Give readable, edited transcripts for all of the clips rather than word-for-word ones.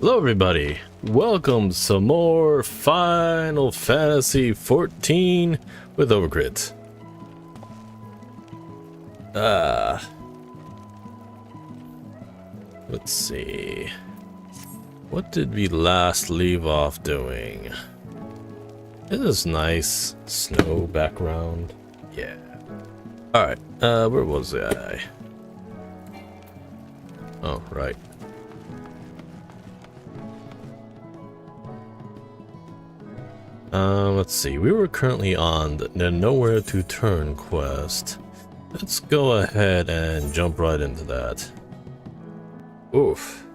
Hello everybody, welcome to some more Final Fantasy XIV with OverCrit. Let's see. What did we last leave off doing? This is nice snow background. Yeah. Alright, where was I? Oh, right. Let's see, we were currently on the Nowhere to Turn quest. Let's go ahead and jump right into that. Oof.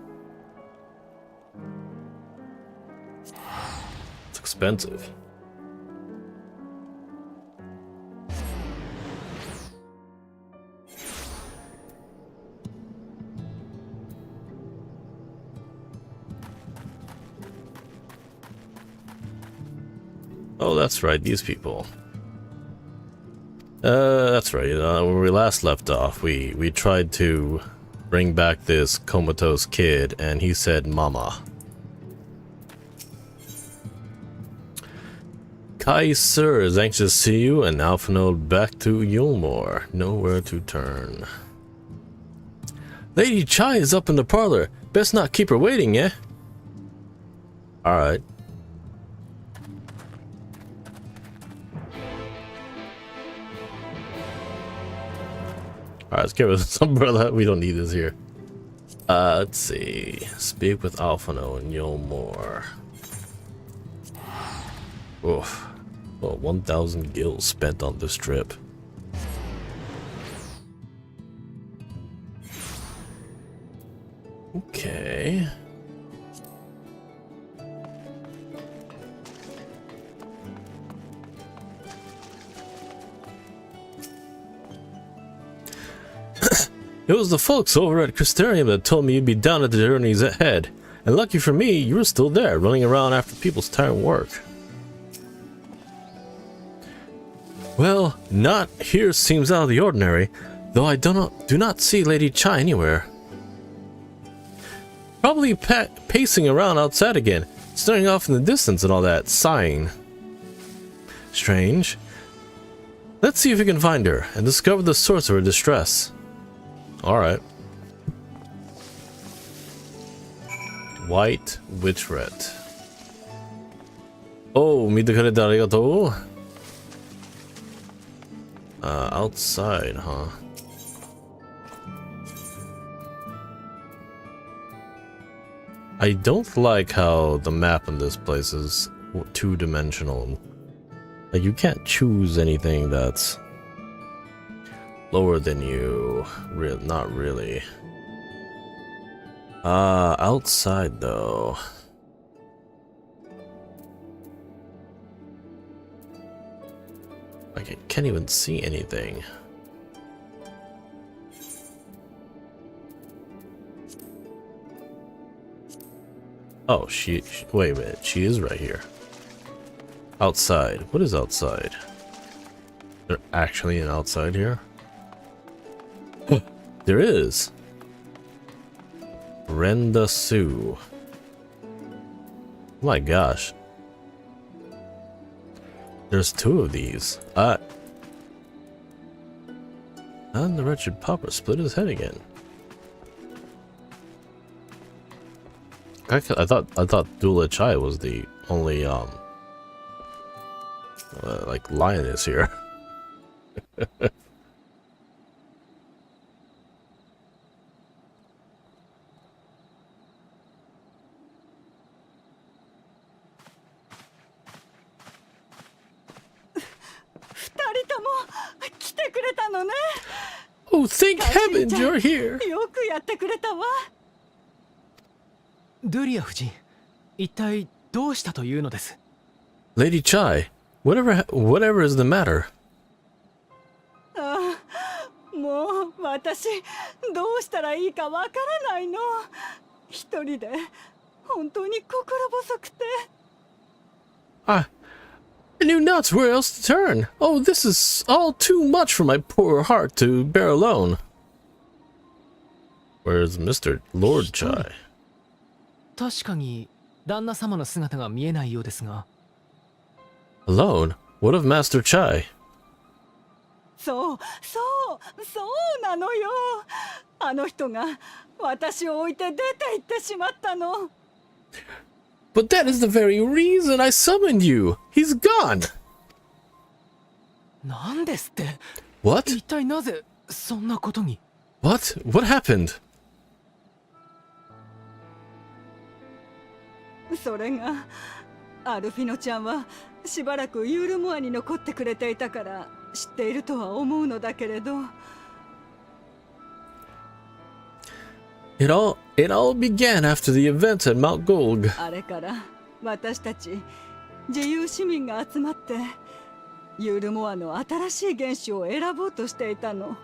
It's expensive. Oh, that's right, these people. That's right, when we last left off, we tried to bring back this comatose kid, and he said, Mama. Kaiser is anxious to see you, and Alphinaud back to Yulmore. Nowhere to turn. Lady Chai is up in the parlor. Best not keep her waiting, eh? Alright. Alright, let's get rid of this umbrella. We don't need this here. Let's see. Speak with Alphinaud and Yulmore. Oof. Well, 1,000 gills spent on this trip. Okay. It was the folks over at Crystarium that told me you'd be down at the journey's ahead. And lucky for me, you were still there, running around after people's tired work. Well, not here seems out of the ordinary, though I do not see Lady Chai anywhere. Probably pacing around outside again, staring off in the distance and all that, sighing. Strange. Let's see if we can find her and discover the source of her distress. Alright. White Witchret. Oh, 見てくれてありがとう. Outside, huh? I don't like how the map in this place is two-dimensional. Like, you can't choose anything that's lower than you. Not really. Outside though. Like, I can't even see anything. Oh, wait a minute, she is right here. Outside. What is outside? There's actually an outside here? There is. Renda Sue. Oh my gosh. There's two of these. And the wretched pauper split his head again. I thought Dula Chai was the only like lioness here. Oh, thank heaven you're here! Lady Chai, whatever is the matter? I knew not where else to turn. Oh, this is all too much for my poor heart to bear alone. Where's Mr. Lord Chai? 確かに旦那様の姿が見えないようですが。 Alone? What of Master Chai? そうなのよ。あの人が私を置いて出て行ってしまったの。 But that is the very reason I summoned you! He's gone! なんですって。 What? 一体なぜそんなことに。 What? What happened? それがアルフィノちゃんはしばらくユールモアに残ってくれていたから知っているとは思うのだけれど。 It all began after the events at Mount Golg. あれから私たち自由市民が集まってユールモアの新しい元首を選ぼうとしていたの。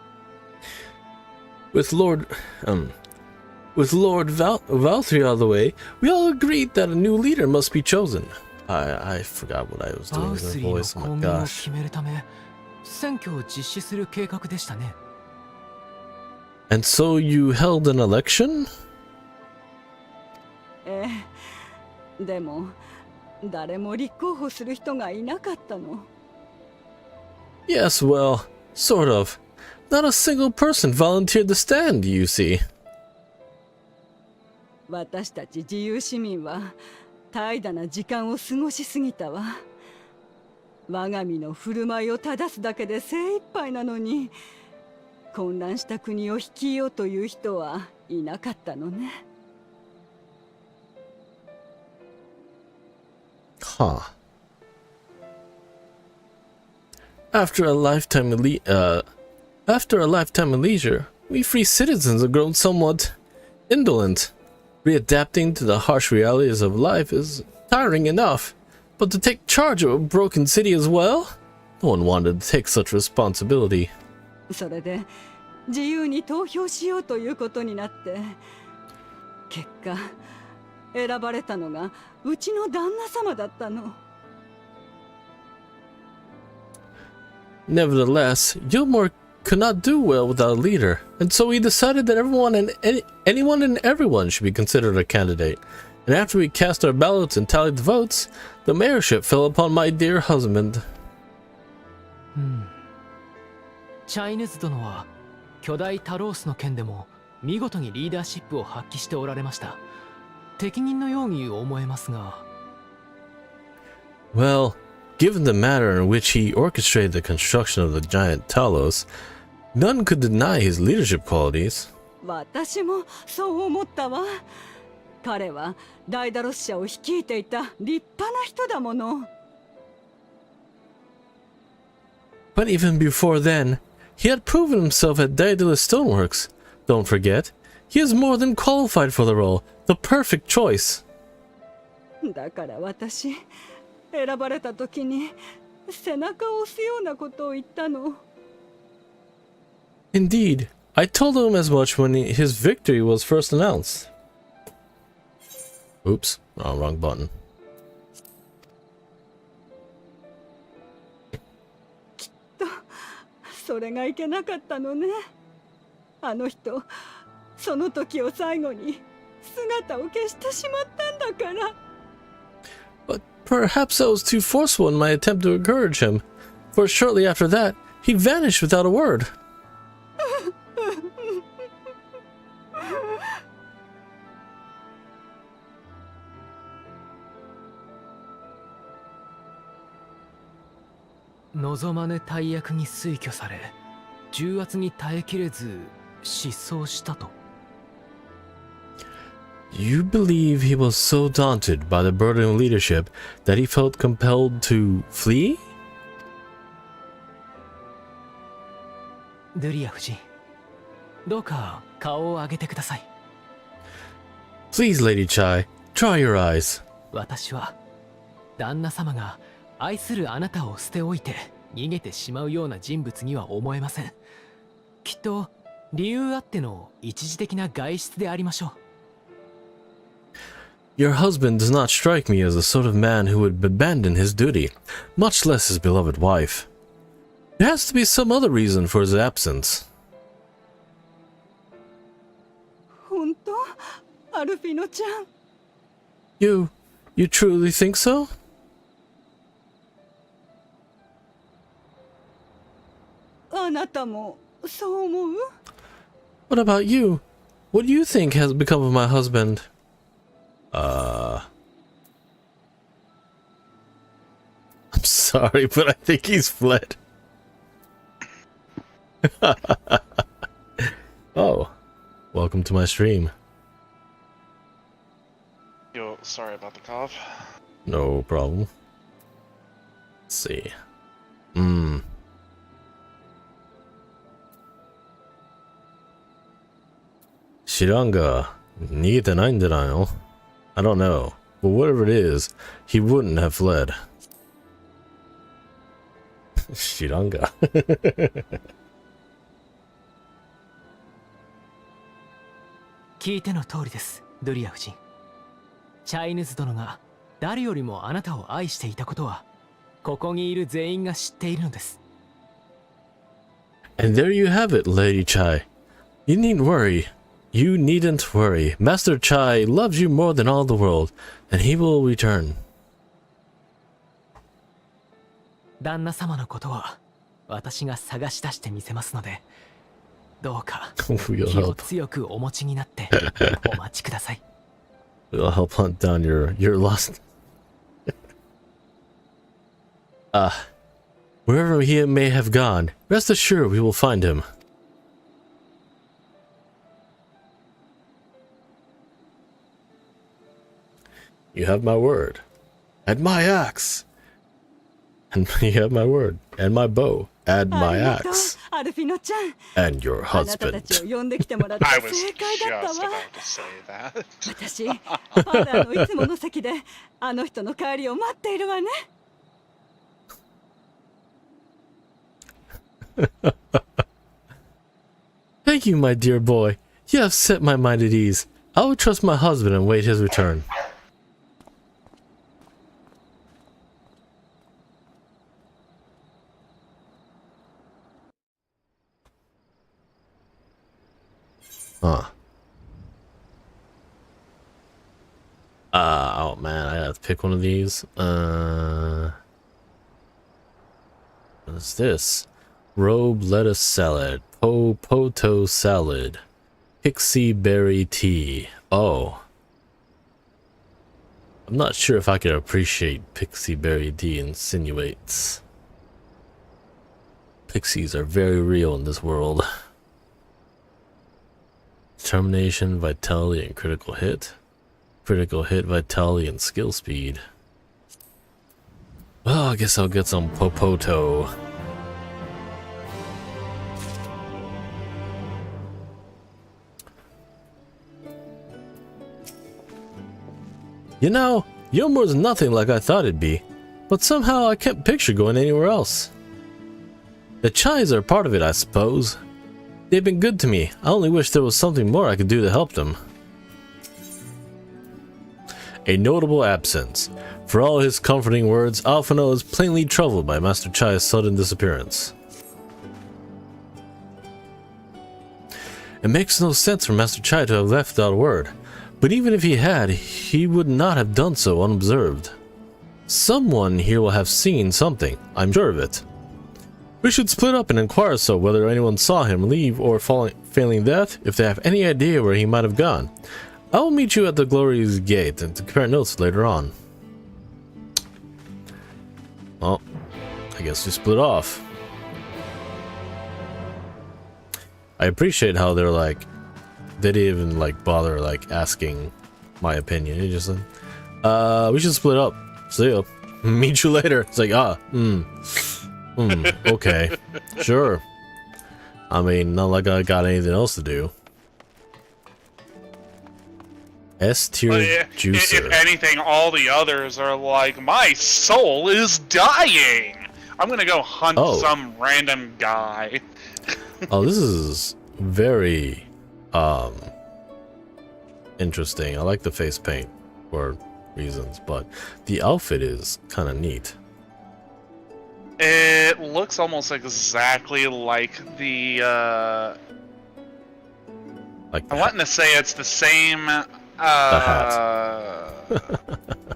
With Lord Valtteri out of the way, we all agreed that a new leader must be chosen. I forgot what I was ア doing ウ with ス the リーの voice. Oh 攻 my 撃を gosh. 決めるため選挙を実施する計画でしたね。 And so you held an election? ええ、でも誰も立候補する人がいなかったの。 Yes, well, sort of. Not a single person volunteered to stand, you see. 私たち自由市民は怠惰な時間を過ごしすぎたわ。我が身の振る舞いを正すだけで精一杯なのに、混乱した国を率いようという人はいなかったのね。 Huh. After a lifetime of leisure, we free citizens have grown somewhat indolent. Readapting to the harsh realities of life is tiring enough, but to take charge of a broken city as well? No one wanted to take such responsibility. それで自由に投票しようということになって、結果選ばれたのがうちの旦那様だったの。 Nevertheless, Gilmore could not do well without a leader, and so he decided that anyone and everyone should be considered a candidate. And after we cast our ballots and tallied the votes, the mayorship fell upon my dear husband. チャイヌズ殿は巨大タロースの件でも見事にリーダーシップを発揮しておられました。適任のように思えますが。 Well, given the manner in which he orchestrated the construction of the giant Talos, none could deny his leadership qualities. 私もそう思ったわ。彼はダイダロス社を率いていた立派な人だもの。 But even before then, he had proven himself at Daedalus Stoneworks. Don't forget, he is more than qualified for the role, the perfect choice. だから私選ばれた時に背中を押すようなことを言ったの。 Indeed, I told him as much when his victory was first announced. Oops, oh, wrong button. それがいけなかったのね。あの人その時を最後に姿を消してしまったんだから。 But perhaps I was too forceful in my attempt to encourage him, for shortly after that, he vanished without a word. 望まぬ大役に推挙され、重圧に耐えきれず失踪したと。 You believe he was so daunted by the burden of leadership that he felt compelled to flee? ドゥリア夫人、どうか顔を上げてください。 Please, Lady Chai, dry your eyes. 私は旦那様が愛するあなたを捨ておいて逃げてしまうような人物には思えません。きっと理由あっての一時的な外出でありましょう。 Your husband does not strike me as the sort of man who would abandon his duty, much less his beloved wife. There has to be some other reason for his absence. 本当？アルフィノちゃん。You truly think so? What about you? What do you think has become of my husband? I'm sorry, but I think he's fled. Oh, welcome to my stream. Yo, sorry about the cough. No problem. Let's see. 知らんが、逃げてないんじゃないの? I don't know, but whatever it is, he wouldn't have fled. 知らんが。聞いての通りです、ドリア夫人。チャイヌズ殿が誰よりもあなたを愛していたことは、ここにいる全員が知っているのです。And there you have it, Lady Chai. You needn't worry. You needn't worry. Master Chai loves you more than all the world, and he will return. 旦那様のことは私が探し出してみせますので、どうか気を強くお持ちになってお待ちください。We'll help hunt down your lost. Wherever he may have gone, rest assured we will find him. You have my word. And my axe. And you have my word. And my bow. And my axe. And your husband. I was just about to say that. 私、パーラーのいつもの席であの人の帰りを待っているわね。Thank you, my dear boy. You have set my mind at ease. I will trust my husband and wait his return. Oh man, I have to pick one of these. What is this? Robe lettuce salad, poto salad, pixie berry tea. Oh. I'm not sure if I could appreciate pixie berry tea insinuates. Pixies are very real in this world. Determination, vitality, and critical hit. Critical hit, vitality, and skill speed. Well, I guess I'll get some popoto. You know, Yomo's nothing like I thought it'd be, but somehow I can't picture going anywhere else. The Chais are part of it, I suppose. They've been good to me. I only wish there was something more I could do to help them. A notable absence. For all his comforting words, Alphonse is plainly troubled by Master Chai's sudden disappearance. It makes no sense for Master Chai to have left without a word, but even if he had, he would not have done so unobserved. Someone here will have seen something, I'm sure of it. We should split up and inquire so whether anyone saw him leave or failing that, if they have any idea where he might have gone. I will meet you at the Glory's Gate and to compare notes later on. Well, I guess we split off. I appreciate how they're like, they didn't even like bother like asking my opinion. They just said, we should split up. See ya. Meet you later. It's like, okay. Sure. I mean, not like I got anything else to do. S-tier juicer. If anything, all the others are like, my soul is dying! I'm gonna go hunt some random guy. Oh, this is very, interesting. I like the face paint for reasons, but the outfit is kind of neat. It looks almost exactly like the, like I'm wanting to say it's the same, the hat.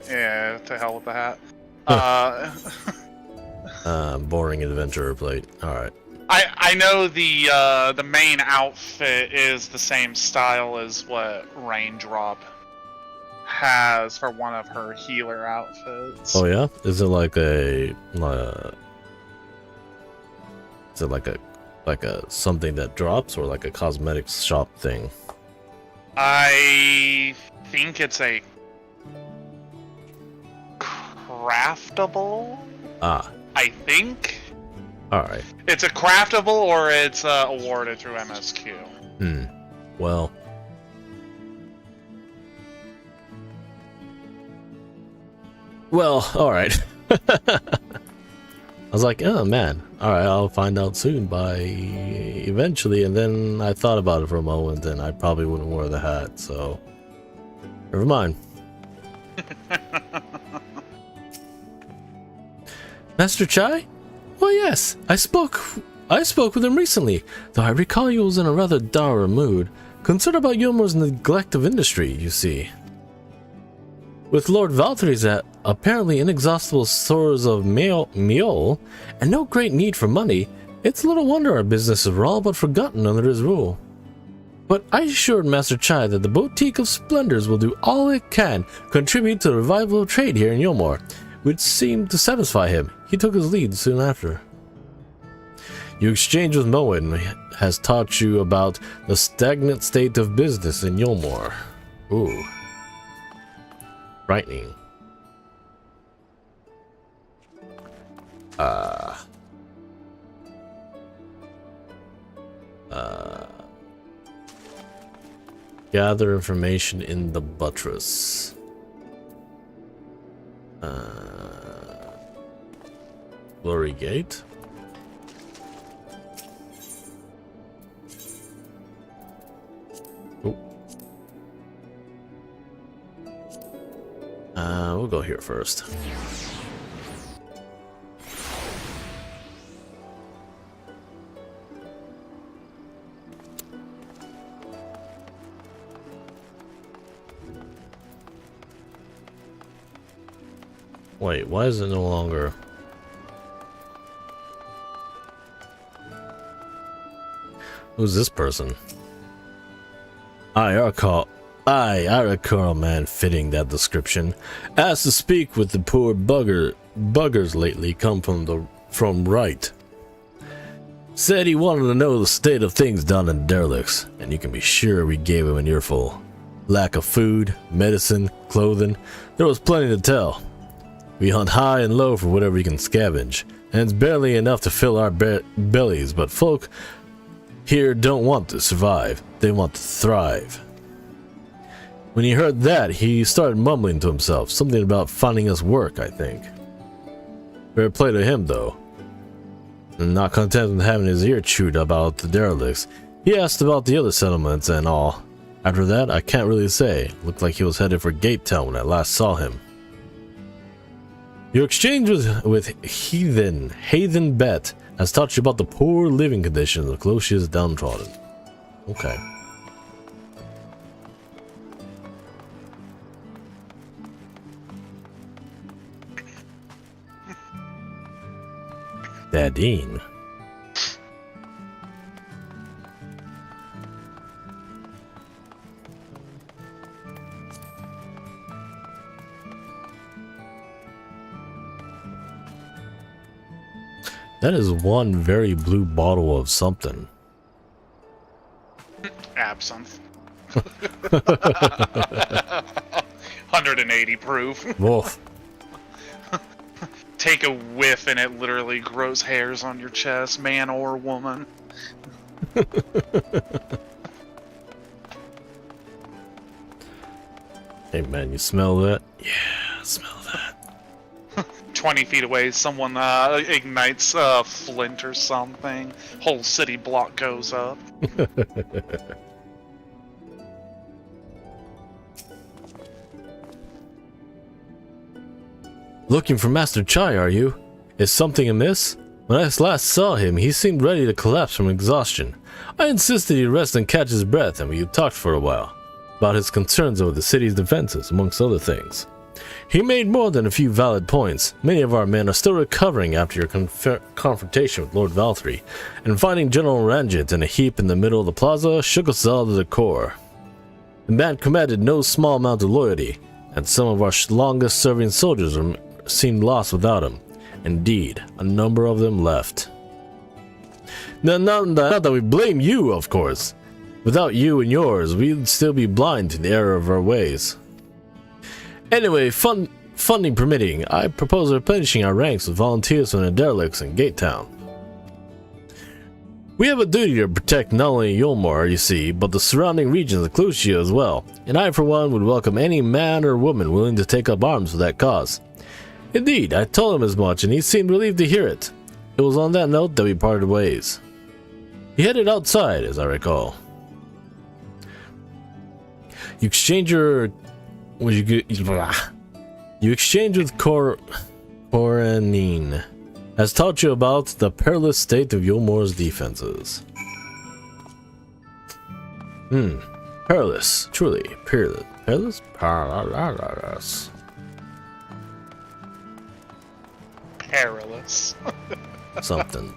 Yeah, to hell with the hat. Boring adventurer plate. Alright. I know the main outfit is the same style as what Raindrop has for one of her healer outfits. Oh yeah? Is it like a is it like a something that drops or like a cosmetics shop thing? I think it's a craftable. Ah. I think. Alright. It's a craftable or it's awarded through MSQ. Well. Well, alright. I was like, oh man, alright, I'll find out soon by eventually, and then I thought about it for a moment and I probably wouldn't wear the hat, so never mind. Master Chai? Well, yes, I spoke with him recently, though I recall he was in a rather dour mood, concerned about Yomo's neglect of industry, you see. With Lord Valtry's apparently inexhaustible stores of meal and no great need for money, it's little wonder our businesses were all but forgotten under his rule. But I assured Master Chai that the Boutique of Splendors will do all it can contribute to the revival of trade here in Yomor, which seemed to satisfy him. He took his lead soon after. Your exchange with Moen has taught you about the stagnant state of business in Yomor. Ooh. Frightening. Gather information in the buttress. Glory Gate. Oh. We'll go here first. Wait, why is it no longer? Who's this person? I recall a man fitting that description. Asked to speak with the poor buggers lately come from right. Said he wanted to know the state of things down in derelicts, and you can be sure we gave him an earful. Lack of food, medicine, clothing, there was plenty to tell. We hunt high and low for whatever we can scavenge, and it's barely enough to fill our bellies, but folk here don't want to survive, they want to thrive. When he heard that, he started mumbling to himself, something about finding us work, I think. Fair play to him, though. And not content with having his ear chewed about the derelicts, he asked about the other settlements and all. After that, I can't really say. Looked like he was headed for Gate Town when I last saw him. Your exchange with Heathen Bet has taught you about the poor living conditions of Closia's downtrodden. Okay. Dadine. That is one very blue bottle of something. Absinthe. 180 proof. Wolf. Take a whiff and it literally grows hairs on your chest, man or woman. Hey man, you smell that? Yeah, I smell that. 20 feet away, someone ignites a flint or something. Whole city block goes up. Looking for Master Chai, are you? Is something amiss? When I last saw him, he seemed ready to collapse from exhaustion. I insisted he rest and catch his breath, and we talked for a while about his concerns over the city's defenses, amongst other things. He made more than a few valid points. Many of our men are still recovering after your confrontation with Lord Valtteri, and finding General Ranjit in a heap in the middle of the plaza shook us all to the core. The man commanded no small amount of loyalty, and some of our longest serving soldiers seemed lost without him. Indeed, a number of them left. Now, not that we blame you, of course. Without you and yours, we'd still be blind to the error of our ways. Anyway, funding permitting, I propose replenishing our ranks with volunteers from the derelicts in Gate Town. We have a duty to protect not only Yulmore, you see, but the surrounding regions of Clusia as well, and I for one would welcome any man or woman willing to take up arms for that cause. Indeed, I told him as much, and he seemed relieved to hear it. It was on that note that we parted ways. He headed outside, as I recall. You exchange with Coranine. Has taught you about the perilous state of Yulmore's defenses. Perilous, truly, perilous. Perilous. Something.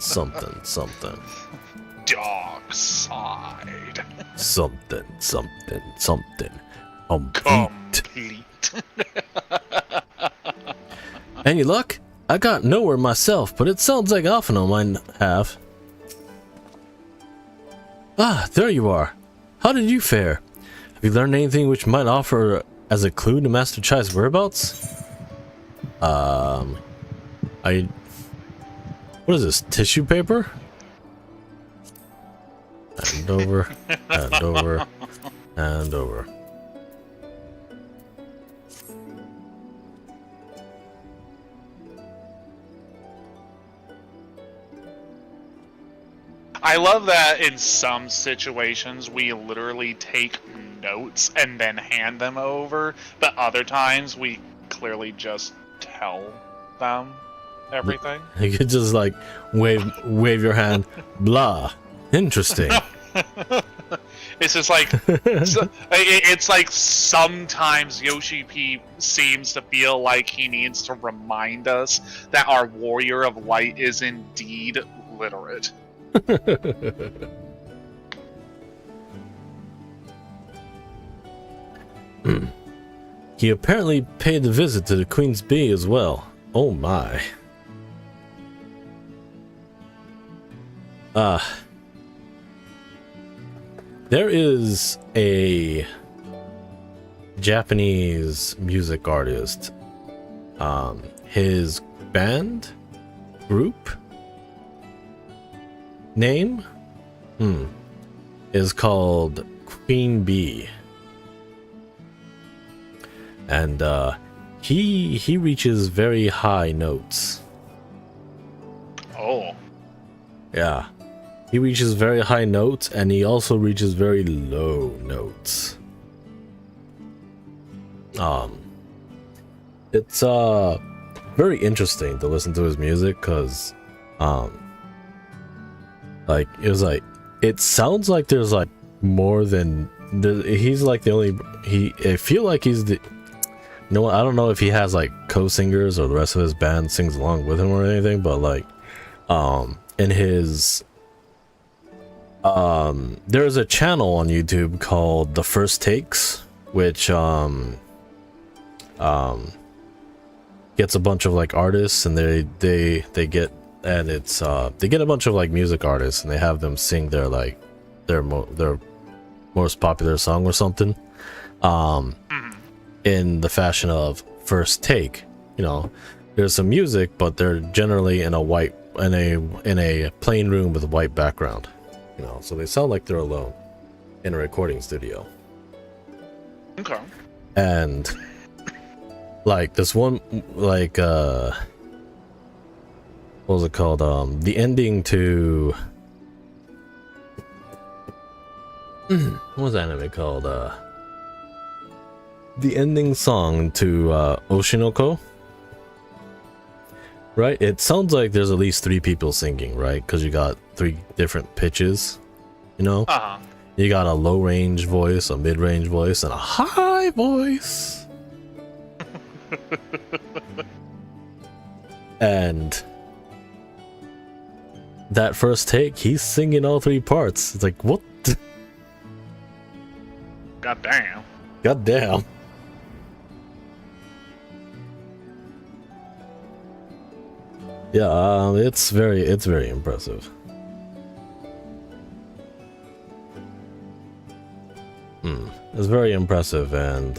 Dark side. Something. Complete. Any luck? I got nowhere myself, but it sounds like Alphino might have. Ah, there you are. How did you fare? Have you learned anything which might offer as a clue to Master Chai's whereabouts? What is this, tissue paper? Hand over, hand over, hand over. I love that in some situations we literally take notes and then hand them over, but other times we clearly just tell them everything. You could just like wave your hand, blah. Interesting. It's just like it's like sometimes Yoshi P seems to feel like he needs to remind us that our warrior of light is indeed literate. He apparently paid a visit to the Queen's Bee as well. Oh my. There is a Japanese music artist. His band group name is called Queen Bee. And he reaches very high notes. Oh. Yeah. He reaches very high notes, and he also reaches very low notes. It's very interesting to listen to his music, because like it sounds like there's like more than he's like the only I feel like he's the I don't know if he has like co-singers or the rest of his band sings along with him or anything, but like in his there's a channel on YouTube called The First Takes, which gets a bunch of like artists, and they get, and it's they get a bunch of like music artists, and they have them sing their like their most popular song or something in the fashion of first take. You know, there's some music, but they're generally in a plain room with a white background. You know, so they sound like they're alone in a recording studio. Okay. And like this one, like what was it called? The ending to what was that anime called? The ending song to Oshinoko. Right? It sounds like there's at least 3 people singing, right? Because you got 3 different pitches, you know? You got a low range voice, a mid range voice, and a high voice. And that first take, he's singing all three parts. It's like, what? God damn. God damn. Yeah, it's very impressive. It's very impressive, and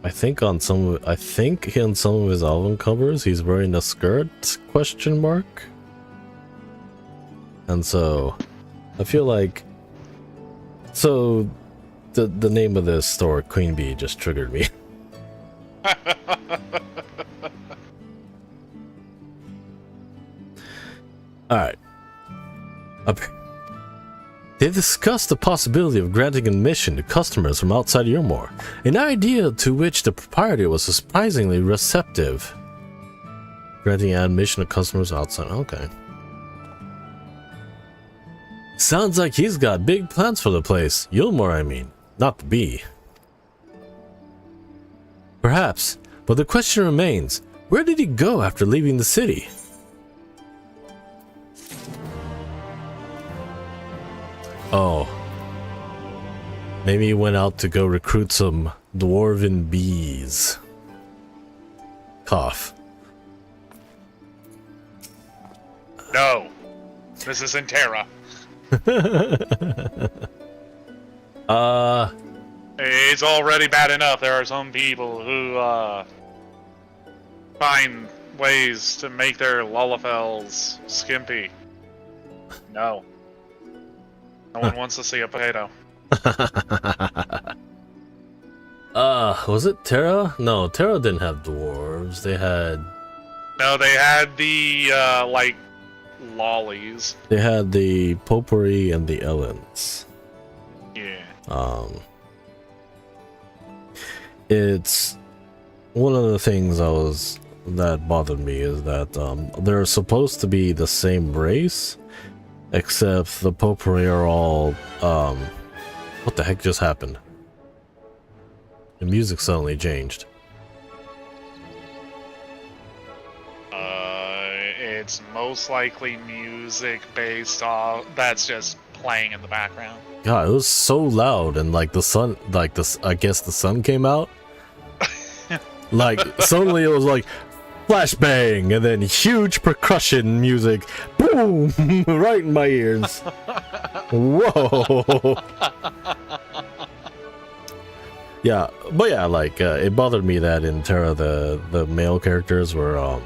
I think in some of his album covers he's wearing a skirt ? And so I feel like the name of this store, Queen Bee, just triggered me. Alright. They discussed the possibility of granting admission to customers from outside Yurmore, an idea to which the proprietor was surprisingly receptive. Granting admission to customers outside, okay. Sounds like he's got big plans for the place. Yulmore, I mean, not the bee. Perhaps, but the question remains, where did he go after leaving the city? Oh. Maybe he went out to go recruit some dwarven bees. Cough. No. This isn't Terra. It's already bad enough. There are some people who find ways to make their Lullafels skimpy. No. No one wants to see a potato. Was it Terra? No, Terra didn't have dwarves. They had... No, they had the, like, lollies. They had the Potpourri and the Ellens. Yeah. It's... One of the things that bothered me is that, they're supposed to be the same race, except the Potpourri are all, what the heck just happened? The music suddenly changed. It's most likely music based off that's just playing in the background. God, it was so loud, and like the sun, like this, I guess the sun came out. Like suddenly it was like flashbang, and then huge percussion music, boom, right in my ears. Whoa. Yeah, but yeah, like it bothered me that in Terra the male characters were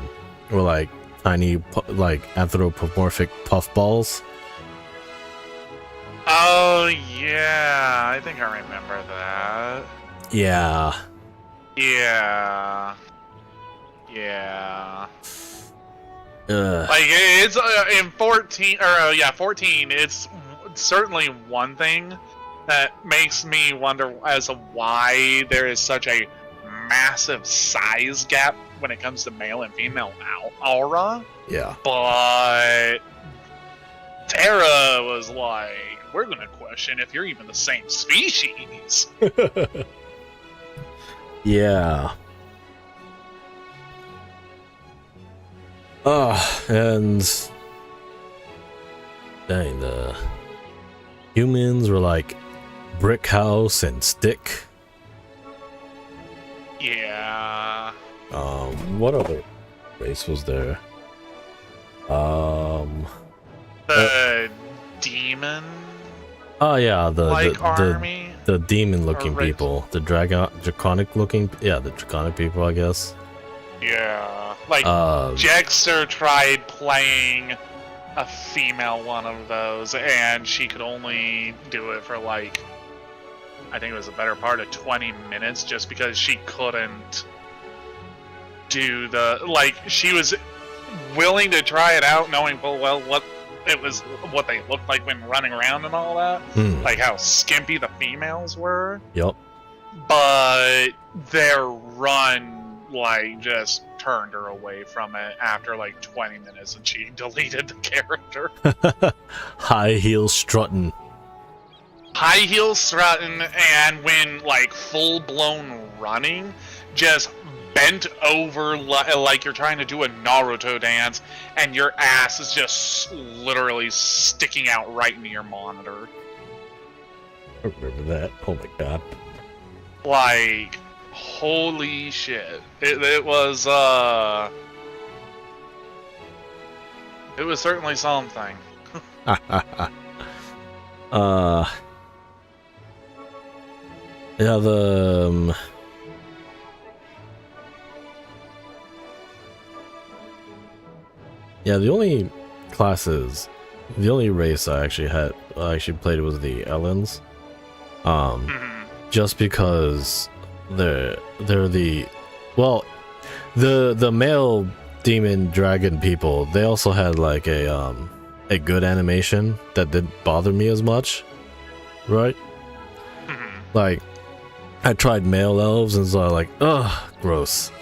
like tiny like anthropomorphic puffballs. Oh yeah, I think I remember that. Yeah. Yeah. Yeah. Like it's in 14 or 14. It's certainly one thing that makes me wonder as to why there is such a massive size gap when it comes to male and female aura. Yeah. But Terra was like, we're gonna question if you're even the same species. Yeah. And dang, the humans were like brick house and stick. Yeah. What other race was there? The demon. Oh yeah, army. The demon-looking race. people, the draconic-looking, yeah, the draconic people, I guess. Yeah, like Jexter tried playing a female one of those, and she could only do it for like, I think it was a better part of 20 minutes, just because she couldn't do the, like, she was willing to try it out, knowing full well what they looked like when running around and all that, like how skimpy the females were. Yep. But their run, like, just turned her away from it after like 20 minutes, and she deleted the character. High heel strutting. high heels strutting, and when like full blown running, just bent over like you're trying to do a Naruto dance, and your ass is just literally sticking out right into your monitor. I remember that. Oh my god. Like, holy shit! It was certainly something. Yeah, the only classes, the only race I actually played was the Ellens. Just because they're the male demon dragon people, they also had like a good animation that didn't bother me as much, right? Like, I tried male elves and so like, ugh, gross.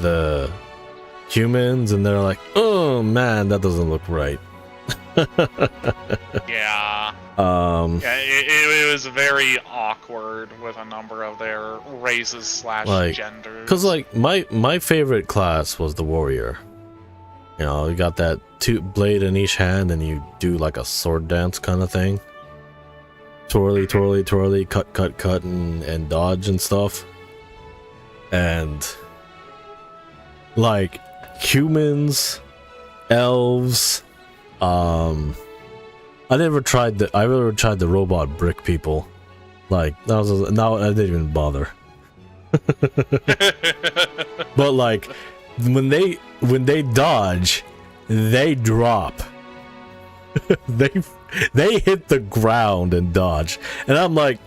The humans, and they're like, oh man, that doesn't look right. Yeah. Yeah, it was very awkward with a number of their races / like, genders. Because like my favorite class was the warrior. You know, you got that two blade in each hand, and you do like a sword dance kind of thing. Twirly, twirly, twirly, cut, and dodge and stuff. And like humans, elves, I never tried the robot brick people. Like I didn't even bother. But like when they dodge, they drop. they hit the ground and dodge, and I'm like,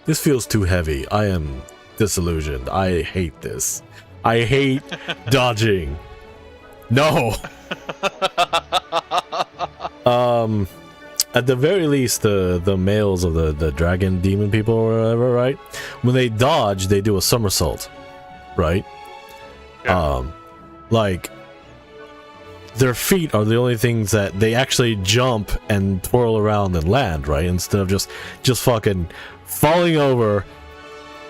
this feels too heavy. I am disillusioned. I hate this. I hate dodging. No. At the very least, the males of the dragon demon people or whatever, right? When they dodge, they do a somersault, right? Yeah. Like their feet are the only things that they actually jump and twirl around and land, right? Instead of just fucking falling over,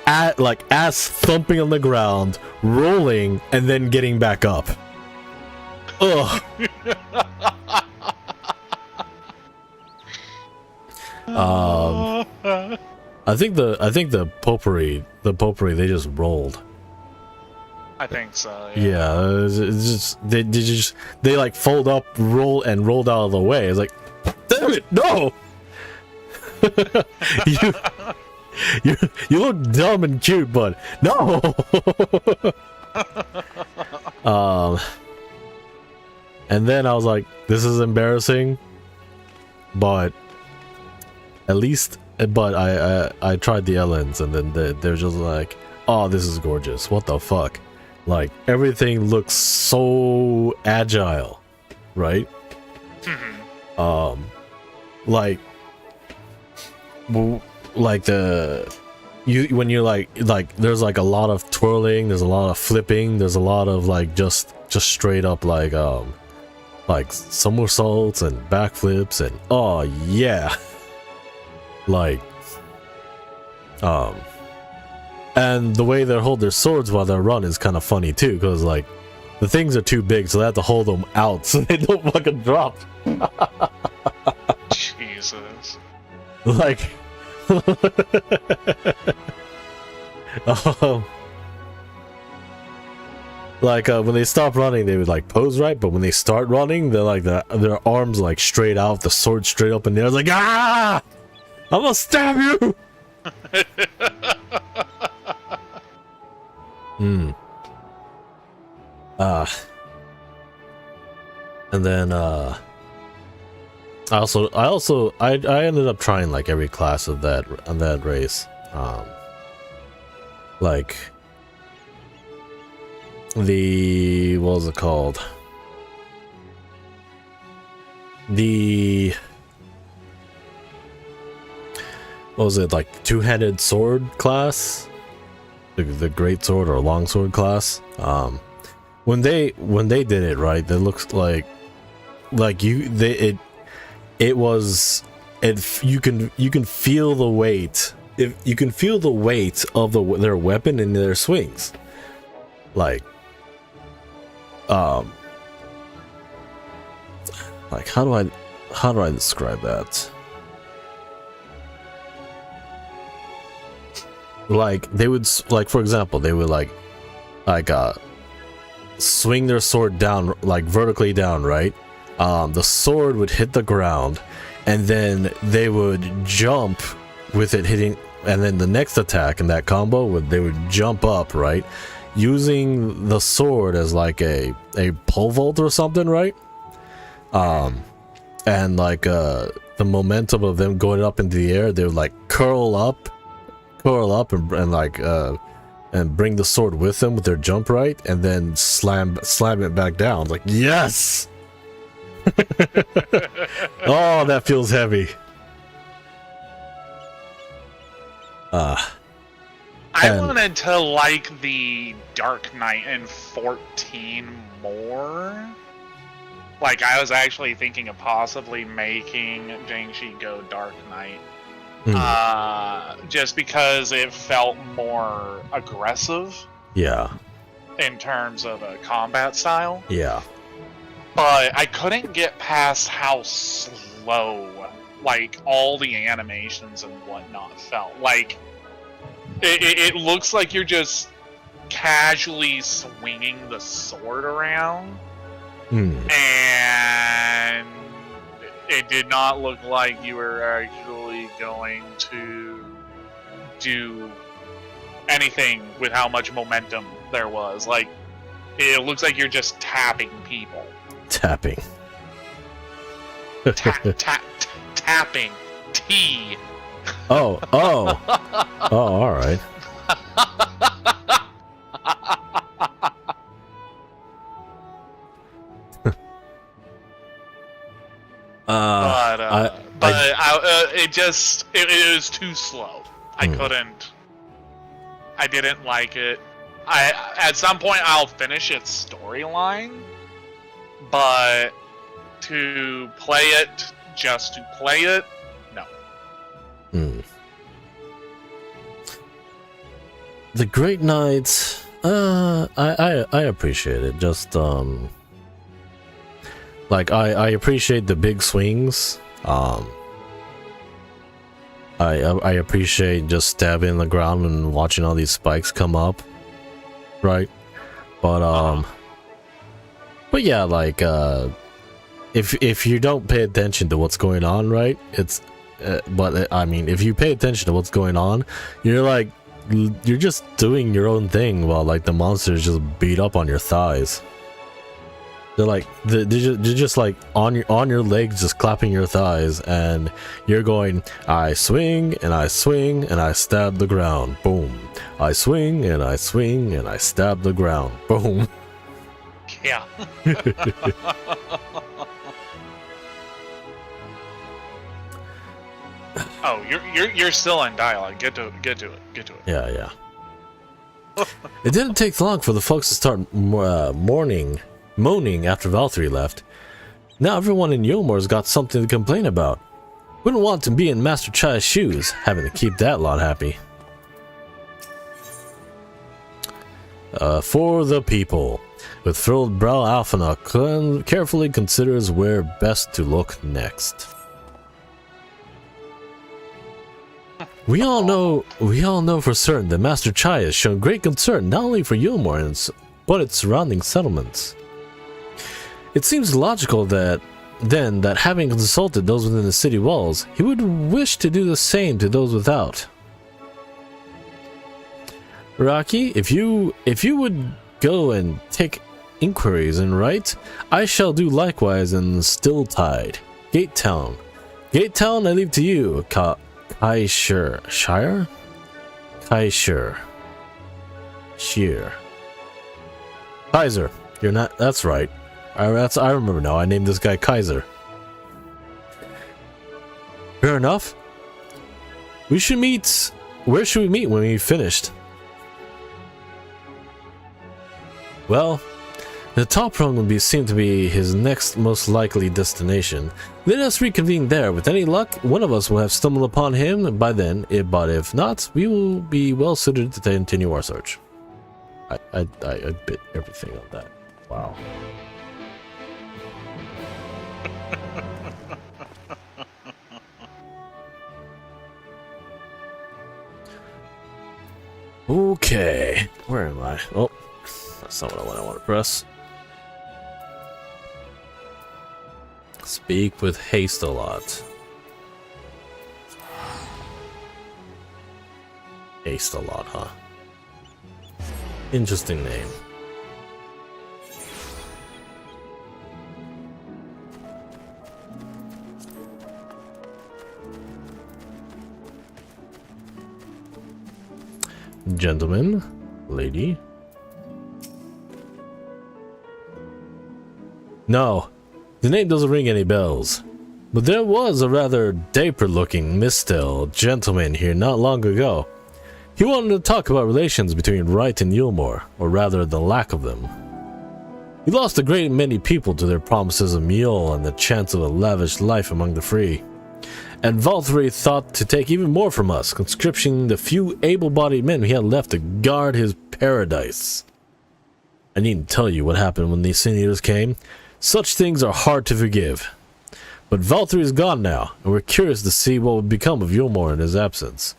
at like ass thumping on the ground, rolling, and then getting back up. Ugh. I think the potpourri they just rolled. I think so. Yeah, it's just they like fold up, rolled out of the way. It's like, damn it, no. you look dumb and cute, but no. And then I was like, this is embarrassing, but at least, but I tried the Ellens, and then they're just like, oh, this is gorgeous. What the fuck? Like, everything looks so agile, right? Like when you're like there's like a lot of twirling, there's a lot of flipping, there's a lot of like just straight up like somersaults and backflips, and oh yeah. Like and the way they hold their swords while they run is kind of funny too, because like the things are too big, so they have to hold them out so they don't fucking drop. Jesus. Like when they stop running, they would like pose right, but when they start running, they're like their arms like straight out, the sword straight up in the air. It's like, ah, I'm gonna stab you. And then I ended up trying like every class of that race. Like the, what was it called? What was it, like two-handed sword class? The great sword or long sword class. When they did it right, it looks like it was you can feel the weight. If you can feel the weight of their weapon in their swings, like how do I describe that? Like they would, like for example, they would like swing their sword down, like vertically down, right? The sword would hit the ground, and then they would jump with it hitting, and then the next attack in that combo they would jump up, right? Using the sword as like a pole vault or something, right? And like the momentum of them going up into the air, they would like curl up and like and bring the sword with them with their jump, right? And then slam it back down. Like, yes. Oh, that feels heavy. I wanted to like the Dark Knight in 14 more. Like, I was actually thinking of possibly making Jingshi go Dark Knight. Just because it felt more aggressive. Yeah. In terms of a combat style. Yeah. But I couldn't get past how slow, like, all the animations and whatnot felt. Like, it looks like you're just casually swinging the sword around. And it did not look like you were actually going to do anything with how much momentum there was. Like, it looks like you're just tapping people. Tapping. Tapping. T. Oh, all right. It was too slow. I didn't like it. At some point I'll finish its storyline, but to play it just to play it, no. The Great Knights, I appreciate it. Just like I appreciate the big swings. I appreciate just stabbing the ground and watching all these spikes come up, right? But yeah, like if you don't pay attention to what's going on, right? It's but I mean, if you pay attention to what's going on, you're just doing your own thing while like the monsters just beat up on your thighs. They're like they're just like on your legs, just clapping your thighs, and you're going, I swing and I swing and I stab the ground, boom. I swing and I swing and I stab the ground, boom. Yeah. Oh, you're still in dialogue. Get to it. Yeah. It didn't take long for the folks to start moaning after Valtteri left. Now everyone in Yomor's got something to complain about. Wouldn't want to be in Master Chai's shoes, having to keep that lot happy. For the people. With furrowed brow, Alphina carefully considers where best to look next. We all know for certain that Master Chai has shown great concern not only for Yomor but its surrounding settlements. It seems logical that having consulted those within the city walls, he would wish to do the same to those without. Rocky, if you would go and take inquiries and write, I shall do likewise in Stilltide, Gate Town. Gate Town, I leave to you, Shire? Kaiser. You're not. That's right. I remember now. I named this guy Kaiser. Fair enough. We should meet. Where should we meet when we've finished? Well, The top rung would seem to be his next most likely destination. Let us reconvene there. With any luck, one of us will have stumbled upon him by then, but if not, we will be well suited to continue our search. I bit everything on that. Wow. Okay, where am I? Oh, that's not what I want to press. Speak with haste a lot. Haste a lot, huh? Interesting name. Gentleman, lady. No, the name doesn't ring any bells. But there was a rather dapper-looking Mistel gentleman here not long ago. He wanted to talk about relations between Wright and Yulmore, or rather the lack of them. He lost a great many people to their promises of mule and the chance of a lavish life among the free. And Valtteri thought to take even more from us, conscripting the few able-bodied men he had left to guard his paradise. I needn't tell you what happened when these sin eaters came. Such things are hard to forgive. But Valtteri is gone now, and we're curious to see what would become of Yulmore in his absence.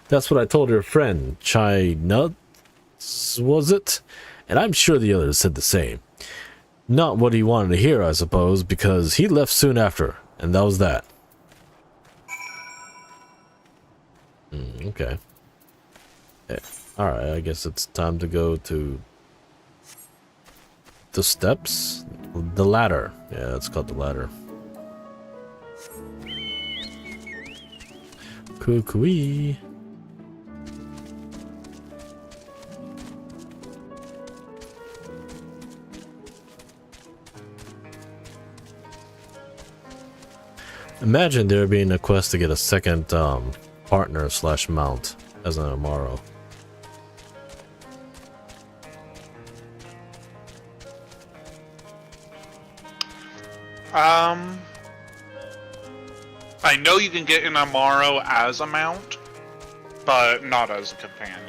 That's what I told your friend, Chai Nuts, was it? And I'm sure the others said the same. Not what he wanted to hear, I suppose, because he left soon after, and that was that. Okay. Yeah. Alright, I guess it's time to go to the steps? The ladder. Yeah, it's called the ladder. Kukui. Imagine there being a quest to get a second partner / mount as an Amaro. I know you can get an Amaro as a mount, but not as a companion.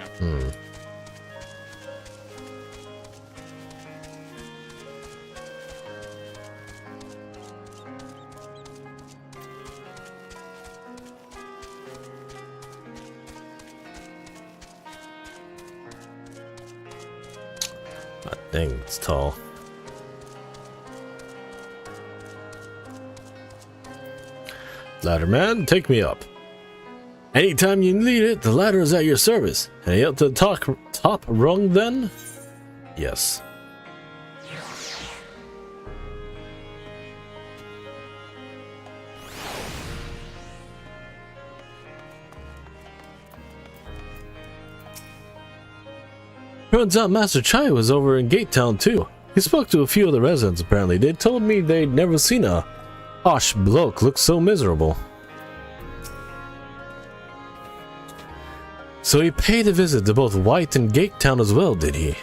Dang, it's tall. Ladder man, take me up. Anytime you need it, the ladder is at your service. Heading up to the top rung then? Yes. Turns out Master Chai was over in Gate Town too. He spoke to a few of the residents apparently. They told me they'd never seen a posh bloke look so miserable. So he paid a visit to both White and Gate Town as well, did he?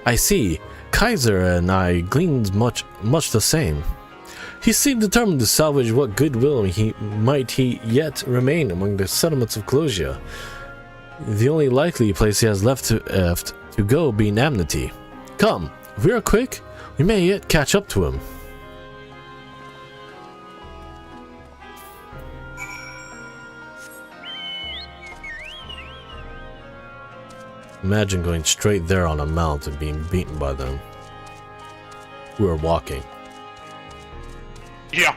I see. Kaiser and I gleaned much the same. He seemed determined to salvage what goodwill might yet remain among the settlements of Closia. The only likely place he has left to go being Amity. Come, if we are quick, we may yet catch up to him. Imagine going straight there on a mount and being beaten by them. Who are walking. Yeah.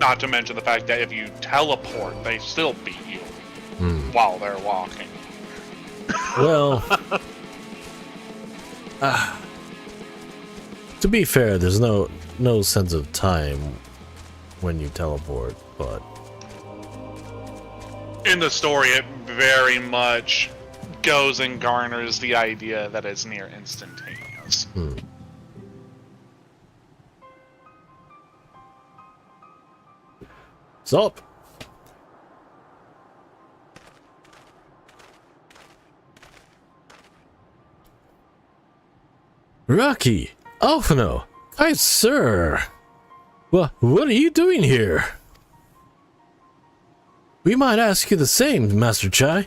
Not to mention the fact that if you teleport, they still beat you while they're walking. Well, to be fair, there's no sense of time when you teleport, but in the story, it very much goes and garners the idea that it's near instantaneous. Stop. Rocky, Alphino, hi sir. What are you doing here? We might ask you the same, Master Chai.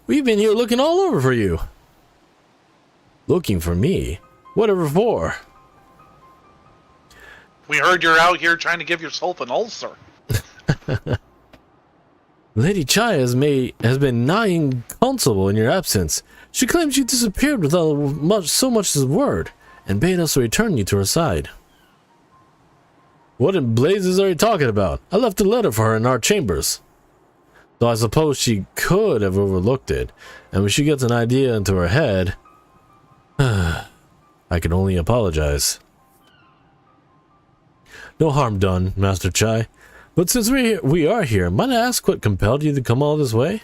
We've been here looking all over for you. Looking for me? Whatever for? We heard you're out here trying to give yourself an ulcer. Lady Chai has been nigh inconsolable in your absence. She claims you disappeared without so much as a word, and bade us return you to her side. What in blazes are you talking about? I left a letter for her in our chambers. Though I suppose she could have overlooked it, and when she gets an idea into her head, I can only apologize. No harm done, Master Chai. But since we are here, might I ask what compelled you to come all this way?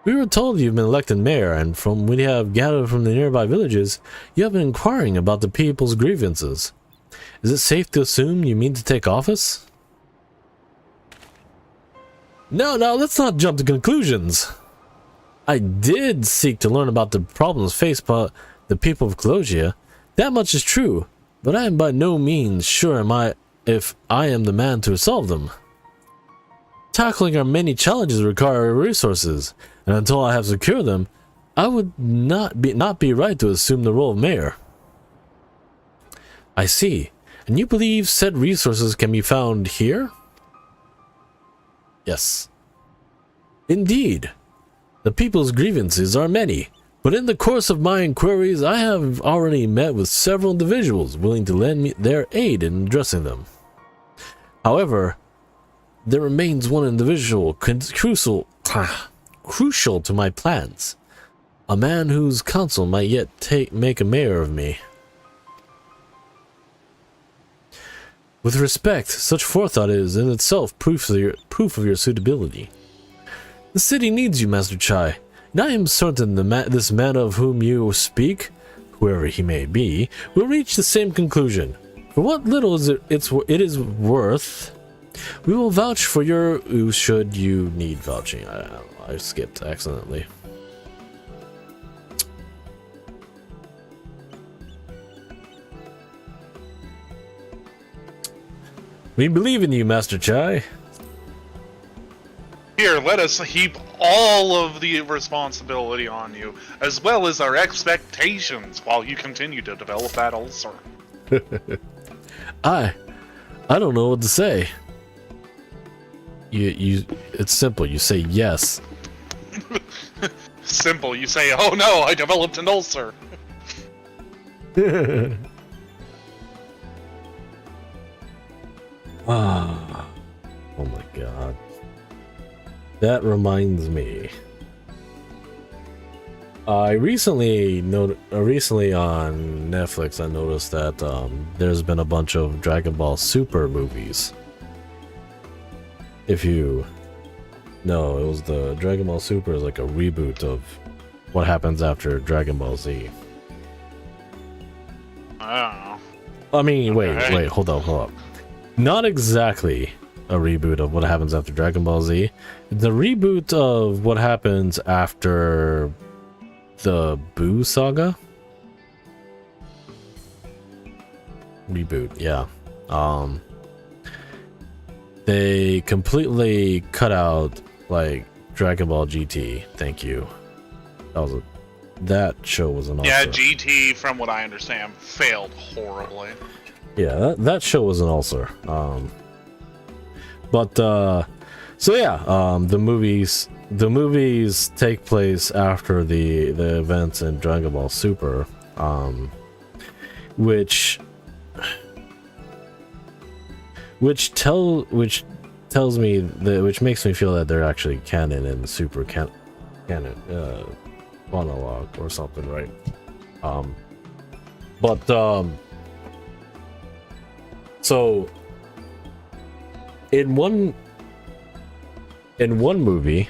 We were told you've been elected mayor, and from what we have gathered from the nearby villages, you have been inquiring about the people's grievances. Is it safe to assume you mean to take office? No, let's not jump to conclusions. I did seek to learn about the problems faced by the people of Colosia. That much is true, but I am by no means sure if I am the man to solve them. Tackling our many challenges require resources, and until I have secured them, I would not be right to assume the role of mayor. I see. And you believe said resources can be found here? Yes. Indeed. The people's grievances are many, but in the course of my inquiries, I have already met with several individuals willing to lend me their aid in addressing them. However, there remains one individual crucial to my plans. A man whose counsel might yet make a mayor of me. With respect, such forethought is in itself proof of your suitability. The city needs you, Master Chai, and I am certain this man of whom you speak, whoever he may be, will reach the same conclusion. For what little it is worth, we will vouch for you should you need vouching. I skipped accidentally. We believe in you, Master Chai. Here, let us heap all of the responsibility on you, as well as our expectations, while you continue to develop that ulcer. I don't know what to say. It's simple. You say yes. Simple. You say, "Oh no, I developed an ulcer." Oh my god. That reminds me. Recently on Netflix I noticed that there's been a bunch of Dragon Ball Super movies. If you know, it was the Dragon Ball Super is like a reboot of what happens after Dragon Ball Z. I don't know. I mean, Okay. wait, hold up. Not exactly a reboot of what happens after Dragon Ball Z. The reboot of what happens after the Buu saga. Reboot, yeah. They completely cut out like Dragon Ball GT. Thank you. That show was an Yeah, ulcer. GT, from what I understand, failed horribly. Yeah, that show was an ulcer. The movies take place after the events in Dragon Ball Super, which tells me that, which makes me feel that they're actually canon in the Super canon monologue or something, right? So in one movie,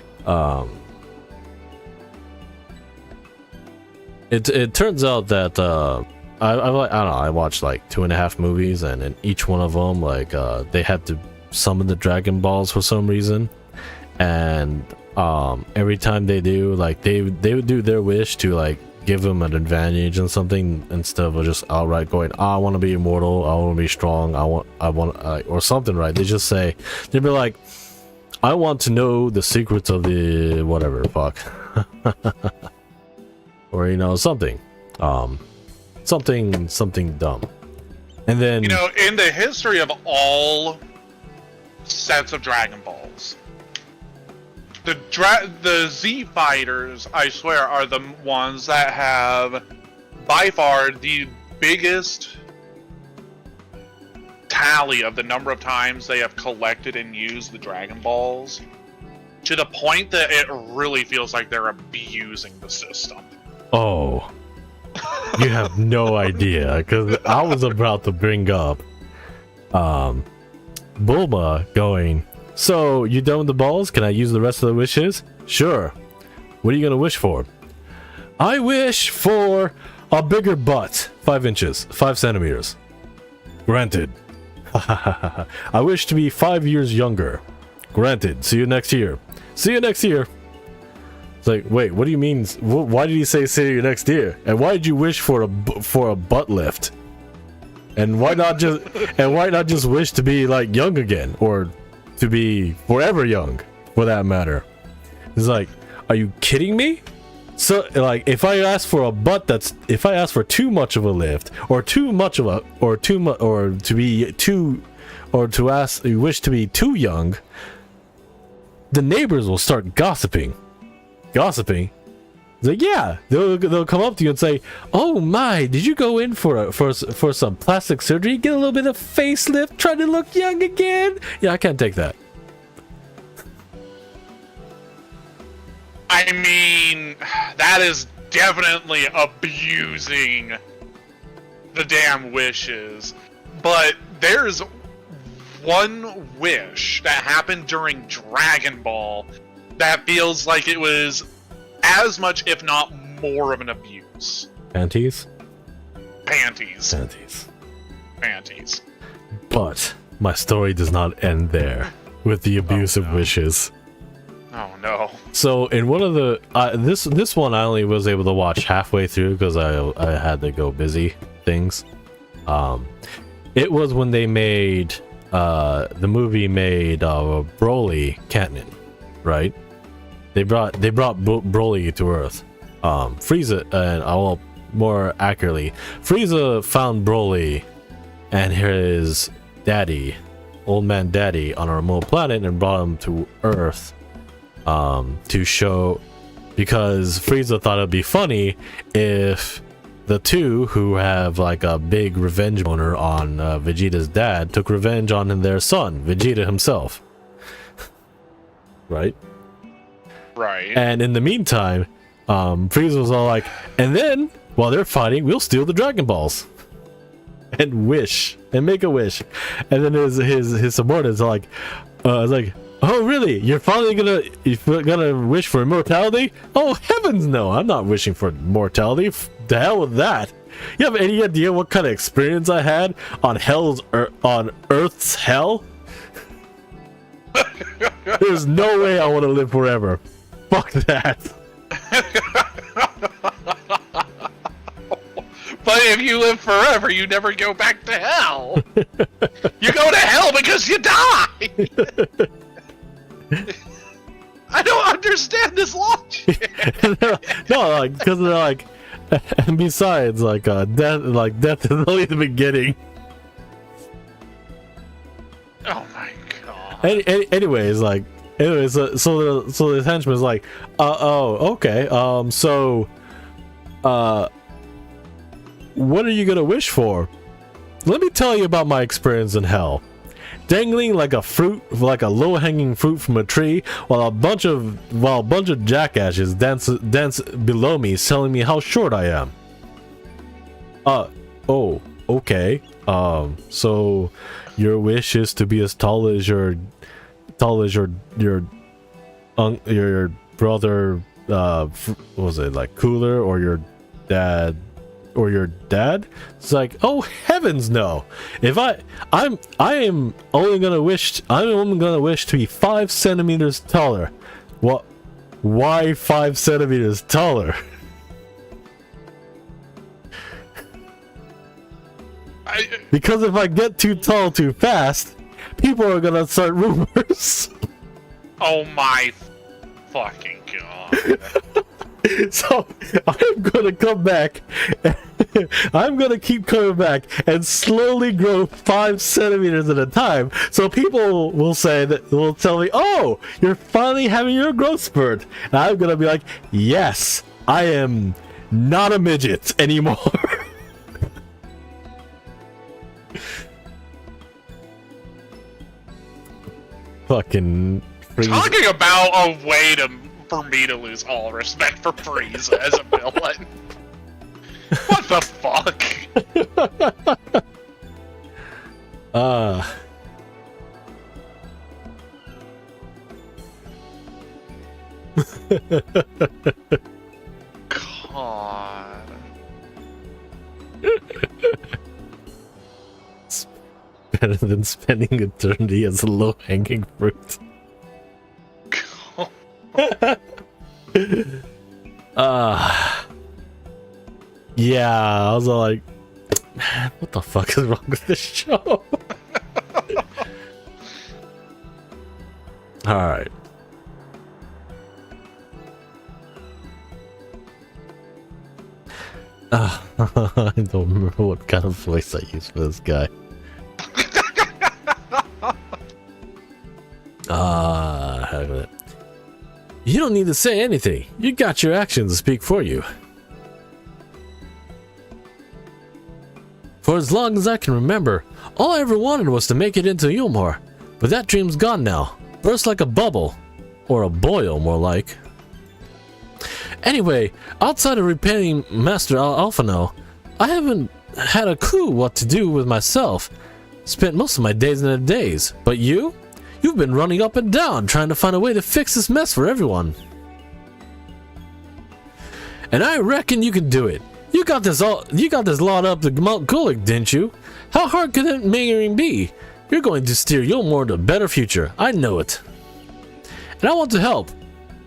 It turns out that I don't know, I watched like 2.5 movies, and in each one of them, like they had to summon the Dragon Balls for some reason, and every time they do, like they would do their wish to like give them an advantage and something, instead of just outright going, I want to be immortal, I want to be strong, I want or something, right? They just say, they'd be like, I want to know the secrets of the whatever, fuck. Or, you know, something dumb. And then, You know, in the history of all sets of Dragon Balls, the Z fighters, I swear, are the ones that have by far the biggest tally of the number of times they have collected and used the Dragon Balls, to the point that it really feels like they're abusing the system. oh, you have no idea, because I was about to bring up Bulma going, so you done with the balls? Can I use the rest of the wishes? Sure. What are you gonna wish for? I wish for a bigger butt, 5 inches, 5 centimeters. Granted. I wish to be 5 years younger. Granted. See you next year. See you next year. It's like, wait, what do you mean? Why did he say see you next year? And why did you wish for a butt lift? And why not just wish to be like young again, or to be forever young, for that matter? It's like, are you kidding me? So like, if I ask for a butt if I ask for too much of a lift, or too much of a, or too much, or to be too, or to ask, you wish to be too young, the neighbors will start gossiping. It's like, yeah, they'll come up to you and say, oh my, did you go in for some plastic surgery, get a little bit of facelift, try to look young again? Yeah, I can't take that. I mean, that is definitely abusing the damn wishes. But there's one wish that happened during Dragon Ball that feels like it was as much, if not more, of an abuse. Panties. But my story does not end there with the abusive wishes. Oh no. So in one of the this one, I only was able to watch halfway through because I had to go busy things. It was when they made the movie made Broly canon, right? They brought Broly to Earth. Frieza, and well, more accurately, Frieza found Broly and his daddy, old man daddy, on a remote planet and brought him to Earth to show, because Frieza thought it'd be funny if the two, who have like a big revenge boner on Vegeta's dad, took revenge on their son, Vegeta himself. Right? And in the meantime, Frieza was all like, and then while they're fighting, we'll steal the Dragon Balls and wish and make a wish. And then his subordinates are like, oh really? You're finally gonna wish for immortality? Oh heavens no! I'm not wishing for immortality. The hell with that. You have any idea what kind of experience I had on on Earth's hell? There's no way I want to live forever. Fuck that. But if you live forever, you never go back to hell. You go to hell because you die. I don't understand this logic. No, like, because they're like, and besides, like, death is only the beginning. Oh my god. Anyways, so the henchman's like, oh, okay, so, what are you gonna wish for? Let me tell you about my experience in hell. Dangling like a low-hanging fruit from a tree, while a bunch of jackasses dance below me, telling me how short I am. Oh, okay. So your wish is to be as tall as your brother, what was it, like, Cooler, or your dad or your dad? It's like, oh heavens no. If I am only gonna wish to be 5 centimeters taller. What? Why 5 centimeters taller? Because if I get too tall too fast, people are gonna start rumors. Oh my fucking god. So I'm gonna come back. I'm gonna keep coming back and slowly grow 5 centimeters at a time. So people will say that, will tell me, "Oh, you're finally having your growth spurt," and I'm gonna be like, "Yes, I am not a midget anymore." Fucking Frieza. Talking about a way for me to lose all respect for Frieza as a villain. What the fuck? God. It's better than spending eternity as a low-hanging fruit. Yeah, I was all like, man, what the fuck is wrong with this show? Alright. I don't remember what kind of voice I used for this guy. Heck of it. You don't need to say anything. You got your actions to speak for you. For as long as I can remember, all I ever wanted was to make it into Yulmore. But that dream's gone now. Burst like a bubble. Or a boil, more like. Anyway, outside of repaying Master Alphano, I haven't had a clue what to do with myself. Spent most of my days in a daze. But you? You've been running up and down, trying to find a way to fix this mess for everyone. And I reckon you can do it. You got this lot up to Mount Gulik, didn't you? How hard could it may be? You're going to steer Yulmore to a better future. I know it. And I want to help.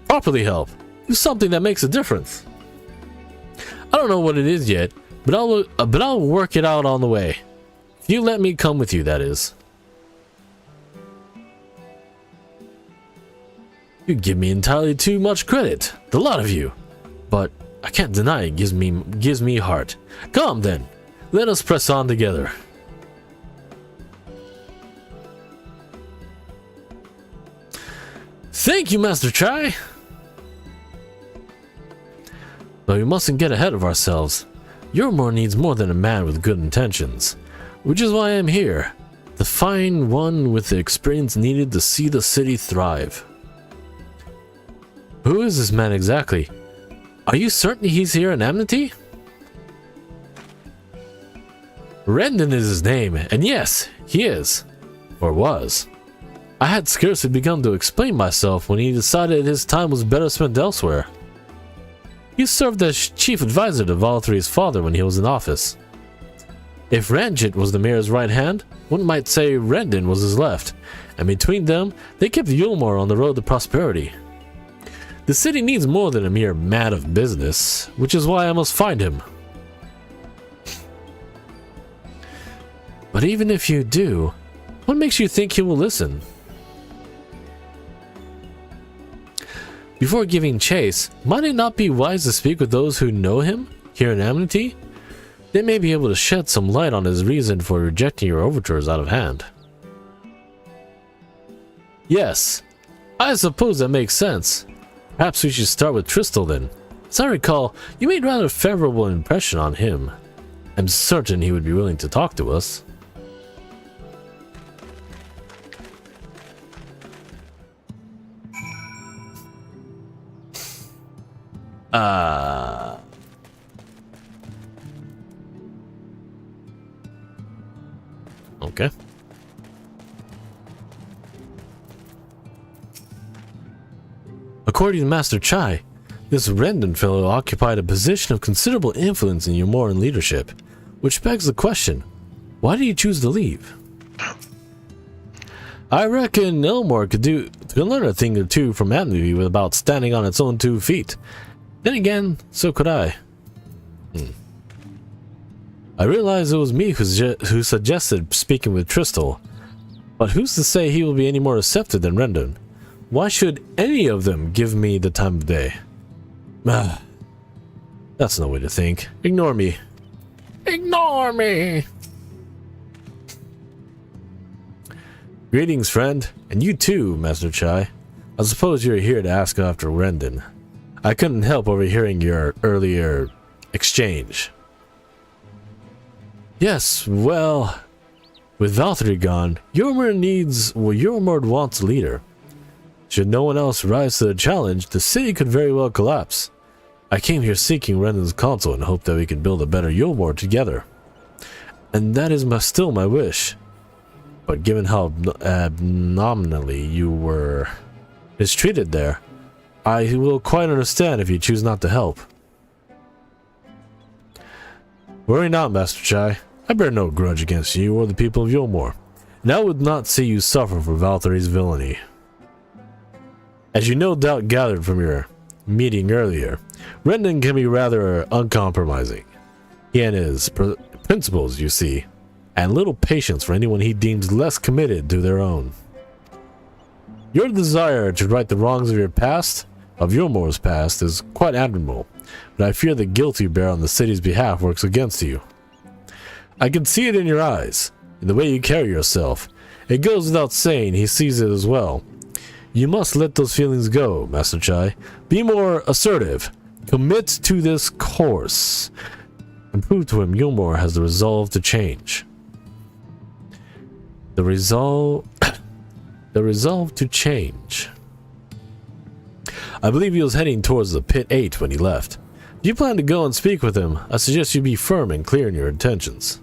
Properly help. Do something that makes a difference. I don't know what it is yet, but I'll work it out on the way. If you let me come with you, that is. You give me entirely too much credit, the lot of you. But I can't deny it gives me heart. Come then, let us press on together. Thank you, Master Chai. But we mustn't get ahead of ourselves. Yulmore needs more than a man with good intentions, which is why I am here, to find one with the experience needed to see the city thrive. Who is this man exactly? Are you certain he's here in Amity? Rendon is his name, and yes, he is. Or was. I had scarcely begun to explain myself when he decided his time was better spent elsewhere. He served as chief advisor to Valtry's father when he was in office. If Ranjit was the mayor's right hand, one might say Rendon was his left, and between them, they kept Yulmore on the road to prosperity. The city needs more than a mere man of business, which is why I must find him. But even if you do, what makes you think he will listen? Before giving chase, might it not be wise to speak with those who know him here in Amity? They may be able to shed some light on his reason for rejecting your overtures out of hand. Yes, I suppose that makes sense. Perhaps we should start with Tristel then. As I recall, you made rather favorable impression on him. I'm certain he would be willing to talk to us. Okay. According to Master Chai, This Rendon fellow occupied a position of considerable influence in Yomoran leadership, which begs the question, why did you choose to leave? I reckon Elmore could learn a thing or two from Amity without standing on its own 2 feet. Then again, so could I. I realize it was me who suggested speaking with Tristal, but who's to say he will be any more receptive than Rendon? Why should any of them give me the time of day? That's no way to think. Ignore me. Ignore me! Greetings, friend. And you too, Master Chai. I suppose you're here to ask after Rendon. I couldn't help overhearing your earlier exchange. Yes, well, with Valtteri gone, Yormord wants a leader. Should no one else rise to the challenge, the city could very well collapse. I came here seeking Rendon's counsel and hope that we can build a better Yormord together. And that is still my wish. But given how abnormally you were mistreated there, I will quite understand if you choose not to help. Worry not, Master Chai. I bear no grudge against you or the people of Yulmore, and I would not see you suffer for Valtteri's villainy. As you no doubt gathered from your meeting earlier, Rendon can be rather uncompromising. He and his principles, you see, and little patience for anyone he deems less committed to their own. Your desire to right the wrongs of your past, of Yulmore's past, is quite admirable, but I fear the guilt you bear on the city's behalf works against you. I can see it in your eyes, in the way you carry yourself. It goes without saying he sees it as well. You must let those feelings go, Master Chai. Be more assertive. Commit to this course, and prove to him Yulmore has the resolve to change. The resolve to change. I believe he was heading towards the Pit 8 when he left. If you plan to go and speak with him, I suggest you be firm and clear in your intentions.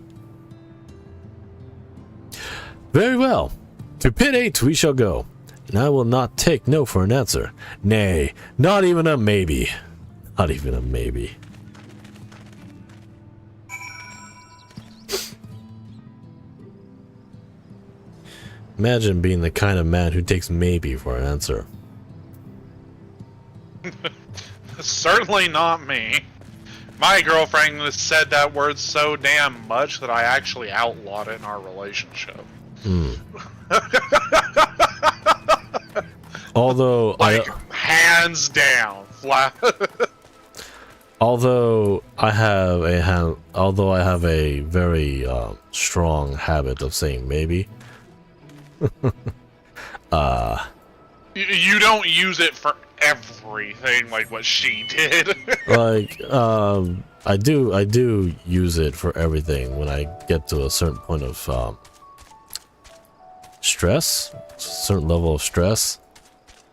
Very well. To Pit 8 we shall go, and I will not take no for an answer. Nay, not even a maybe. Not even a maybe. Imagine being the kind of man who takes maybe for an answer. Certainly not me. My girlfriend has said that word so damn much that I actually outlawed it in our relationship. Although like, hands down, flat. Although I have a very strong habit of saying maybe. You don't use it for everything like what she did. Like I do use it for everything when I get to a certain point of stress, a certain level of stress.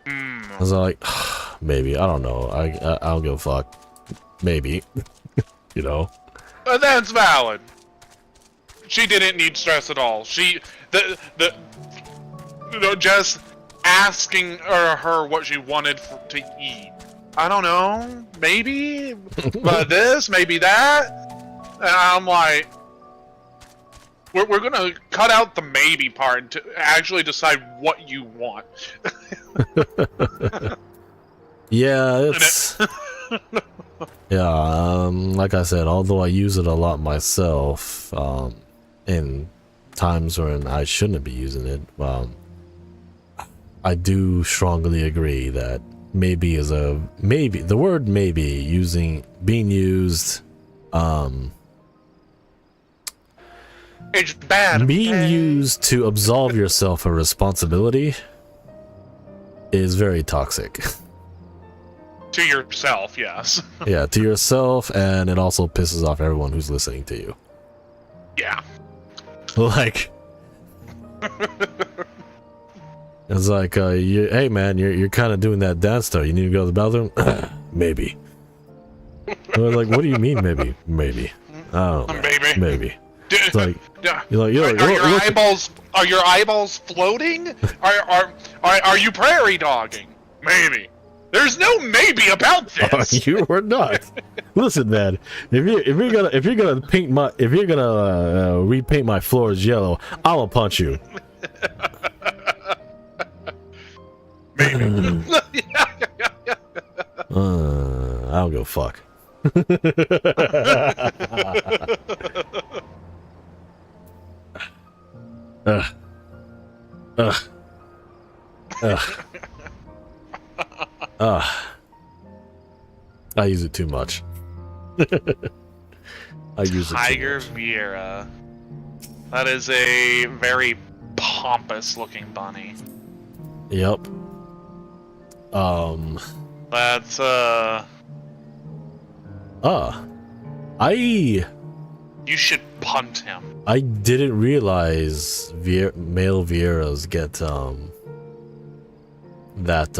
I was like, maybe, I don't know, I don't give a fuck, maybe. You know, That's valid. She didn't need stress at all. Just asking her what she wanted to eat. I don't know, maybe, but this, maybe that. And I'm like, we're gonna cut out the maybe part to actually decide what you want. Yeah, it's yeah. Like I said, although I use it a lot myself, in times when I shouldn't be using it, I do strongly agree that maybe is a maybe. The word maybe being used, It's bad. being used to absolve yourself of responsibility is very toxic. To yourself, yes. Yeah, to yourself, and it also pisses off everyone who's listening to you. Yeah. Like, it's like, hey man, you're kind of doing that dance though. You need to go to the bathroom? Maybe. Like, what do you mean maybe? Maybe. I don't know. Maybe. It's like, Are your eyeballs floating? Are you prairie dogging? Maybe. There's no maybe about this. You were not. Listen, man. If you're gonna paint my repaint my floors yellow, I'll punch you. Maybe. I don't go fuck. Ugh. Ugh. Ugh. I use it too much. I use it Tiger too much. Vieira. That is a very pompous looking bunny. Yep. That's I you should punt him. I didn't realize male Vieras get that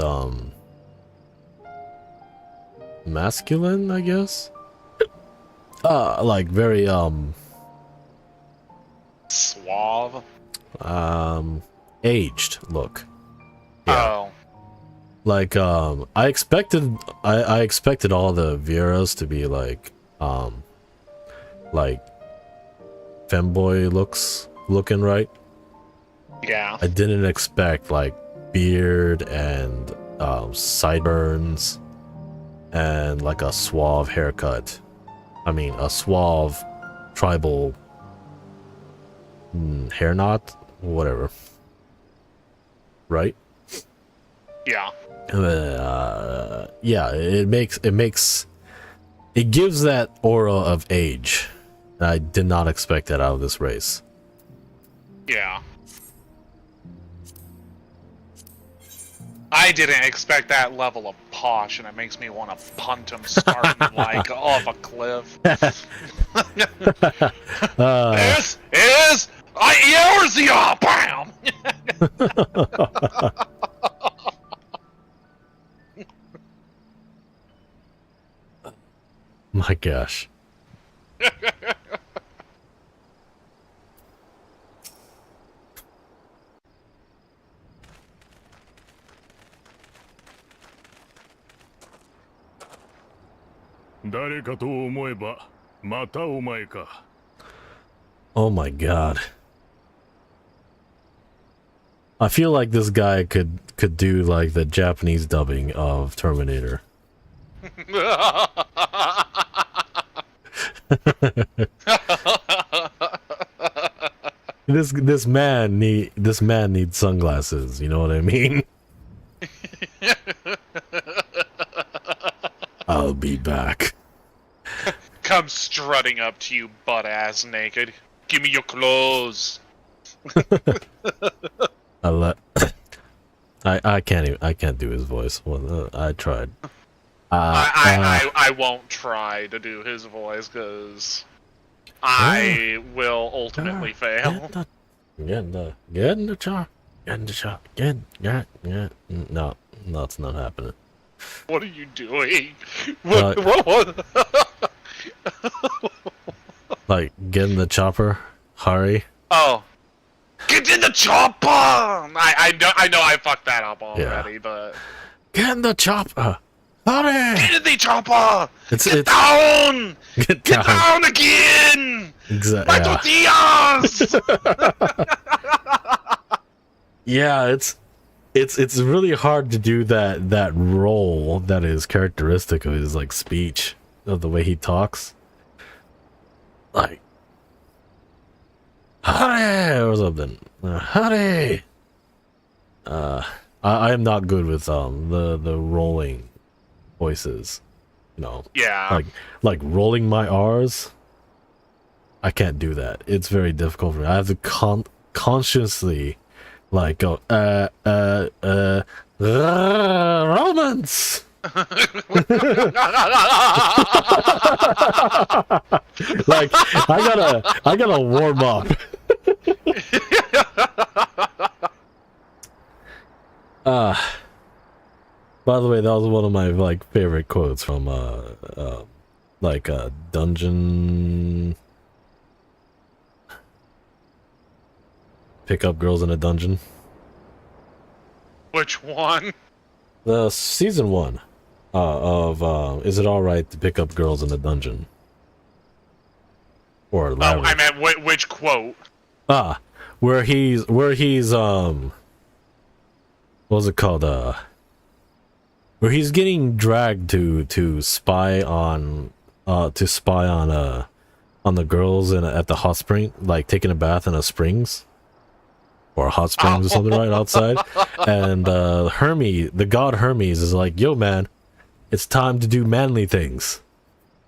masculine, I guess. Like very Suave. aged look. Yeah. Oh. Like I expected all the Vieras to be like femboy looking, right? Yeah. I didn't expect like beard and sideburns and like a suave haircut. I mean a suave tribal hair knot, whatever. Right? Yeah. Yeah, it gives that aura of age. I did not expect that out of this race. Yeah. I didn't expect that level of posh, and it makes me want to punt him starting like off a cliff. This is yours, y'all! Bam! My gosh. Oh my god. I feel like this guy could do like the Japanese dubbing of Terminator. This man needs sunglasses, you know what I mean? I'll be back. Come strutting up to you, butt ass naked. Give me your clothes. I can't do his voice. Well, I tried. I won't try to do his voice because I will ultimately fail. Get in the chop. No, it's not happening. What are you doing? What? Like, get in the chopper, hurry. Oh, get in the chopper! I know I fucked that up already, but Get in the chopper, hurry! get in the chopper! It's Down! Get Get down again! Exactly. My tortillas! Yeah, it's really hard to do that role that is characteristic of his like speech, of the way he talks. Like, hurry or something. Hurry. I am not good with the rolling voices. You know. Yeah. Like rolling my R's. I can't do that. It's very difficult for me. I have to consciously like go Romans. Like I gotta warm up. By the way, that was one of my like favorite quotes from like a dungeon. Pick up girls in a dungeon. Which one? The season 1 of Is It Alright to Pick Up Girls in a Dungeon? Or Oh, I meant which quote? Where he's what was it called? Where he's getting dragged to spy on the girls at the hot spring, like taking a bath in a springs or a hot springs or something right outside. And Hermes, the god Hermes, is like, "Yo, man, it's time to do manly things."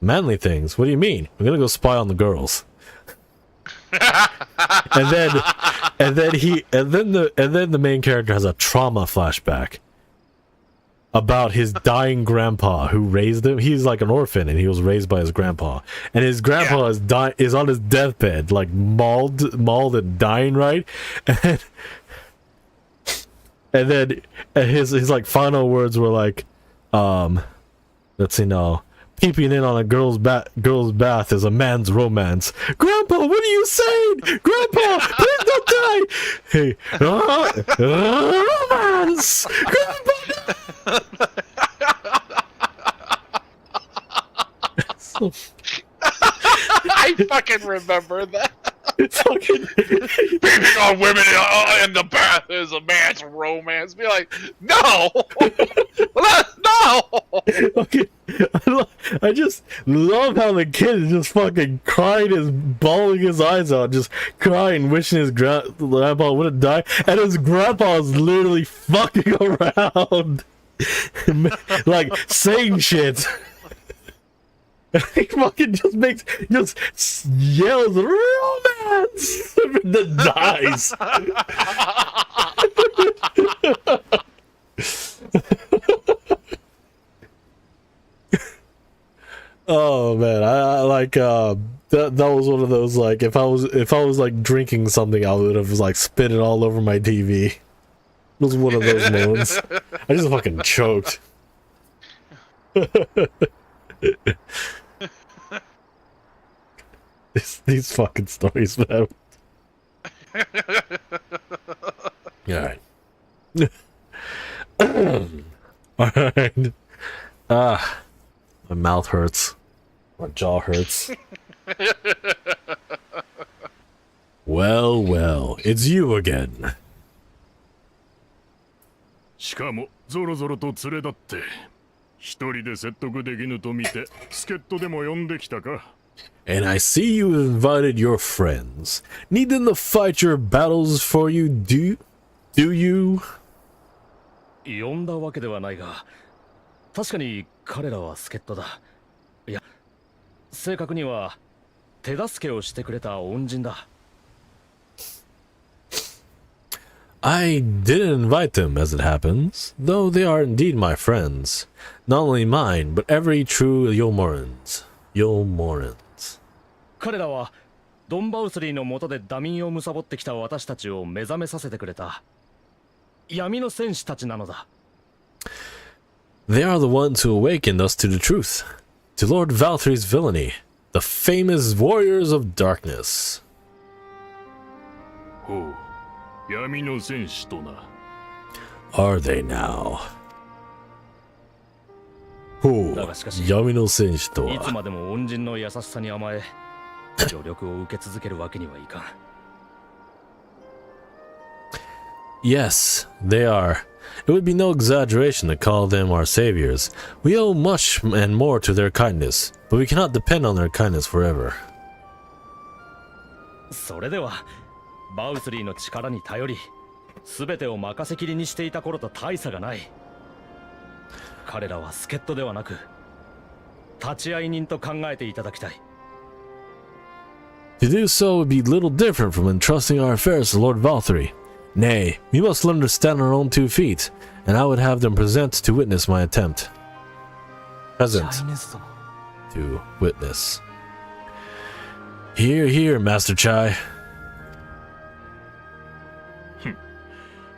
Manly things? What do you mean? I'm gonna go spy on the girls. and then the main character has a trauma flashback about his dying grandpa who raised him. He's like an orphan and he was raised by his grandpa. And his grandpa is on his deathbed, like mauled and dying, right? And then his like final words were like, let's see now. Peeping in on a girl's bath is a man's romance. Grandpa, what are you saying? Grandpa, please don't die. Hey, romance. Grandpa. I fucking remember that. Fucking Peeping on women in the bath is a man's romance. Be like, no, no. Okay, I just love how the kid is just fucking crying, bawling his eyes out, just crying, wishing his grandpa wouldn't die, and his grandpa is literally fucking around, like saying shit. He fucking just yells romance and then dies. Oh man, I like that was one of those, like, if I was like drinking something, I would have like spit it all over my TV. It was one of those moments. I just fucking choked. These fucking stories, man. Alright. Alright. My mouth hurts. My jaw hurts. Well, it's you again. しかもゾロゾロと連れ立って一人で説得できぬと見て助っ人でも呼んできたか And I see you invited your friends. Need them to fight your battles for you, do you? 呼んだわけではないが確かに彼らは助っ人だいや正確には手助けをしてくれた恩人だ I didn't invite them, as it happens, though they are indeed my friends. Not only mine, but every true Yomorans. 彼らはドンバウスリーの下でダミンを貪ってきた私たちを目覚めさせてくれた闇の戦士たちなのだ They are the ones who awakened us to the truth, to Lord Valtry's villainy, the famous warriors of darkness. ほう闇の戦士とな Are they now? ほうだがしかし闇の戦士といつは。までも恩人の優しさに甘え助力を受け続けるわけにはいかん Yes, they are. It would be no exaggeration to call them our saviors. We owe much and more to their kindness, but we cannot depend on their kindness forever. それではバウスリーの力に頼り全てを任せきりにしていた頃と大差がない彼らは助っ人ではなく立ち会い人と考えていただきたい To do so would be little different from entrusting our affairs to Lord Valtry. Nay, we must learn to stand on our own 2 feet, and I would have them present to witness my attempt. Present to witness. Hear, hear, Master Chai.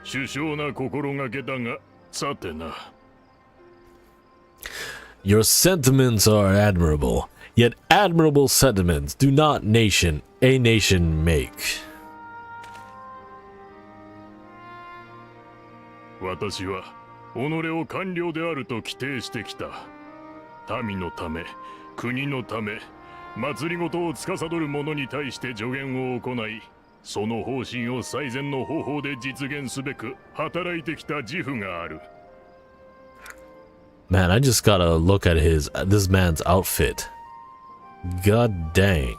殊勝な心がけだがさてな Your sentiments are admirable, yet admirable sentiments do not a nation make. 私は己を官僚であると規定してきた。民のため、国のため、祭りごとを司る者に対して助言を行い、その方針を最善の方法で実現すべく働いてきた自負がある。Man, I just gotta look at this man's outfit. God dang.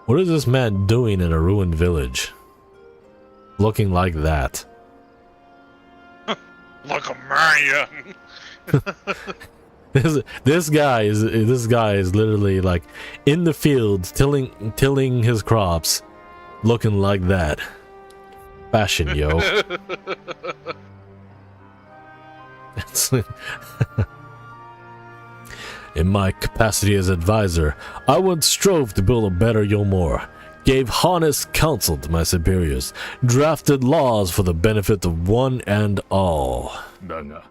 What is this man doing in a ruined village? Looking like that. Look at Maria. This guy is literally like in the fields tilling his crops, looking like that. Fashion, yo. In my capacity as advisor, I once strove to build a better Yomor, gave honest counsel to my superiors, drafted laws for the benefit of one and all. だが、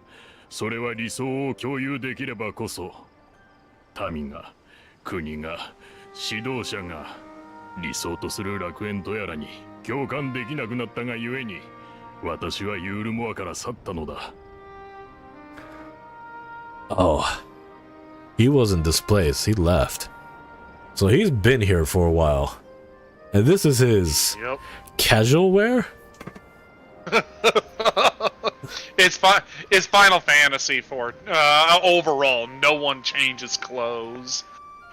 それは理想を共有できればこそ、民が、国が、指導者が、理想とする楽園とやらに共感できなくなったがゆえに、私はユールモアから去ったのだ。Oh, he wasn't displaced, he left. So he's been here for a while. And this is his casual wear? It's Final Fantasy for overall. No one changes clothes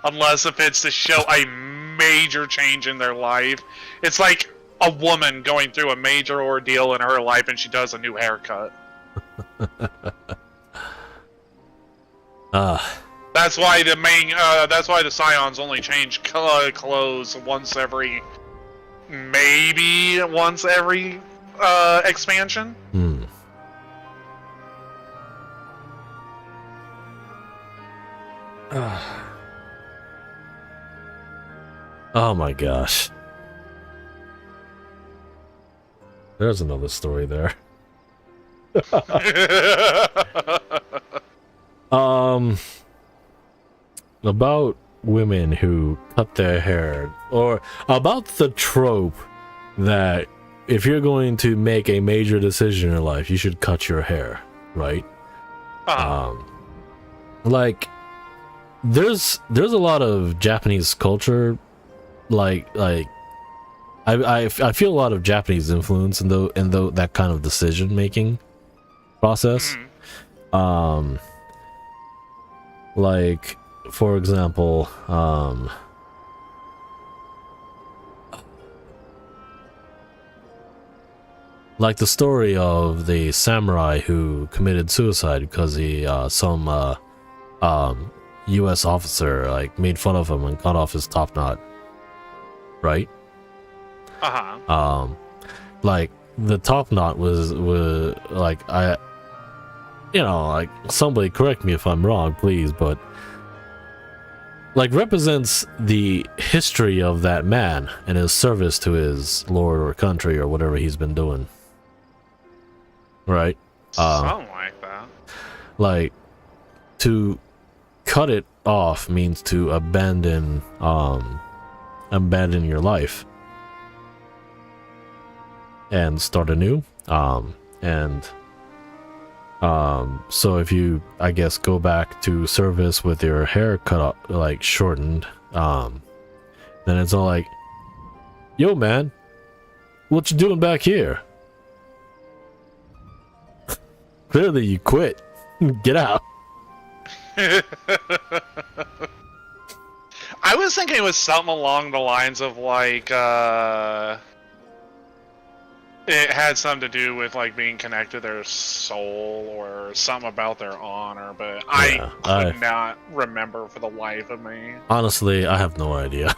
unless if it's to show a major change in their life. It's like a woman going through a major ordeal in her life and she does a new haircut. That's why the main. That's why the Scions only change clothes once every expansion. Hmm. Oh my gosh. There's another story there. About women who cut their hair, or about the trope that if you're going to make a major decision in your life, you should cut your hair, right? Like there's a lot of Japanese culture, like I feel a lot of Japanese influence in that kind of decision making process. Like, for example, like the story of the samurai who committed suicide because some U.S. officer like made fun of him and cut off his top knot, right? Like the top knot was like like somebody correct me if I'm wrong, please, but like represents the history of that man and his service to his lord or country or whatever he's been doing, right? Something like that. Like to cut it off means to abandon your life and start anew. So if you, I guess, go back to service with your hair cut off, like shortened, then it's all like, yo man, what you doing back here? Clearly you quit. Get out. I was thinking it was something along the lines of like it had something to do with like being connected to their soul or something about their honor, but Yeah, I could not remember for the life of me. Honestly, I have no idea.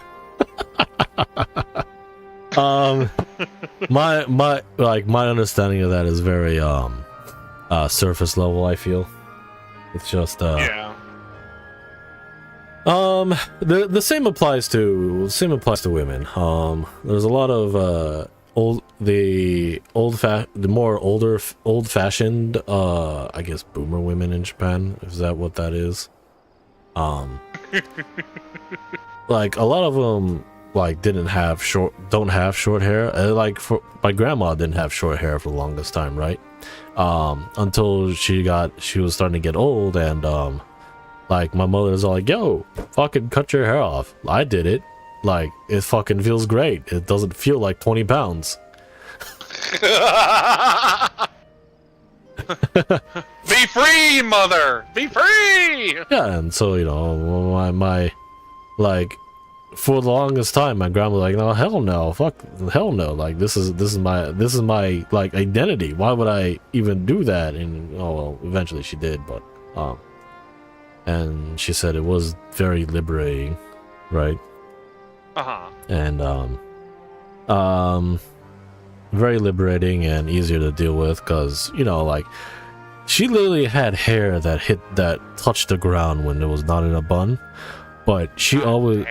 My understanding of that is very surface level, I feel. It's just Yeah. The same applies to women. There's a lot of old fashioned I guess boomer women in Japan. Is that what that is? Like a lot of them like don't have short hair. Like my grandma didn't have short hair for the longest time, right? until she was starting to get old, and like my mother's all like, yo, fucking cut your hair off. I did it. Like, it fucking feels great. It doesn't feel like 20 pounds. Be free, mother! Be free! Yeah, and so, you know, my like, for the longest time, my grandma was like, no, hell no, fuck, hell no. Like, this is my like identity. Why would I even do that? And oh well, eventually she did, but and she said it was very liberating, right? And very liberating and easier to deal with, because, you know, like, she literally had hair that touched the ground when it was not in a bun, but she always,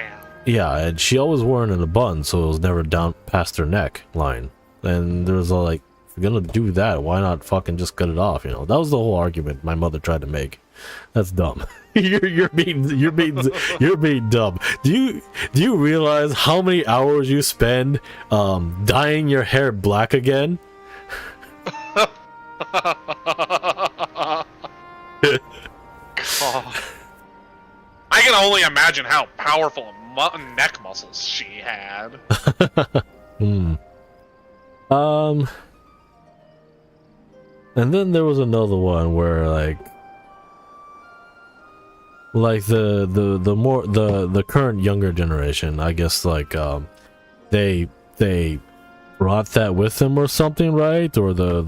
yeah, and she always wore it in a bun, so it was never down past her neck line. And there was all like, if you're gonna do that, why not fucking just cut it off? You know, that was the whole argument my mother tried to make. That's dumb. you're being dumb. Do you realize how many hours you spend dyeing your hair black again? I can only imagine how powerful neck muscles she had. And then there was another one where like the current younger generation, I guess, like they brought that with them or something, right? Or the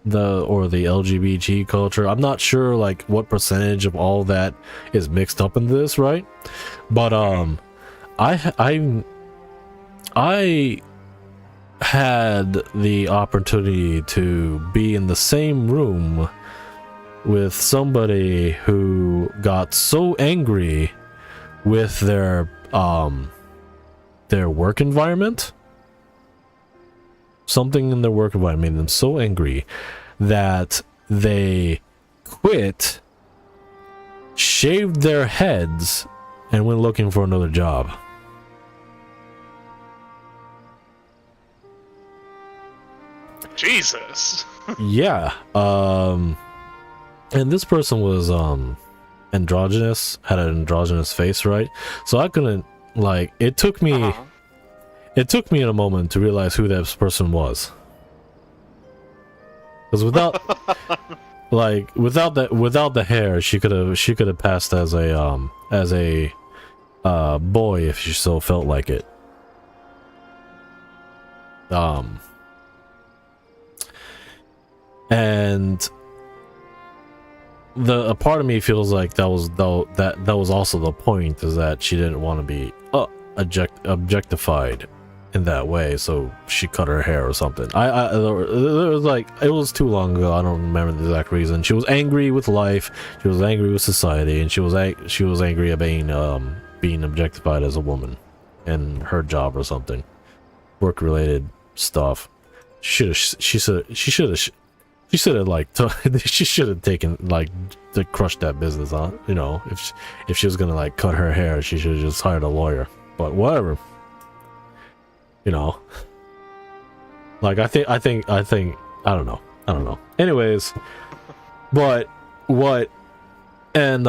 LGBT culture. I'm not sure like what percentage of all that is mixed up in this, right? But I had the opportunity to be in the same room with somebody who got so angry with their work environment. Something in their work environment made them so angry that they quit, shaved their heads, and went looking for another job. Jesus. Yeah. And this person was androgynous, had an androgynous face, right? So I couldn't, like, it took me in a moment to realize who this person was. Because without the hair, she could have passed as a boy if she so felt like it. And a part of me feels like that was also the point, is that she didn't want to be objectified in that way, so she cut her hair or something. It was like, it was too long ago, I don't remember the exact reason. She was angry with life, she was angry with society, and she was angry at being objectified as a woman in her job or something, work related stuff. She should have taken, like, to crush that business, huh? You know, if she was gonna like cut her hair, she should have just hired a lawyer. But whatever, you know. Like, I think I don't know. Anyways, but what? And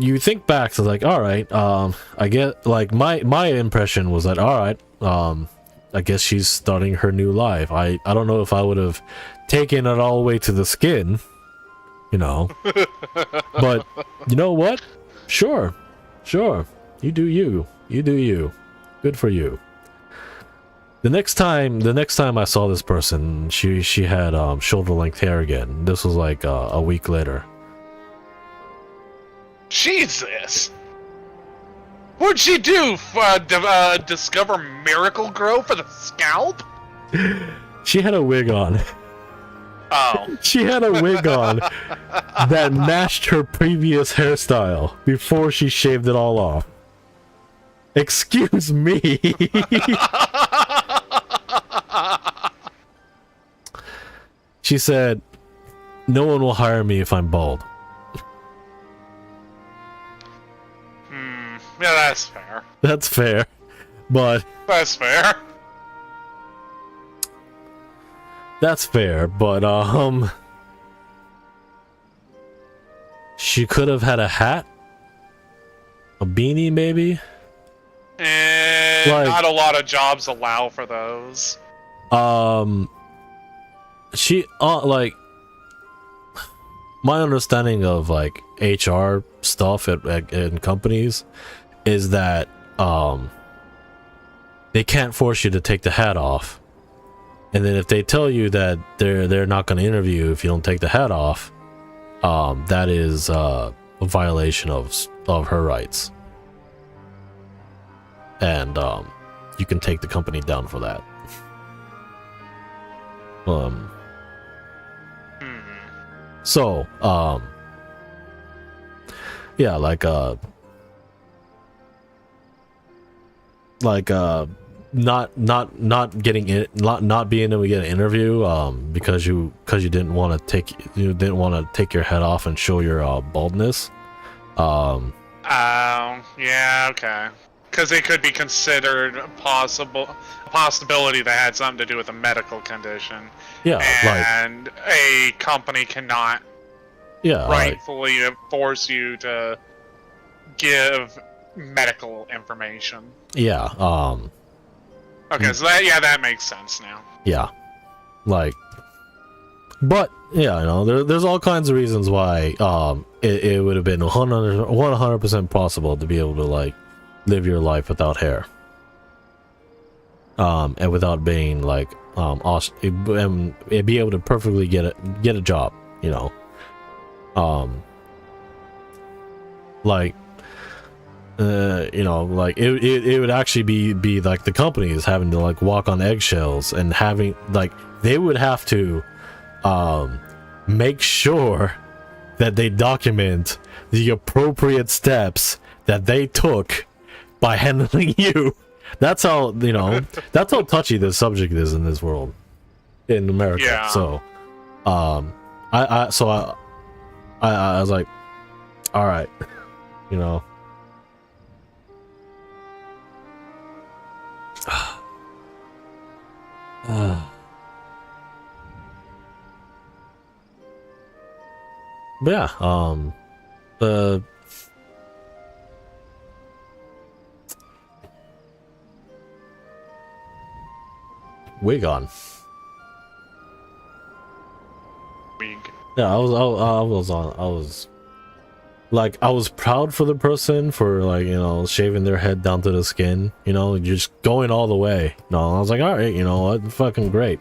you think back to, like, all right, I get, like, my impression was that, all right, I guess she's starting her new life. I don't know if I would have taken it all the way to the skin, you know. But you know what? Sure. You do you. Good for you. The next time I saw this person, she had shoulder length hair again. This was like a week later. Jesus. What'd she do? Discover Miracle Grow for the scalp? She had a wig on. Oh. She had a wig on that matched her previous hairstyle before she shaved it all off. Excuse me. She said, "No one will hire me if I'm bald." Yeah, that's fair. That's fair, but that's fair. That's fair, but she could have had a hat, a beanie, maybe. Not a lot of jobs allow for those. She like, my understanding of like HR stuff in companies is that they can't force you to take the hat off, and then if they tell you that they're not going to interview if you don't take the hat off, that is a violation of her rights, and you can take the company down for that. So yeah, like not getting it, not being able to get an interview because you didn't want to take your head off and show your baldness. Yeah, okay. Because it could be considered a possibility that had something to do with a medical condition. Yeah, and a company cannot rightfully force you to give medical information. Yeah. Okay, so that makes sense now. Yeah. Like, but yeah, you know, there's all kinds of reasons why it would have been 100% possible to be able to like live your life without hair, and without being like and be able to perfectly get a job, you know, like you know, like it would actually be like the companies having to like walk on eggshells and having like they would have to make sure that they document the appropriate steps that they took by handling you. That's how, you know, that's how touchy this subject is in this world, in America. Yeah. So I was like, all right, you know. But yeah, the wig on. Wig. Yeah, I was I was proud for the person for like, you know, shaving their head down to the skin, you know, just going all the way. No, I was like, all right, you know what, fucking great.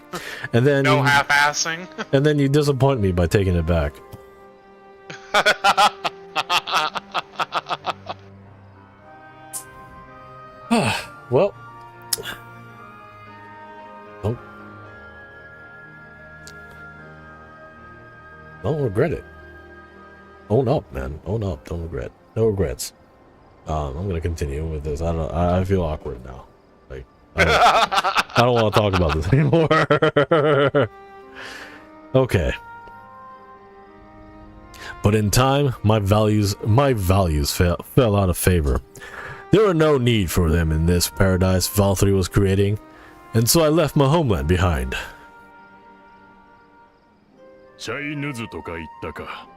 And then No half-assing. And then you disappoint me by taking it back. Well, don't regret it. Own up, man. Own up. Don't regret. No regrets. I'm gonna continue with this. I feel awkward now. Like I don't want to talk about this anymore. Okay. But in time, my values fell out of favor. There were no need for them in this paradise Valkyrie was creating, and so I left my homeland behind. シャイヌズとか言ったか。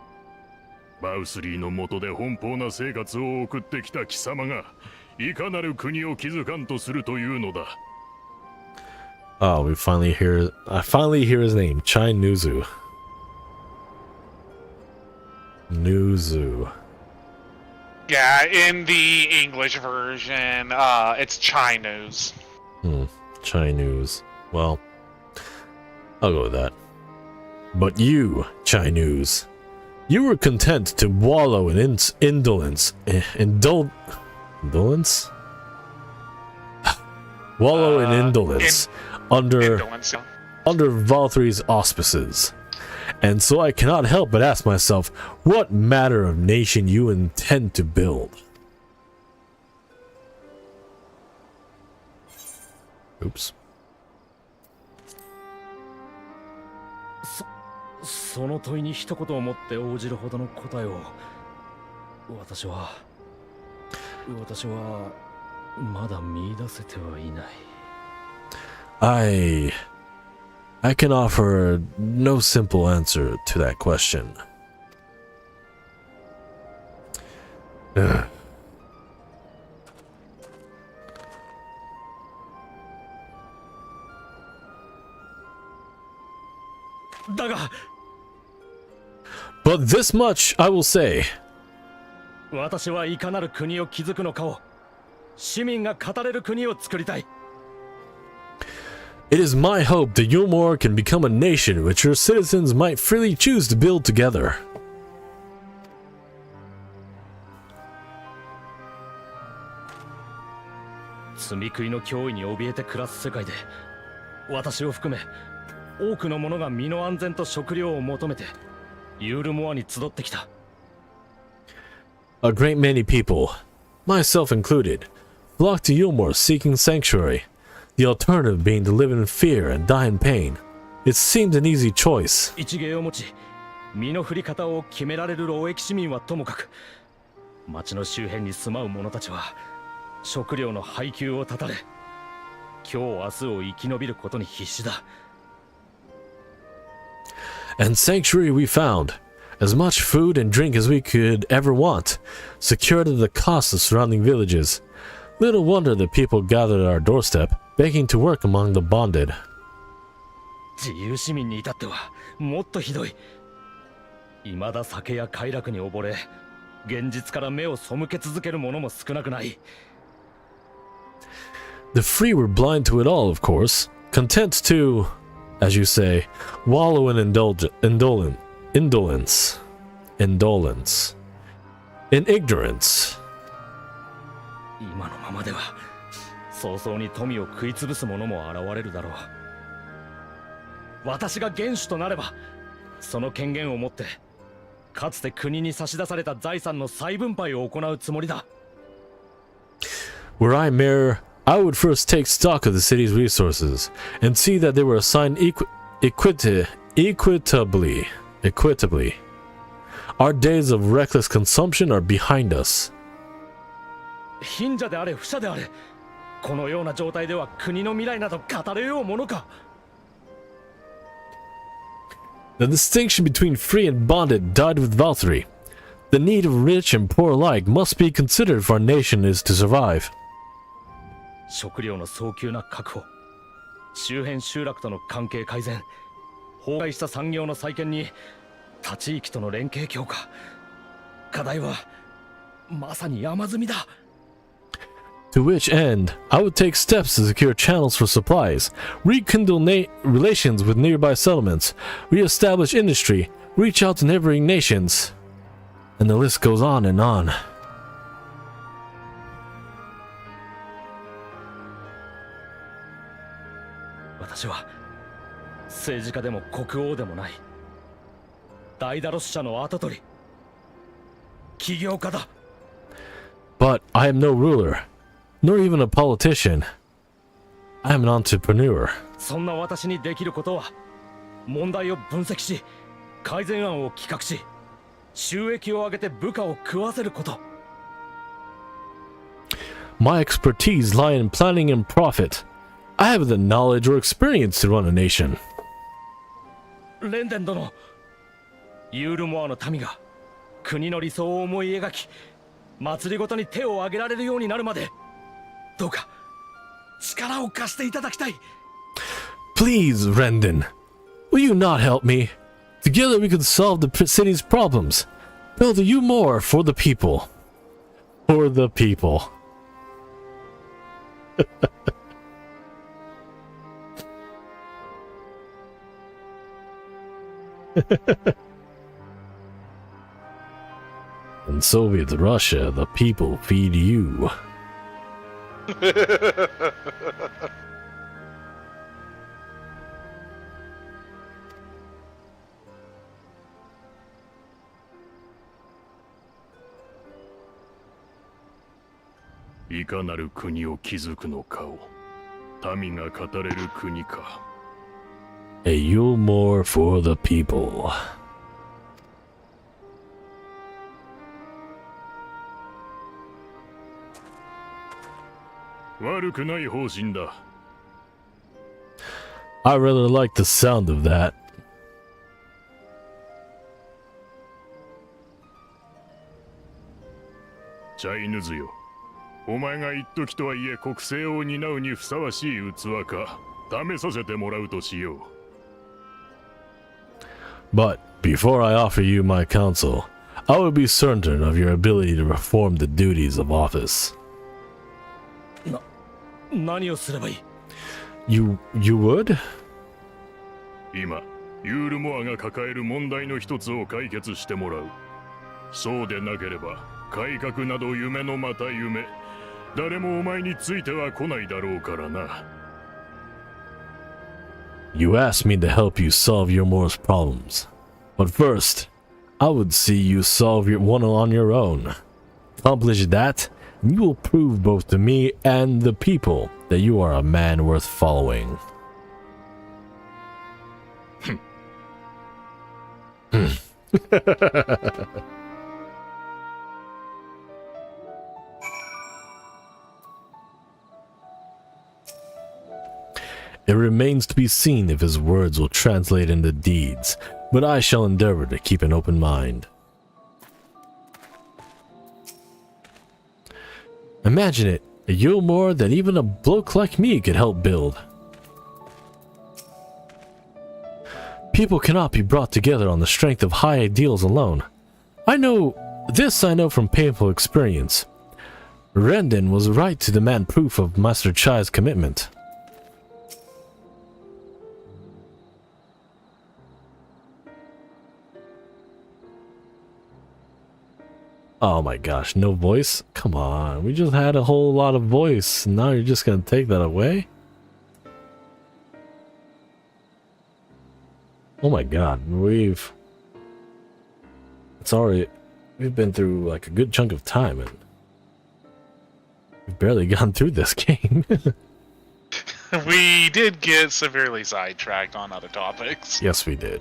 バウスリーの下で奔放な生活を送ってきた貴様がいかなる国を築かんとするというのだ。Oh, I finally hear his name, Chai Nuzu. Nuzu. Yeah, in the English version, it's Chinese. Chinese. Well, I'll go with that. But you, Chinese, you were content to wallow in indolence. Indolence? Wallow in indolence under Valthrie's auspices. And so I cannot help but ask myself, what matter of nation you intend to build? Oops. その問いに一言をもって応じるほどの答えを私はまだ見出せてはいない。I can offer no simple answer to that question. Ugh. But this much I will say. 私はいかなる国を築くのかを市民が語れる国を作りたい。 It is my hope that Yulmore can become a nation which your citizens might freely choose to build together. 積み食いの脅威に怯えて暮らす世界で、私を含め多くの者が身の安全と食料を求めてユールモアに集ってきた。 A great many people, myself included, flocked to Yulmore seeking sanctuary, the alternative being to live in fear and die in pain. It seemed an easy choice. 一芸を持ち、身の振り方を決められる労役市民はともかく、町の周辺に住まう者たちは食料の配給を断たれ、今日明日を生き延びることに必死だ。 And sanctuary we found, as much food and drink as we could ever want, secured at the cost of surrounding villages. Little wonder that people gathered at our doorstep, begging to work among the bonded. 自由市民に至ってはもっとひどい。未だ酒や快楽に溺れ、現実から目を背け続ける者も少なくない。 The free were blind to it all, of course, content to, as you say, wallow in indolence, in ignorance. 今のままでは早々に富を食い潰す者も現れるだろう。私が元首となれば、その権限を持ってかつて国に差し出された財産の再分配を行うつもりだ。 Were I mayor, I would first take stock of the city's resources and see that they were assigned equitably. Our days of reckless consumption are behind us. 貧者であれ、富者であれ、このような状態では国の未来など語れようものか。 The distinction between free and bonded died with Valtteri. The need of rich and poor alike must be considered if our nation is to survive. 食料の早急な確保、周辺集落との関係改善、崩壊した産業の再建に他地域との連携強化。課題はまさに山積みだ。 To which end, I would take steps to secure channels for supplies, rekindle relations with nearby settlements, re-establish industry, reach out to neighboring nations, and the list goes on and on. 私は政治家でも国王でもない。ダイダロス社の跡取り、起業家だ。 But I am no ruler, nor even a politician. I am an entrepreneur. そんな私にできることは、問題を分析し、改善案を企画し、収益を上げて部下を食わせること。 My expertise lie in planning and profit. I have the knowledge or experience to run a nation. レンデン殿、ユールモアの民が国の理想を思い描き、祭りごとに手を挙げられるようになるまで、どうか力を貸していただきたい。 Please, Rendon, will you not help me? Together we could solve the city's problems. Build you more for the people. For the people. In Soviet Russia, the people feed you. いかなる国を築くのかを民が語れる国か。A Yulmore for the people. 悪くない方針だ。I really like the sound of that.チャイヌズよ。お前が一時とはいえ国政を担うにふさわしい器か試させてもらうとしよう。But before I offer you my counsel, I will be certain of your ability to perform the duties of office. 何をすればいい？ You would? 今、ユールモアが抱える問題の一つを解決してもらう。そうでなければ、改革など夢のまた夢。誰もお前については来ないだろうからな。You asked me to help you solve your most problems. But first, I would see you solve your one on your own. Accomplish that, and you will prove both to me and the people that you are a man worth following. It remains to be seen if his words will translate into deeds, but I shall endeavor to keep an open mind. Imagine it, a Yulmore that even a bloke like me could help build. People cannot be brought together on the strength of high ideals alone. I know from painful experience. Rendon was right to demand proof of Master Chai's commitment. Oh my gosh, no voice? Come on, we just had a whole lot of voice. Now you're just gonna take that away? Oh my god, we've been through like a good chunk of time and we've barely gone through this game. We did get severely sidetracked on other topics. Yes, we did.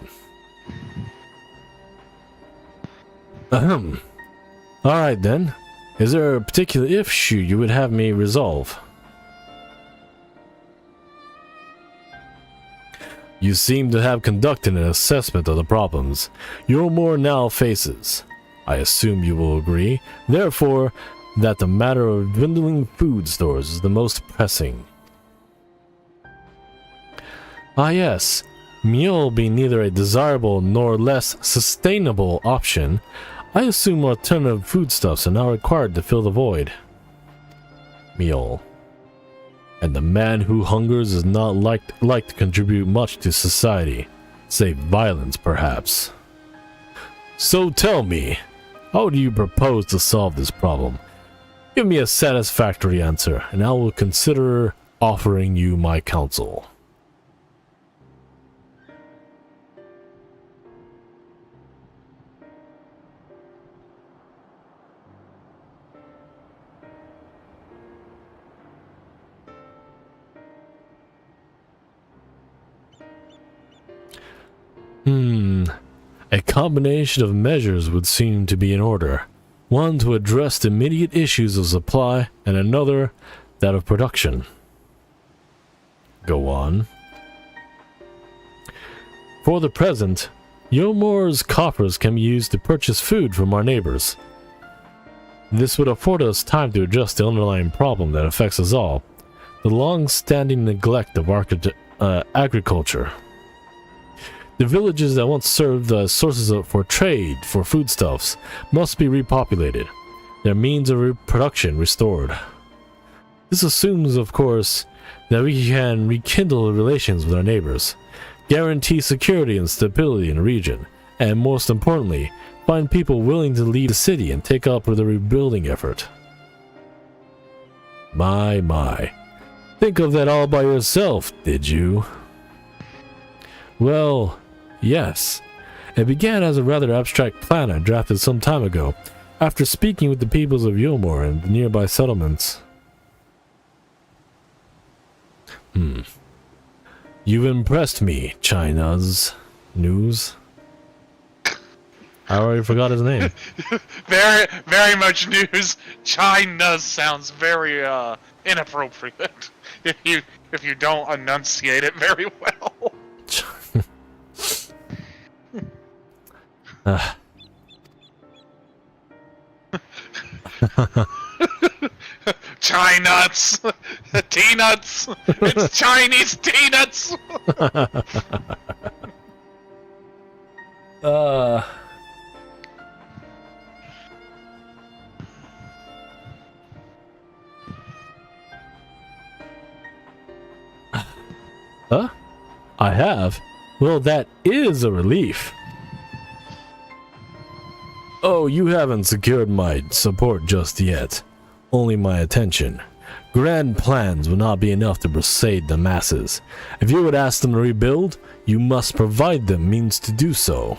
Ahem. Alright then. Is there a particular issue you would have me resolve? You seem to have conducted an assessment of the problems Yulmore now faces. I assume you will agree, therefore, that the matter of dwindling food stores is the most pressing. Ah yes, meal being neither a desirable nor less sustainable option, I assume alternative foodstuffs are now required to fill the void. Meal. And the man who hungers is not like to contribute much to society, save violence perhaps. So tell me, how do you propose to solve this problem? Give me a satisfactory answer, and I will consider offering you my counsel. A combination of measures would seem to be in order. One to address the immediate issues of supply, and another that of production. Go on. For the present, Yulmore's coffers can be used to purchase food from our neighbors. This would afford us time to address the underlying problem that affects us all, the long-standing neglect of agriculture. The villages that once served as sources for trade for foodstuffs must be repopulated, their means of production restored. This assumes, of course, that we can rekindle relations with our neighbors, guarantee security and stability in the region, and most importantly, find people willing to leave the city and take up the rebuilding effort. My. Think of that all by yourself, did you? Well, yes. It began as a rather abstract plan I drafted some time ago, after speaking with the peoples of Yulmore and the nearby settlements. You've impressed me, China's news. I already forgot his name. Very much news. China sounds very inappropriate. if you don't enunciate it very well. Chai nuts! Tea nuts! It's Chinese tea nuts! Huh? I have? Well, that is a relief. Oh, you haven't secured my support just yet. Only my attention. Grand plans will not be enough to persuade the masses. If you would ask them to rebuild, you must provide them means to do so.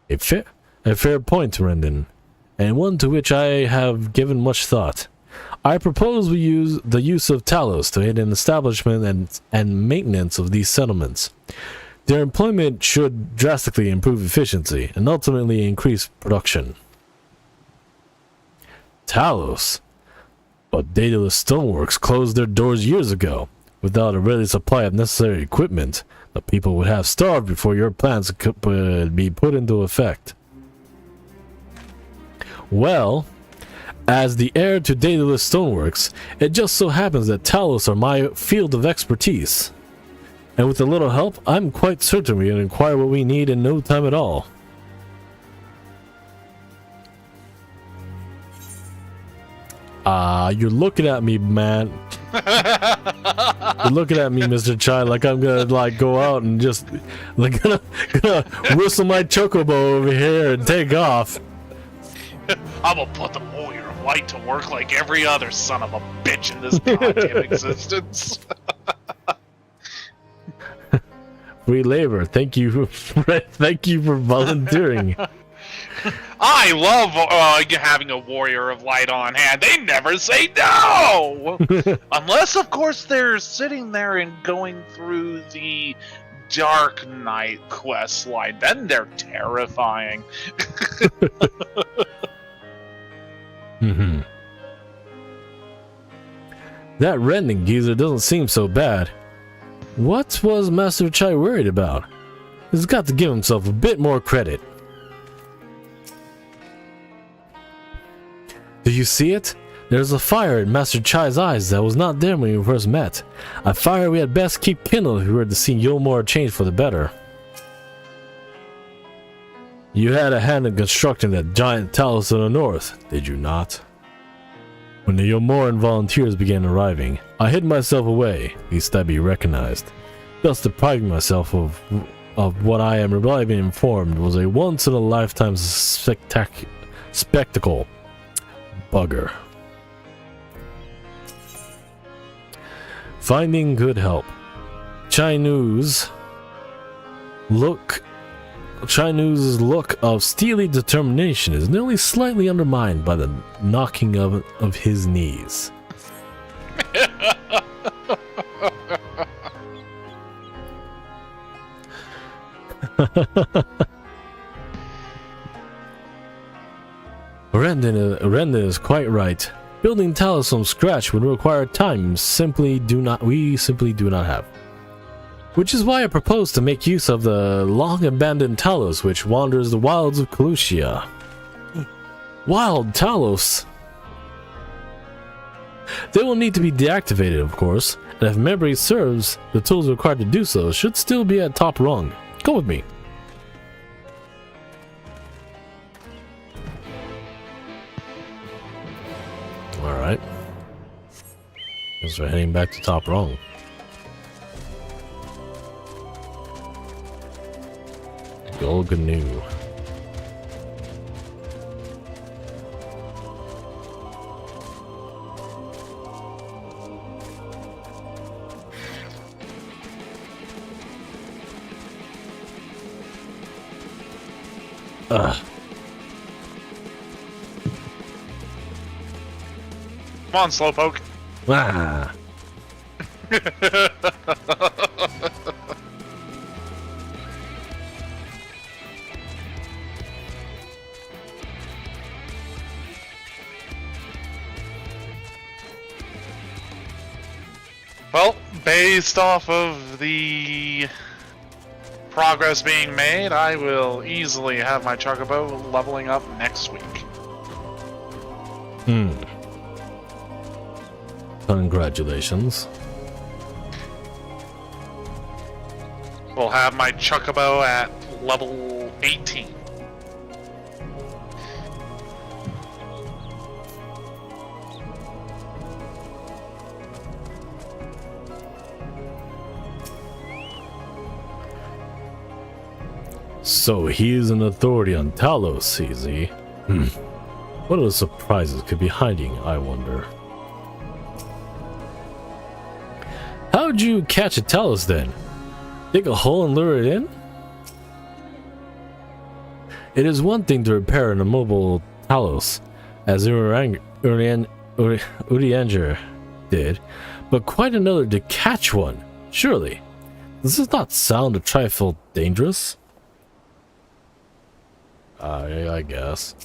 A fair point, Rendon, and one to which I have given much thought. I propose we use the use of Talos to aid in establishment and maintenance of these settlements. Their employment should drastically improve efficiency and ultimately increase production. Talos? But Daedalus Stoneworks closed their doors years ago. Without a ready supply of necessary equipment, the people would have starved before your plans could be put into effect. Well, as the heir to Daedalus Stoneworks, it just so happens that Talos are my field of expertise. And with a little help, I'm quite certain we can acquire what we need in no time at all. You're looking at me, man. You're looking at me, Mr. Chai, like I'm gonna go out and just gonna whistle my chocobo over here and take off. I'm gonna put the warrior of light to work like every other son of a bitch in this goddamn existence. Free labor. Thank you for volunteering. I love having a warrior of light on hand. They never say no! Unless, of course, they're sitting there and going through the Dark Knight quest line. Then they're terrifying. That Rendon geezer doesn't seem so bad. What was Master Chai worried about? He's got to give himself a bit more credit. Do you see it? There's a fire in Master Chai's eyes that was not there when we first met. A fire we had best keep kindled if we were to see Yulmore change for the better. You had a hand in constructing that giant Talos in the north, did you not? When the Yulmoran volunteers began arriving, I hid myself away, lest I be recognized, thus depriving myself of what I am reliably informed was a once-in-a-lifetime spectacle. Bugger. Finding good help. Chainu's look of steely determination is nearly slightly undermined by the knocking of his knees. Rendon is quite right. Building Talos from scratch would require time we simply do not have. Which is why I propose to make use of the long-abandoned Talos which wanders the wilds of Calusia. Wild Talos! They will need to be deactivated, of course, and if memory serves, the tools required to do so should still be at top rung. Go with me. Alright. Guess we're heading back to top rung. Gold Canoe. Ugh. Come on, Slowpoke. Ah. Based off of the progress being made, I will easily have my Chocobo leveling up next week. Congratulations. We'll have my Chocobo at level 18. So he's an authority on Talos, is he? What other surprises could be hiding, I wonder? How'd you catch a Talos then? Dig a hole and lure it in? It is one thing to repair an immobile Talos, as Urianger did, but quite another to catch one, surely. Does this not sound a trifle dangerous? I guess.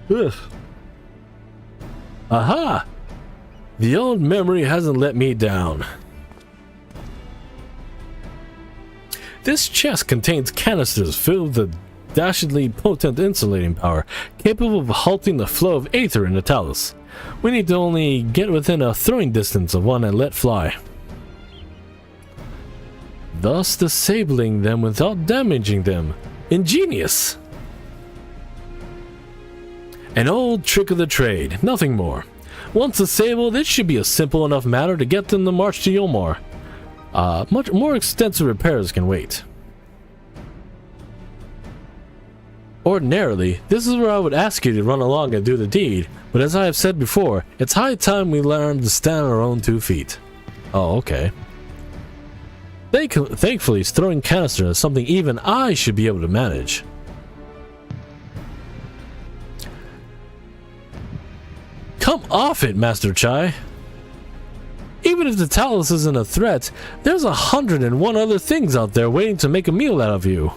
Ugh. Aha! The old memory hasn't let me down. This chest contains canisters filled with dashingly potent insulating power, capable of halting the flow of aether in the Talos. We need to only get within a throwing distance of one and let fly, thus disabling them without damaging them. Ingenious! An old trick of the trade, nothing more. Once disabled, it should be a simple enough matter to get them to march to Yomar. Much more extensive repairs can wait. Ordinarily, this is where I would ask you to run along and do the deed, but as I have said before, it's high time we learn to stand on our own 2 feet. Oh, okay. Thankfully, throwing canister is something even I should be able to manage. Come off it, Master Chai. Even if the Talos isn't a threat, there's 101 other things out there waiting to make a meal out of you.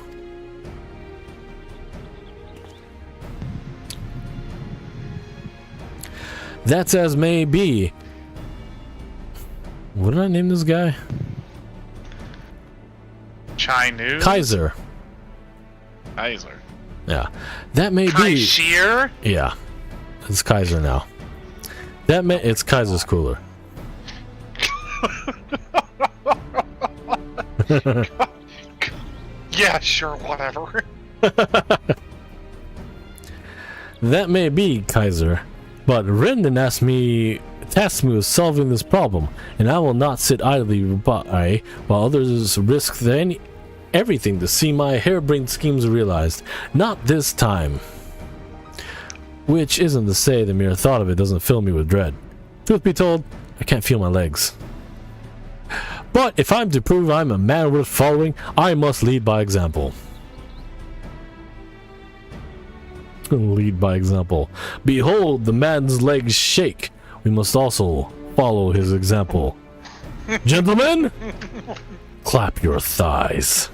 That's as may be. What did I name this guy? Chai News? Kaiser. Kaiser. Yeah. That may be. Kaishir? Yeah. It's Kaiser now. It's Kaiser's cooler. Yeah, sure, whatever. That may be, Kaiser. But Rendon tasked me with solving this problem, and I will not sit idly by while others risk everything to see my harebrained schemes realized. Not this time. Which isn't to say the mere thought of it doesn't fill me with dread. Truth be told, I can't feel my legs. But if I'm to prove I'm a man worth following, I must lead by example. Lead by example. Behold, the man's legs shake. We must also follow his example. Gentlemen, clap your thighs.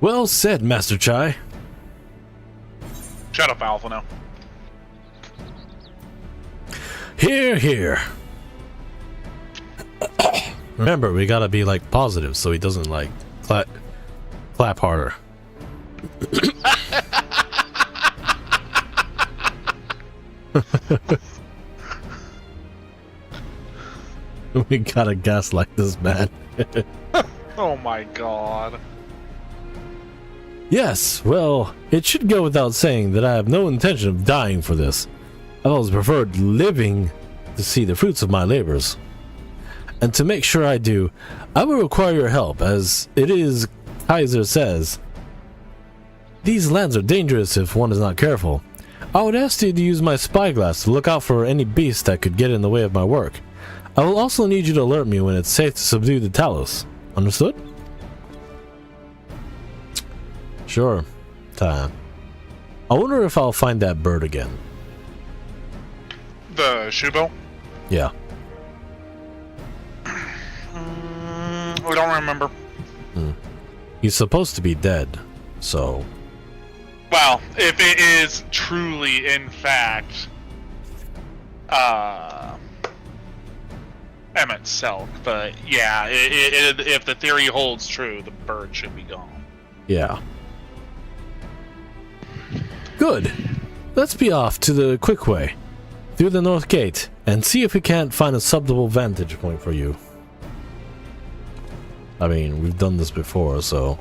Well said, Master Chai. Shut up, Alpha now. Here, here. Remember, we gotta be like positive so he doesn't like clap harder. We gotta gaslight this man. Oh my god. Yes, well, it should go without saying that I have no intention of dying for this. I've always preferred living to see the fruits of my labors. And to make sure I do, I will require your help, as it is Kaiser says. These lands are dangerous if one is not careful. I would ask you to use my spyglass to look out for any beast that could get in the way of my work. I will also need you to alert me when it's safe to subdue the Talos. Understood? Sure. Time. I wonder if I'll find that bird again. The Shubo? Yeah. I don't remember. He's supposed to be dead, so... Well, if it is truly, in fact, Emmett Selk, but yeah, if the theory holds true, the bird should be gone. Yeah. Good. Let's be off to the quick way, through the north gate, and see if we can't find a suitable vantage point for you. I mean, we've done this before, so...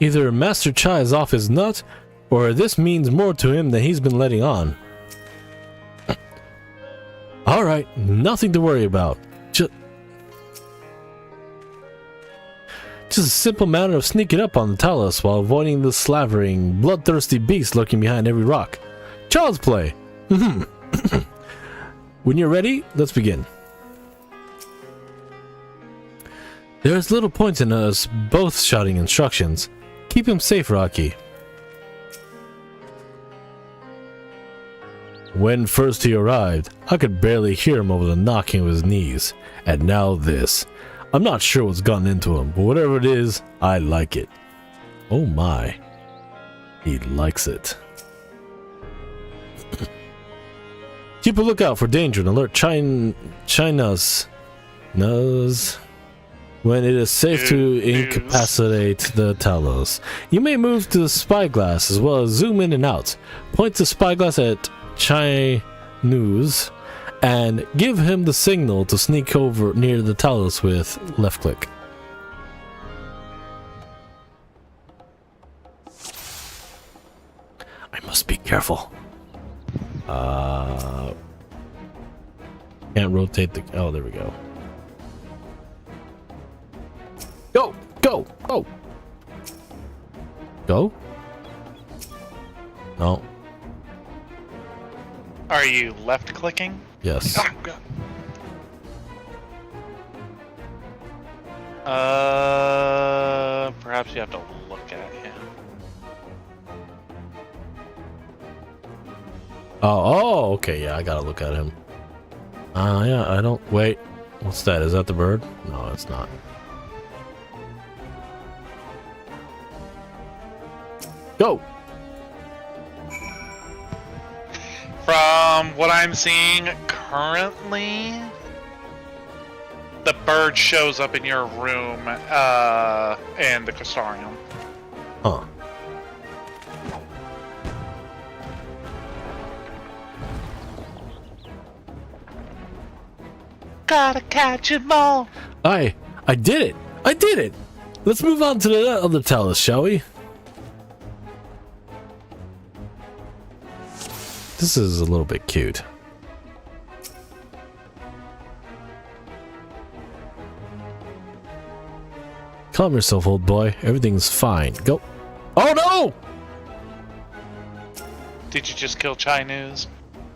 Either Master Chai is off his nut, or this means more to him than he's been letting on. Alright, nothing to worry about. Just a simple matter of sneaking up on the Talos while avoiding the slavering, bloodthirsty beast lurking behind every rock. Child's play! When you're ready, let's begin. There's little point in us both shouting instructions. Keep him safe, Rocky. When first he arrived, I could barely hear him over the knocking of his knees. And now this. I'm not sure what's gotten into him, but whatever it is, I like it. Oh my. He likes it. Keep a lookout for danger and alert China's when it is safe to incapacitate the Talos. You may move to the spyglass as well as zoom in and out. Point the spyglass at Chai News and give him the signal to sneak over near the Talos with left click. I must be careful. Can't rotate the... Oh, there we go. Go! Go! Go! Go? No. Are you left clicking? Yes. Oh, God. Perhaps you have to look at him. Oh, okay, yeah, I gotta look at him. Yeah, I don't... Wait. What's that? Is that the bird? No, it's not. Go! From what I'm seeing currently, the bird shows up in your room, in the Cassarium. Huh. Gotta catch 'em all! I did it! I did it! Let's move on to the other Talos, shall we? This is a little bit cute. Calm yourself, old boy. Everything's fine. Go. Oh no! Did you just kill Chai News?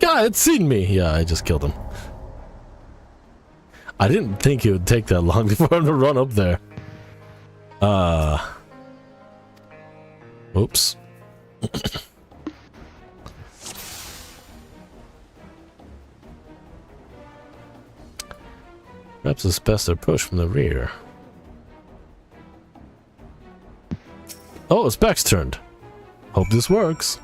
Yeah, it's seen me. Yeah, I just killed him. I didn't think it would take that long for him to run up there. Oops. Perhaps it's best to push from the rear. Oh, his back's turned. Hope this works.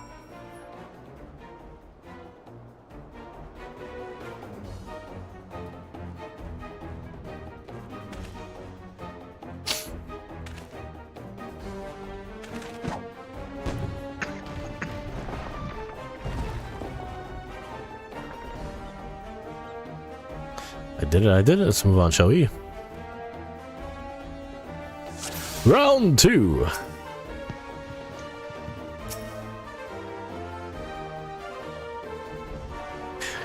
I did it. Let's move on, shall we? Round 2.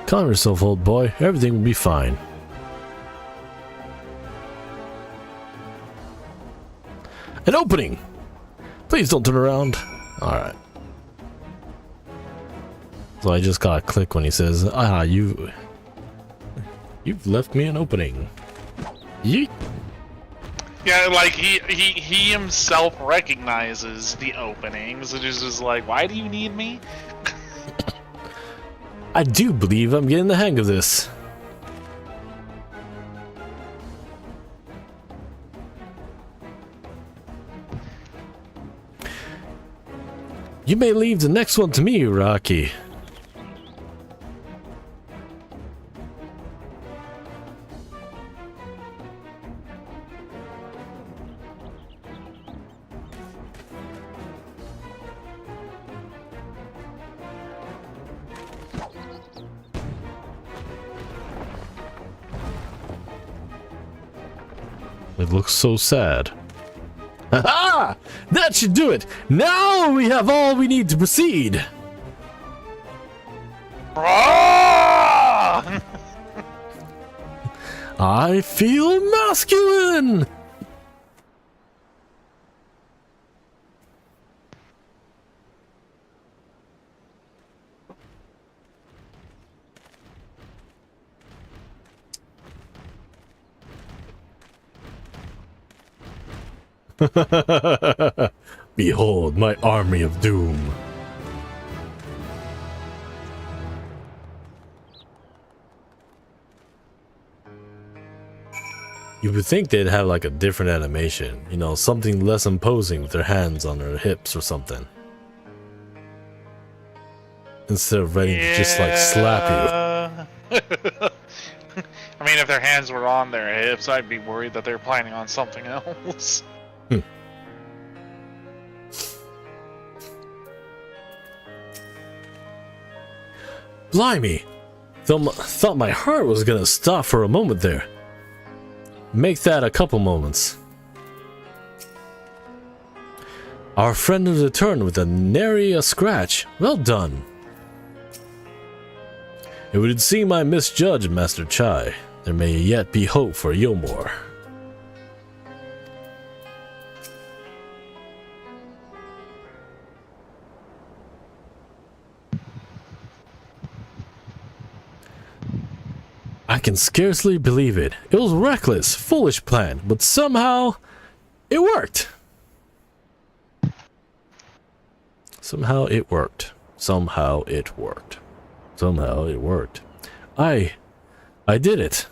Calm yourself, old boy. Everything will be fine. An opening! Please don't turn around. Alright. So I just gotta click when he says, "Ah, you've left me an opening." Yeet. Yeah, like he himself recognizes the openings and is just like, why do you need me? I do believe I'm getting the hang of this. You may leave the next one to me, Rocky. It looks so sad. Ha! That should do it! Now we have all we need to proceed! Ah! I feel masculine! Behold my army of doom. You would think they'd have like a different animation, you know, something less imposing with their hands on their hips or something. Instead of ready to just like slap you. I mean, if their hands were on their hips, I'd be worried that they're planning on something else. Blimey! Thought my heart was gonna stop for a moment there. Make that a couple moments. Our friend has returned with a nary a scratch. Well done. It would seem I misjudged Master Chai. There may yet be hope for Yomor. I can scarcely believe it. It was a reckless, foolish plan, but somehow it worked. Somehow it worked. Somehow it worked. Somehow it worked. I did it.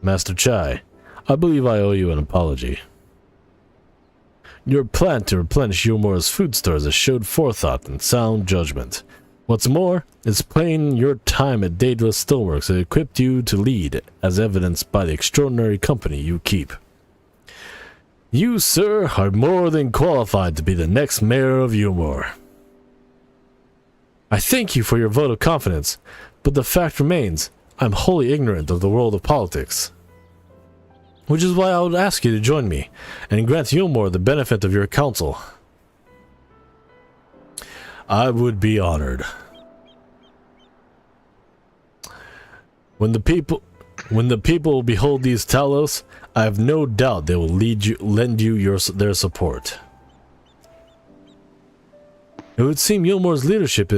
Master Chai, I believe I owe you an apology. Your plan to replenish Yomor's food stores has showed forethought and sound judgment. What's more, it's plain your time at Daedalus Stoneworks has equipped you to lead, as evidenced by the extraordinary company you keep. You, sir, are more than qualified to be the next mayor of Yomor. I thank you for your vote of confidence, but the fact remains, I'm wholly ignorant of the world of politics. Which is why I would ask you to join me, and grant Yomor the benefit of your counsel. I would be honored. When the people behold these Talos, I have no doubt they will lend you their support. It would seem Yomor's leadership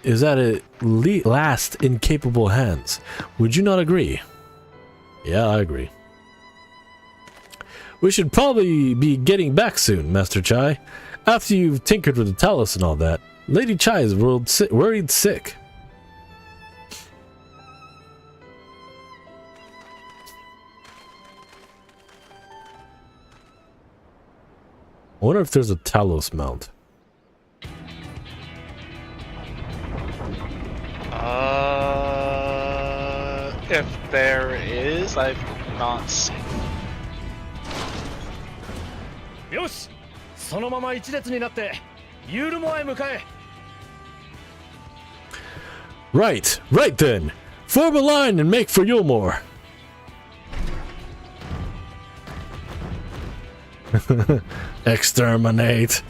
is at last in capable hands. Would you not agree? Yeah, I agree. We should probably be getting back soon, Master Chai. After you've tinkered with the Talos and all that, Lady Chai is worried sick. I wonder if there's a Talos mount. If there is, I've not seen. よし、そのまま一列になってユールモアへ向かえ。Right then. Form a line and make for Yomor. Exterminate.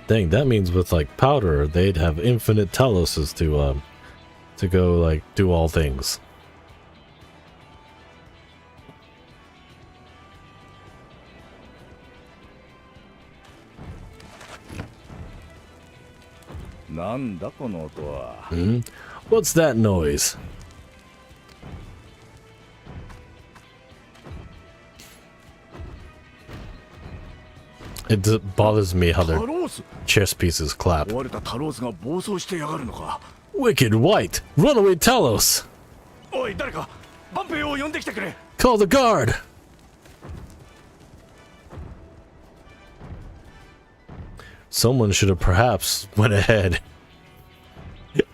Dang, that means with like powder, they'd have infinite Taloses to go like do all things. What's that noise? It bothers me how their chess pieces clap. Wicked white! Runaway Talos! Call the guard! Someone should have perhaps went ahead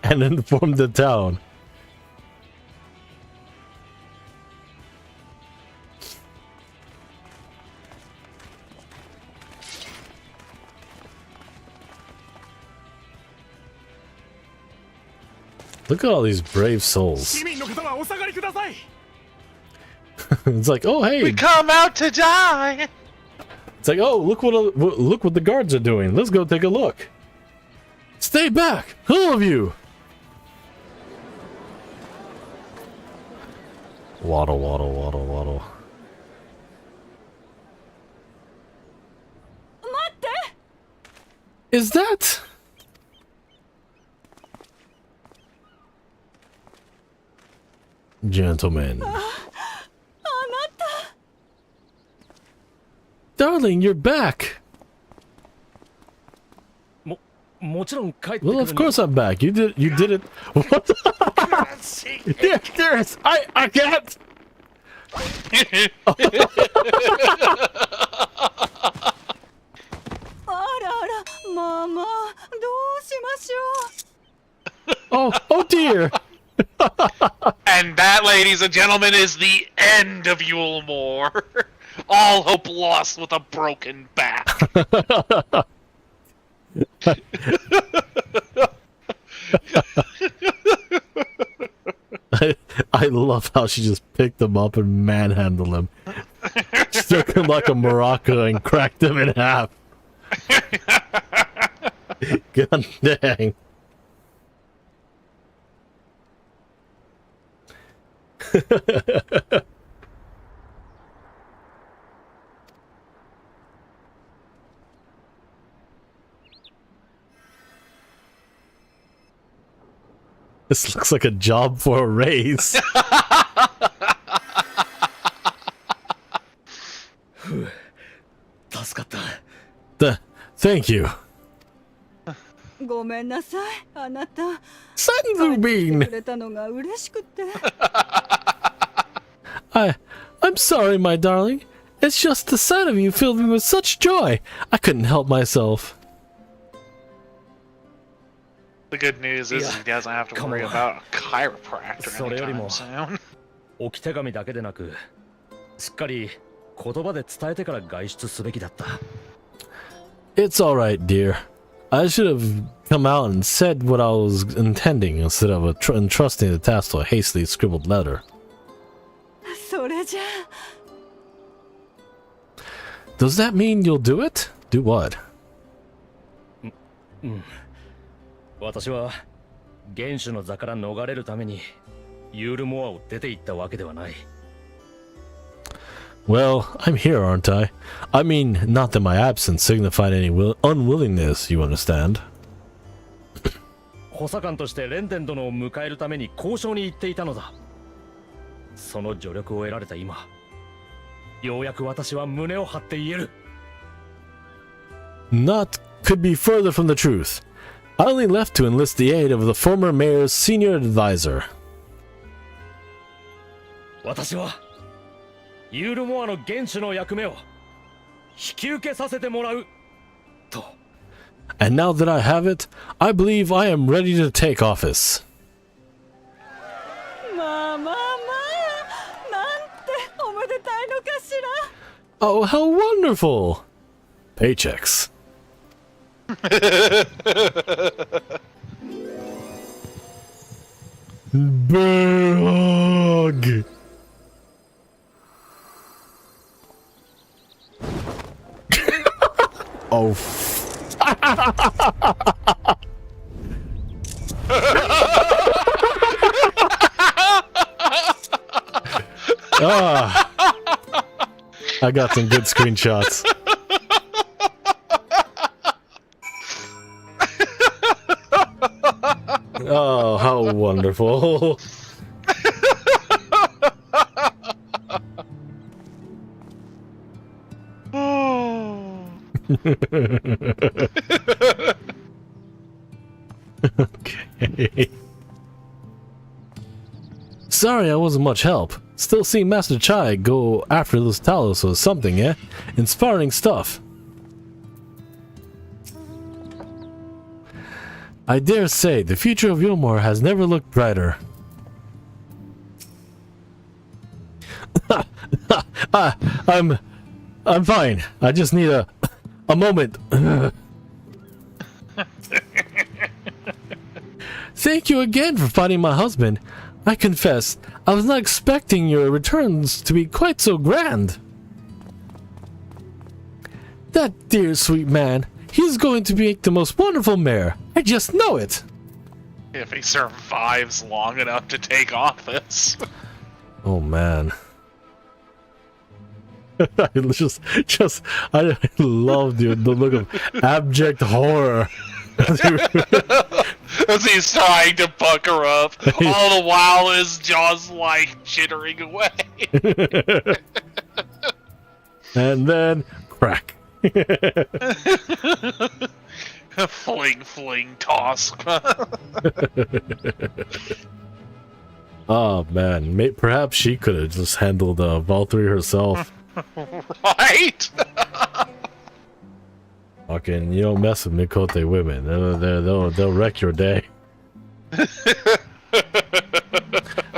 and informed the town. Look at all these brave souls. It's like, oh hey, We come out to die. it's like, oh look what the guards are doing. Let's go take a look. Stay back, all of you. Waddle, waddle, waddle, waddle. Is that? Gentlemen. Darling, you're back. Well, of course I'm back. You did it. What? There is. I can't. Oh dear. And that, ladies and gentlemen, is the end of Yulemore. All hope lost with a broken back. I love how she just picked him up and manhandled him. Stuck him like a maraca and cracked him in half. God dang. This looks like a job for a raise. Thank you. ごめんなさい、あなた。 Senzu く Bean! れたのが嬉しくて。I'm sorry, my darling. It's just the sight of you filled me with such joy. I couldn't help myself. The good news is he doesn't have to worry about a chiropractor anytime soon. 置き手紙だけでなく、しっかり言葉で伝えてから外出すべきだった。 It's alright, dear. I should have come out and said what I was intending instead of entrusting the task to a hastily scribbled letter. それじゃ。 Does that mean you'll do it? Do what? 私は元首の座から逃れるためにユールモアを出て行ったわけではない。 Well, I'm here, aren't I? I mean, not that my absence signified any unwillingness, you understand. 補佐官としてレンデン殿を迎えるために交渉に行っていたのだ。その助力を得られた今、ようやく私は胸を張って言える。 Not could be further from the truth. I only left to enlist the aid of the former mayor's senior advisor. 私はユールモアの元首の役目を引き受けさせてもらうと。 And now that I have it, I believe I am ready to take office. まあまあまあ、なんておめでたいのかしら。 Oh, how wonderful! Paychecks. Bug. Oh. Ah, I got some good screenshots. Oh, how wonderful. Okay. Sorry I wasn't much help. Still seeing Master Chai go after those Talos was something, eh? Inspiring stuff. I dare say the future of Yomor has never looked brighter. I'm fine. I just need a moment. Thank you again for finding my husband. I confess, I was not expecting your returns to be quite so grand. That dear sweet man, he's going to make the most wonderful mayor. I just know it. If he survives long enough to take office. Oh man. I love the look of abject horror. As he's trying to buck her up, all the while his jaw's like jittering away. And then crack. Fling, fling, toss. Oh man, perhaps she could have just handled Valkyrie herself. Right? Fucking, you don't mess with Mikote women. They'll wreck your day.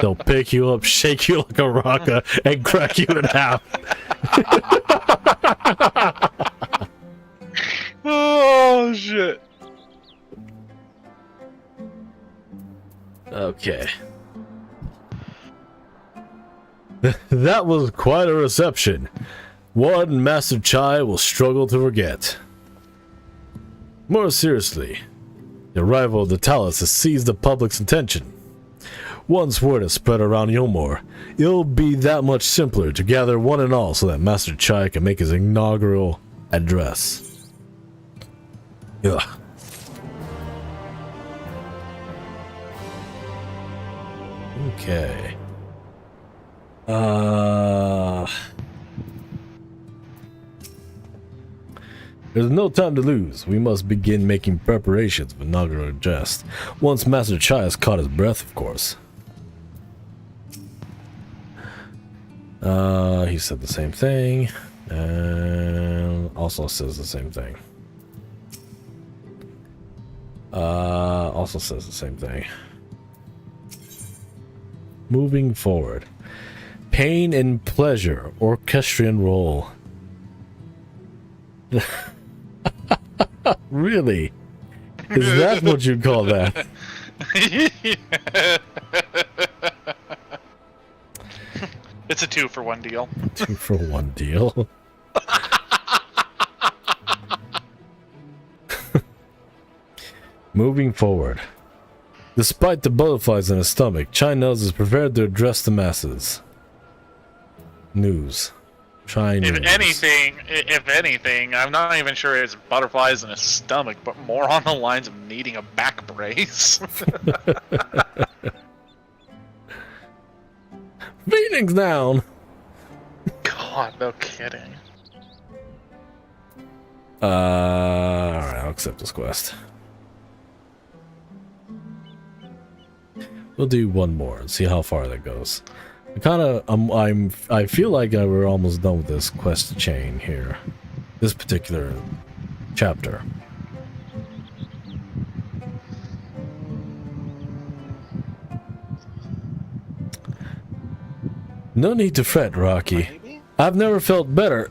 They'll pick you up, shake you like a rocker, and crack you in half. Oh shit. Okay. That was quite a reception. One Master Chai will struggle to forget. More seriously, the arrival of the Talos has seized the public's attention. Once word is spread around Yomor, it'll be that much simpler to gather one and all so that Master Chai can make his inaugural address. Ugh. Okay. There's no time to lose. We must begin making preparations for inaugural address. Once Master Chai has caught his breath, of course. He said the same thing, and also says the same thing. Also says the same thing. Moving forward. Pain and pleasure, orchestrion role. Really? Is that what you call that? It's a 2-for-1 deal. 2-for-1 deal. Moving forward. Despite the butterflies in his stomach, Chai Nose is prepared to address the masses. News. Chai News. If anything, I'm not even sure it's butterflies in his stomach, but more on the lines of needing a back brace. Phoenix down! God, no kidding. Alright, I'll accept this quest. We'll do one more and see how far that goes. I feel like we're almost done with this quest chain here. This particular chapter. No need to fret, Rocky. I've never felt better.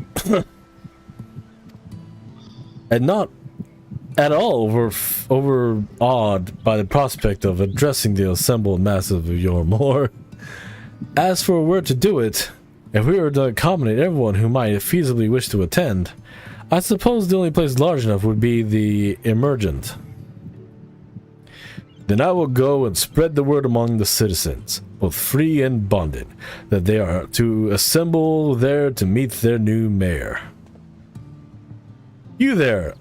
And not at all overawed by the prospect of addressing the assembled masses of Yomor. As for where to do it, if we were to accommodate everyone who might feasibly wish to attend, I suppose the only place large enough would be the Emergent. Then I will go and spread the word among the citizens, both free and bonded, that they are to assemble there to meet their new mayor. You there,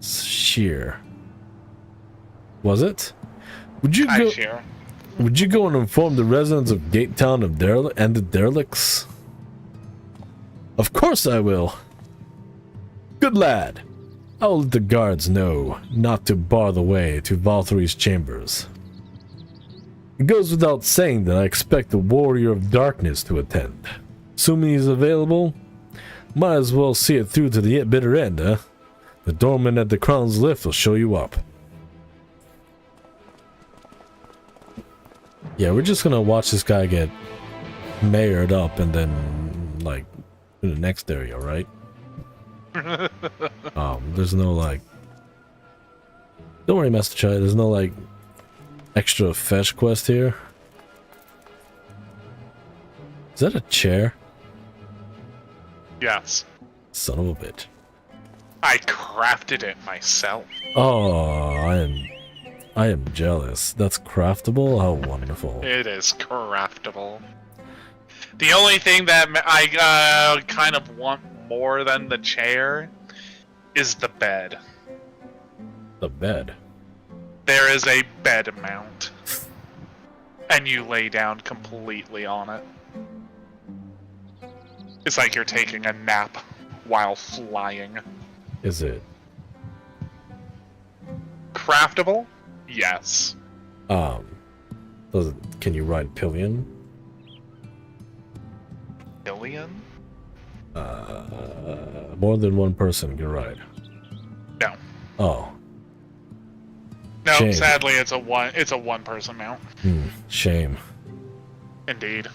Sheer. Was it? Would you go? Share. Would you go and inform the residents of Gatetown of and the derelicts? Of course I will. Good lad. I will let the guards know not to bar the way to Valthyri's chambers. It goes without saying that I expect the Warrior of Darkness to attend. Assuming he's available, might as well see it through to the bitter end, huh? The doorman at the Crown's Lift will show you up. Yeah, we're just gonna watch this guy get mayored up and then, like, in the next area, right? There's no, like... Don't worry, Master Chai, there's no, like, extra fetch quest here. Is that a chair? Yes. Son of a bitch. I crafted it myself. Oh, I am jealous. That's craftable? How wonderful. It is craftable. The only thing that I kind of want more than the chair is the bed. The bed. There is a bed mount. And you lay down completely on it. It's like you're taking a nap while flying. Is it? Craftable? Yes. Does it, can you ride pillion? Billion? More than one person can ride. No. Oh. No, Shame. sadly it's a one person mount. Shame. Indeed.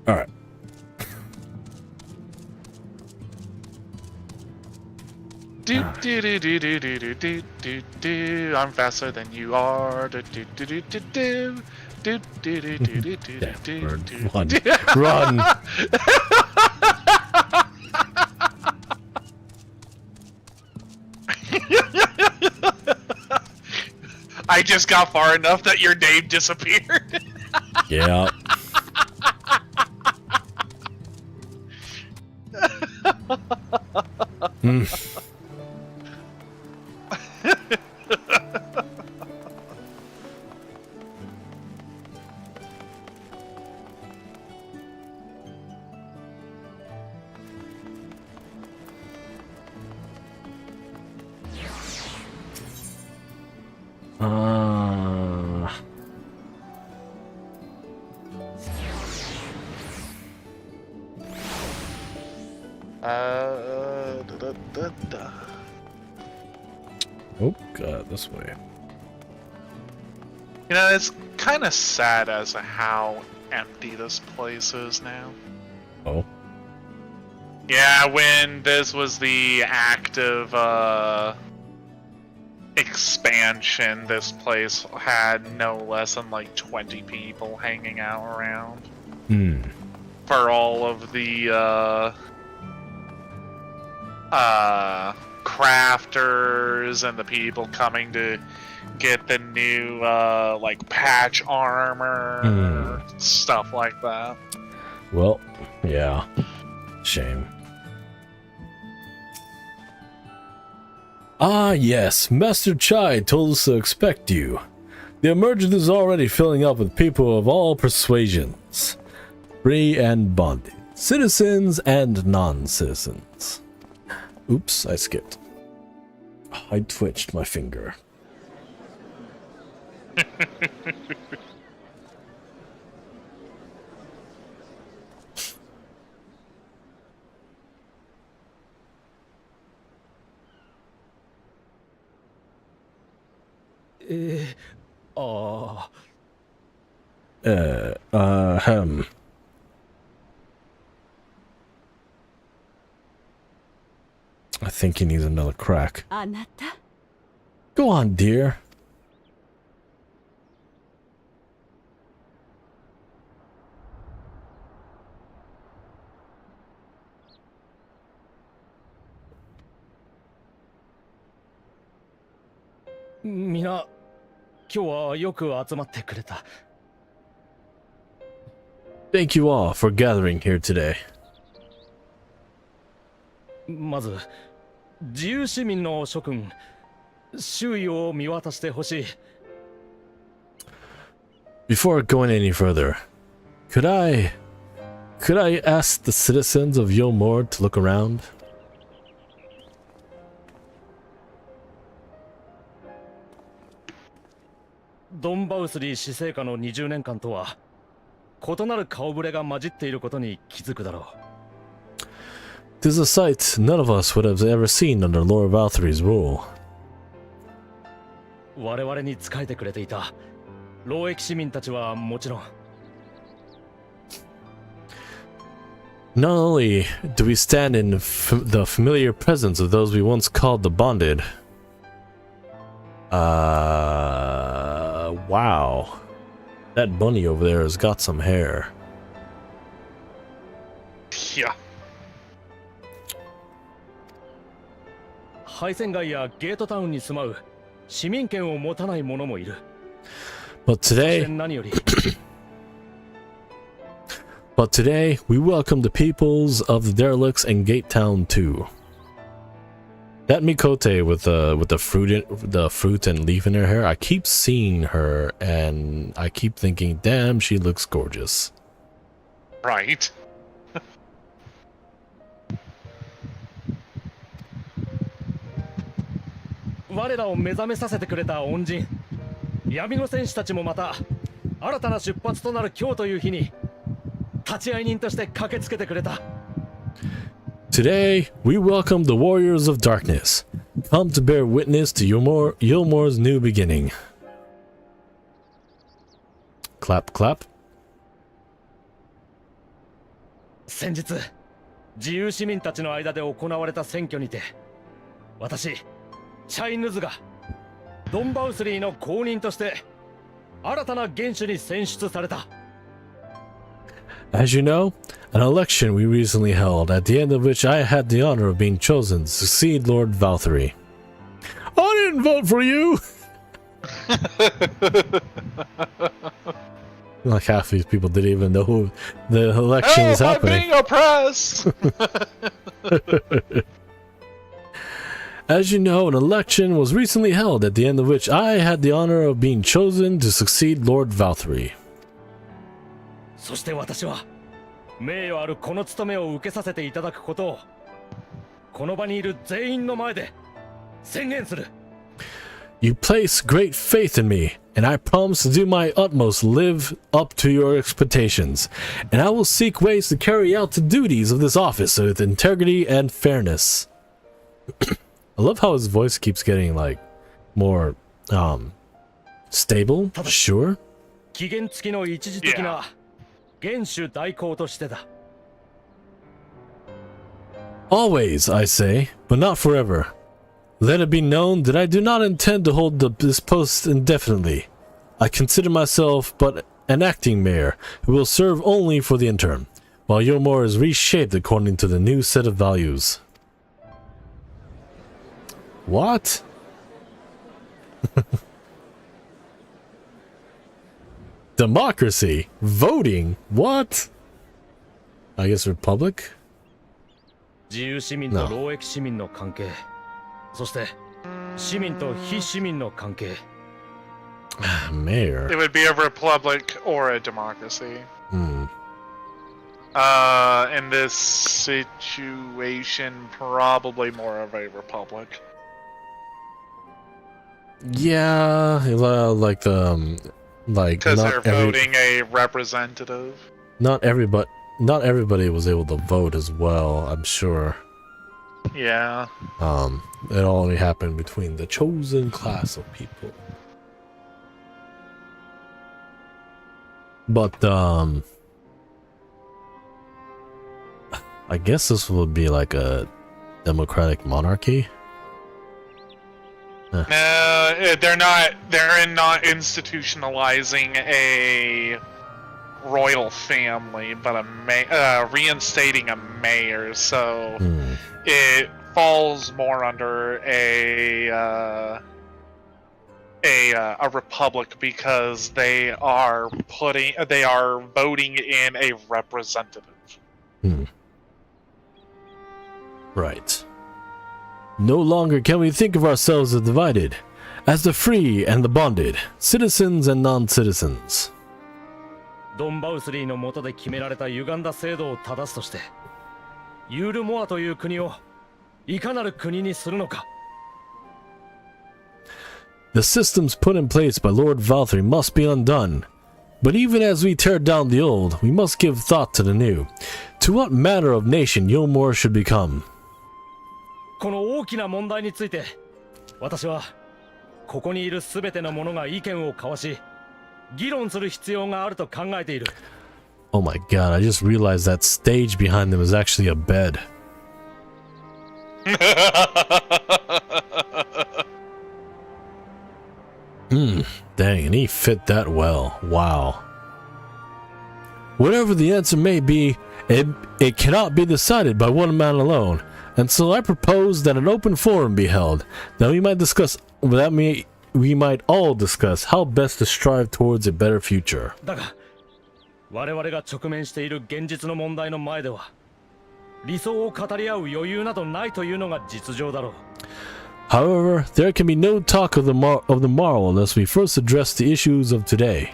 Alright. Do do do do do do do do do do. I'm faster than you are. Do do do do do do. Do do do do do do Damn do bird. do. Run. Run! I just got far enough that your name disappeared. Yeah. Oh god, this way. You know, it's kind of sad as to how empty this place is now. Oh. Yeah, when this was the active expansion, this place had no less than like 20 people hanging out around. For all of the crafters and the people coming to get the new like patch armor, stuff like that. Well, yeah. Shame. Ah, yes. Master Chai told us to expect you. The emergent is already filling up with people of all persuasions. Free and bonded. Citizens and non-citizens. Oops, I skipped. I twitched my finger. I think he needs another crack. あなた Go on, dear. 今日はよく集まってくれた。Thank you all for gathering here today. まず、自由市民の諸君、周囲を見渡してほしい。Before going any further, could I ask the citizens of Yomor to look around? ドンバウスリー死生下の20年間とは異なる顔ぶれが混じっていることに気づくだろう。 This is a sight none of us would have ever seen under Lord Valthyry's rule. 我々に仕えてくれていた労役市民たちはもちろん、 Not only do we stand in the familiar presence of those we once called the bonded. Wow. That bunny over there has got some hair. Yeah. 敗戦街やゲートタウンに住まう市民権を持たない者もいる。 But today, 何より But today, we welcome the peoples of the derelicts and Gate Town too. That Mikote with the fruit and leaf in her hair, I keep seeing her and I keep thinking, damn, she looks gorgeous. Right. 我らを目覚めさせてくれた恩人、闇の戦士たちもまた新たな出発となる今日という日に立ち会い人として駆けつけてくれた。 Today, we welcome the warriors of darkness, come to bear witness to Yulmor's new beginning. Clap, clap. 先日、自由市民たちの間で行われた選挙にて、私、チャイヌズがドンバウスリーの公認として新たな元首に選出された。 As you know, an election we recently held, at the end of which I had the honor of being chosen to succeed Lord Valthyry. I didn't vote for you! Like half these people didn't even know who the election was I'm happening. being oppressed! As you know, an election was recently held, at the end of which I had the honor of being chosen to succeed Lord Valthyry. そして私は名誉あるこの務めを受けさせていただくことをこの場にいる全員の前で宣言する。 You place great faith in me, and I promise to do my utmost to live up to your expectations, and I will seek ways to carry out the duties of this office with integrity and fairness. I love how his voice keeps getting like more stable, sure. 期限付きの一時的な元首代行としてだ。 Always, I say, but not forever. Let it be known that I do not intend to hold this post indefinitely. I consider myself but an acting mayor who will serve only for the interim, while Yomor is reshaped according to the new set of values. What? Democracy? Voting? What? I guess Republic? 自由市民と労役市民の関係、そして市民と非市民の関係。 Mayor? It would be a republic or a democracy. Hmm. In this situation, probably more of a republic. Yeah, like like Because they're voting a representative. not everybody was able to vote as well, I'm sure. Yeah. It only happened between the chosen class of people. But I guess this would be like a democratic monarchy. No, they're not. They're not institutionalizing a royal family, but reinstating a mayor. So it falls more under a a republic because they are voting in a representative. Right. No longer can we think of ourselves as divided, as the free and the bonded, citizens and non-citizens. ドンバウスリーの下で決められた歪んだ制度を正すとして、ユールモアという国をいかなる国にするのか。The systems put in place by Lord Valtteri must be undone. But even as we tear down the old, we must give thought to the new. To what manner of nation Yulmore should become. この大きな問題について、私はここにいるすべての者が意見を交わし、議論する必要があると考えている。Oh my god, I just realized that stage behind them is actually a bed. Dang, and he fit that well. Wow. Whatever the answer may be, it cannot be decided by one man alone. And so I propose that an open forum be held, that we might all discuss how best to strive towards a better future. だが、我々が直面している現実の問題の前では、理想を語り合う余裕などないというのが実情だろう。However, there can be no talk of the morrow unless we first address the issues of today.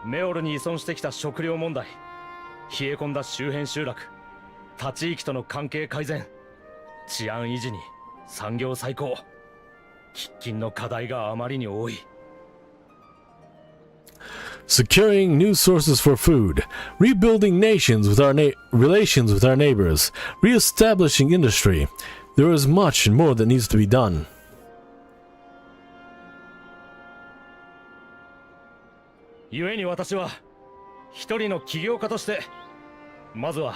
メオルに依存してきた食料問題、冷え込んだ周辺集落、他地域との関係改善、治安維持に産業再興、喫緊の課題があまりに多い。Securing new sources for food, rebuilding nations with relations with our neighbors, re-establishing industry. There is much and more that needs to be done. 故に私は一人の起業家として、まずは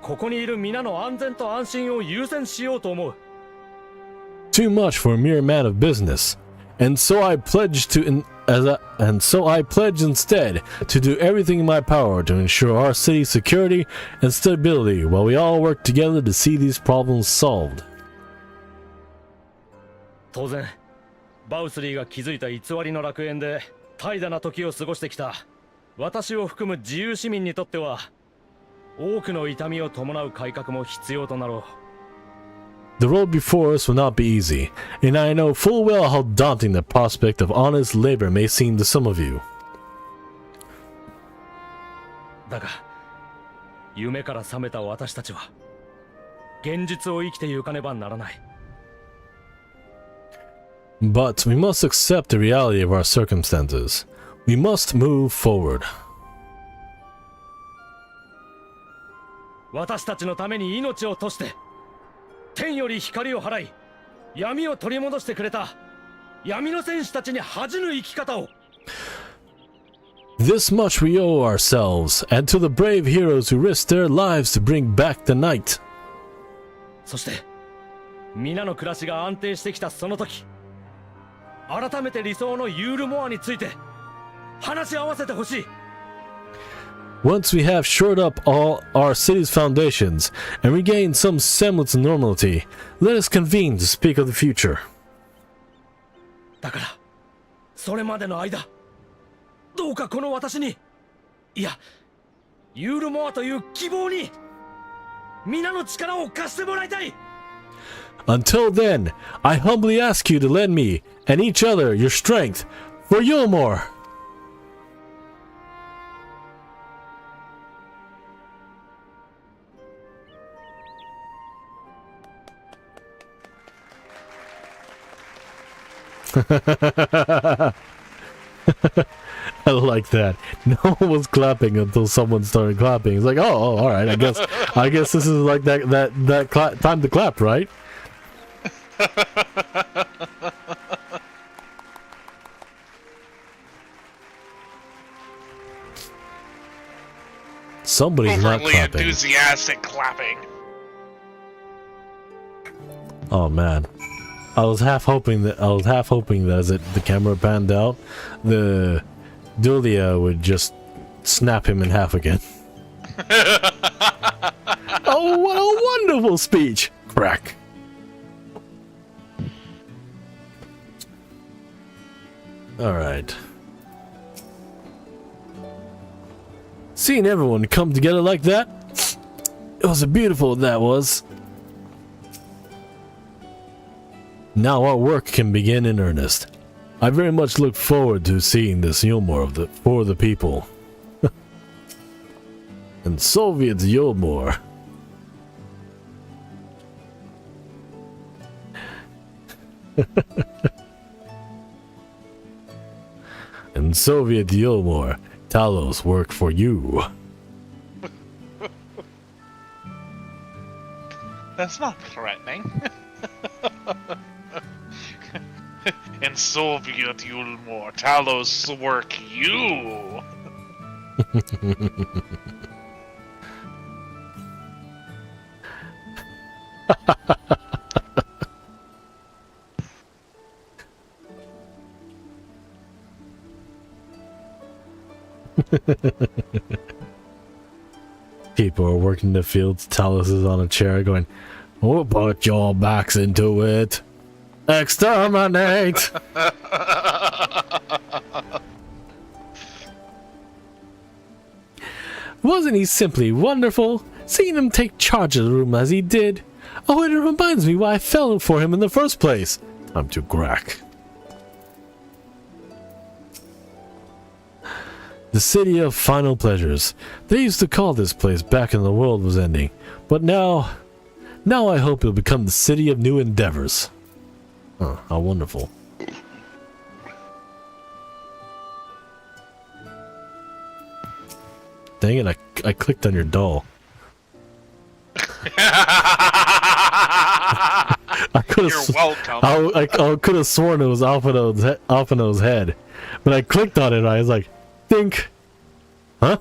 ここにいる皆の安全と安心を優先しようと思う。Too much for a mere man of business, and so I pledge instead to do everything in my power to ensure our city's security and stability while we all work together to see these problems solved. 当然、バウスリーが築いた偽りの楽園で怠惰な時を過ごしてきた私を含む自由市民にとっては、多くの痛みを伴う改革も必要となろう。The road before us will not be easy, and I know full well how daunting the prospect of honest labor may seem to some of you. だが、夢から覚めた私たちは、現実を生きてゆかねばならない。But we must accept the reality of our circumstances. We must move forward. 私たちのために命を賭して、天より光を払い、闇を取り戻してくれた闇の戦士たちに恥じぬ生き方を。This much we owe ourselves, and to the brave heroes who risked their lives to bring back the night. そして、皆の暮らしが安定してきたその時、改めて理想のユールモアについて話し合わせてほしい。Once we have shored up all our city's foundations and regained some semblance of normality, let us convene to speak of the future. だから、それまでの間、どうかこの私に、いや、ユールモアという希望に、皆の力を貸してもらいたい。Until then, I humbly ask you to lend me and each other your strength for Yulmore. I like that. No one was clapping until someone started clapping. It's like, oh, all right. I guess this is like that time to clap, right? Somebody's not Overly clapping. enthusiastic clapping. Oh man. I was half hoping that as the camera panned out, the Dulia would just snap him in half again. Oh, what a wonderful speech! Crack. Alright. Seeing everyone come together like that, it was beautiful, that was. Now our work can begin in earnest. I very much look forward to seeing this Yulmore for the people. And Soviet Yulmore. And Soviet Yulmore, Talos work for you. That's not threatening. In Soviet Yulmore, Talos work you. People are working the fields. Talos is on a chair going, "We'll put your backs into it. Exterminate!" Wasn't he simply wonderful? Seeing him take charge of the room as he did. Oh, it reminds me why I fell for him in the first place. Time to crack. The city of final pleasures. They used to call this place back when the world was ending. But now I hope it'll become the city of new endeavors. Oh, how wonderful. Dang it, I clicked on your doll. You're welcome. I could have sworn it was Alphino's head. But I clicked on it and I was like, think. Huh?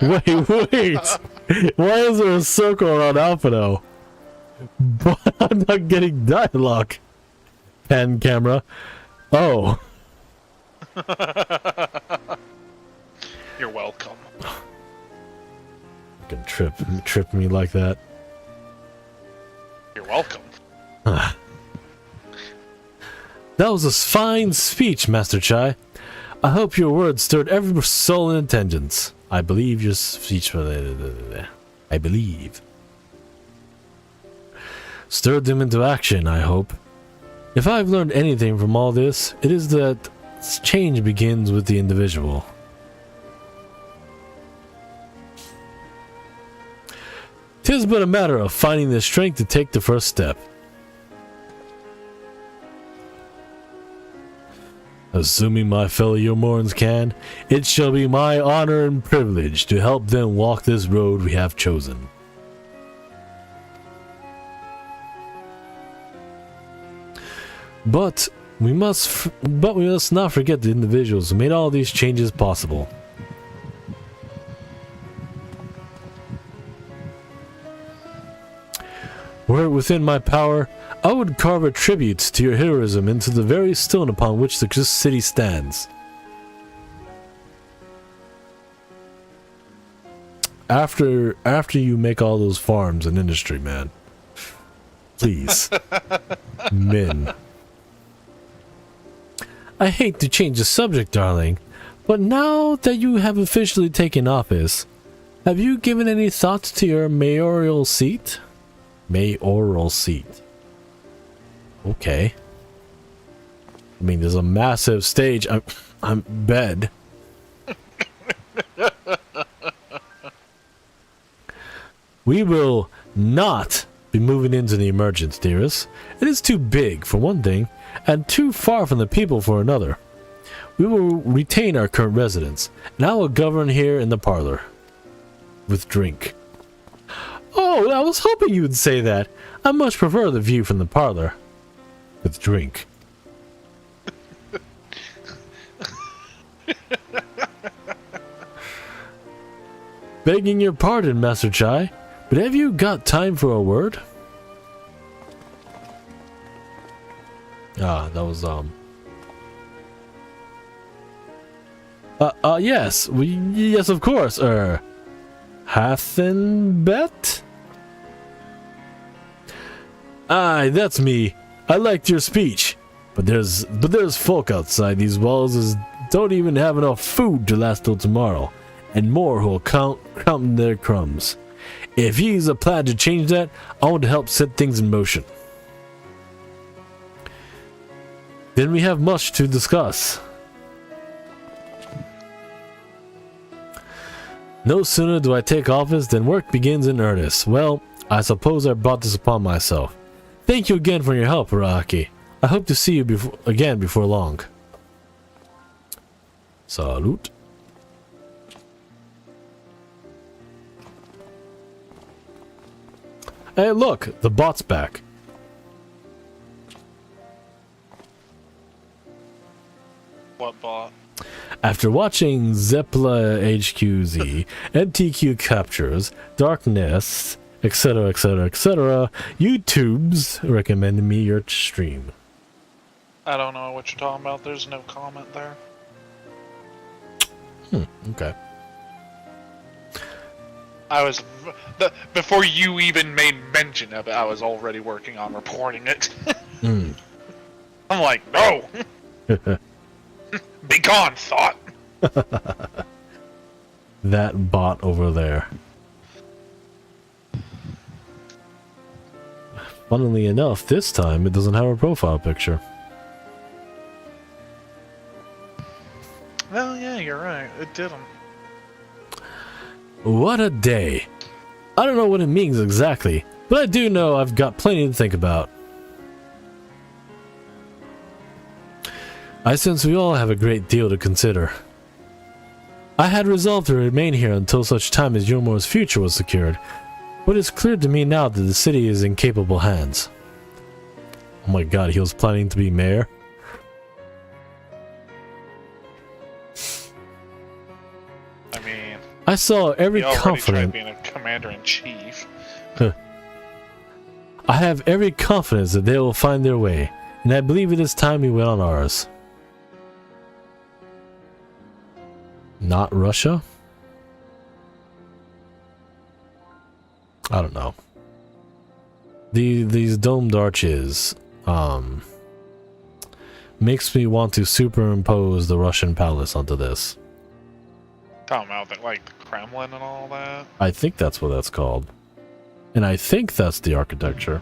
wait. Why is there a circle around Alphino? But I'm not getting dialogue. Pen camera. Oh. You're welcome. You can trip me like that. You're welcome. That was a fine speech, Master Chai. I hope your words stirred every soul in attendance. I believe your speech... I believe. Stirred them into action, I hope. If I've learned anything from all this, it is that change begins with the individual. Tis but a matter of finding the strength to take the first step. Assuming my fellow Yulmorans can, it shall be my honor and privilege to help them walk this road we have chosen. But we must not forget the individuals who made all these changes possible. Were it within my power, I would carve a tribute to your heroism into the very stone upon which the city stands. After you make all those farms and industry, man. Please. Min. I hate to change the subject, darling, but now that you have officially taken office, have you given any thought to your mayoral seat? Mayoral seat. Okay. I mean, there's a massive stage. I'm bed. We will not be moving into the emergence, dearest. It is too big, for one thing, and too far from the people for another. We will retain our current residence, and I will govern here in the parlor. With drink. Oh, I was hoping you would say that. I much prefer the view from the parlor. With drink. Begging your pardon, Master Chai, but have you got time for a word? Ah, that was, yes. Yes, of course, Hathenbet? Aye, that's me. I liked your speech, But there's folk outside these walls who don't even have enough food to last till tomorrow, and more who'll count their crumbs. If he's a plan to change that, I want to help set things in motion. Then we have much to discuss. No sooner do I take office than work begins in earnest. Well, I suppose I brought this upon myself. Thank you again for your help, Araki. I hope to see you again before long. Salute. Hey, look, the bot's back. What bot? After watching Zeppela HQZ, MTQ Captures, Darkness, etc., etc., etc., YouTube's recommended me your stream. I don't know what you're talking about. There's no comment there. Okay. I was before you even made mention of it. I was already working on reporting it. I'm like, no. Be gone, thought. That bot over there. Funnily enough, this time it doesn't have a profile picture. Well, yeah, you're right. It didn't. What a day. I don't know what it means exactly, but I do know I've got plenty to think about. I sense we all have a great deal to consider. I had resolved to remain here until such time as Yomo's future was secured, but it's clear to me now that the city is in capable hands. Oh my god, he was planning to be mayor? I mean, I saw every he already confidence. tried being a commander-in-chief. I have every confidence that they will find their way, and I believe it is time we went on ours. Not Russia? I don't know. These domed arches makes me want to superimpose the Russian palace onto this. Talking about that, like the Kremlin and all that. I think that's what that's called. And I think that's the architecture.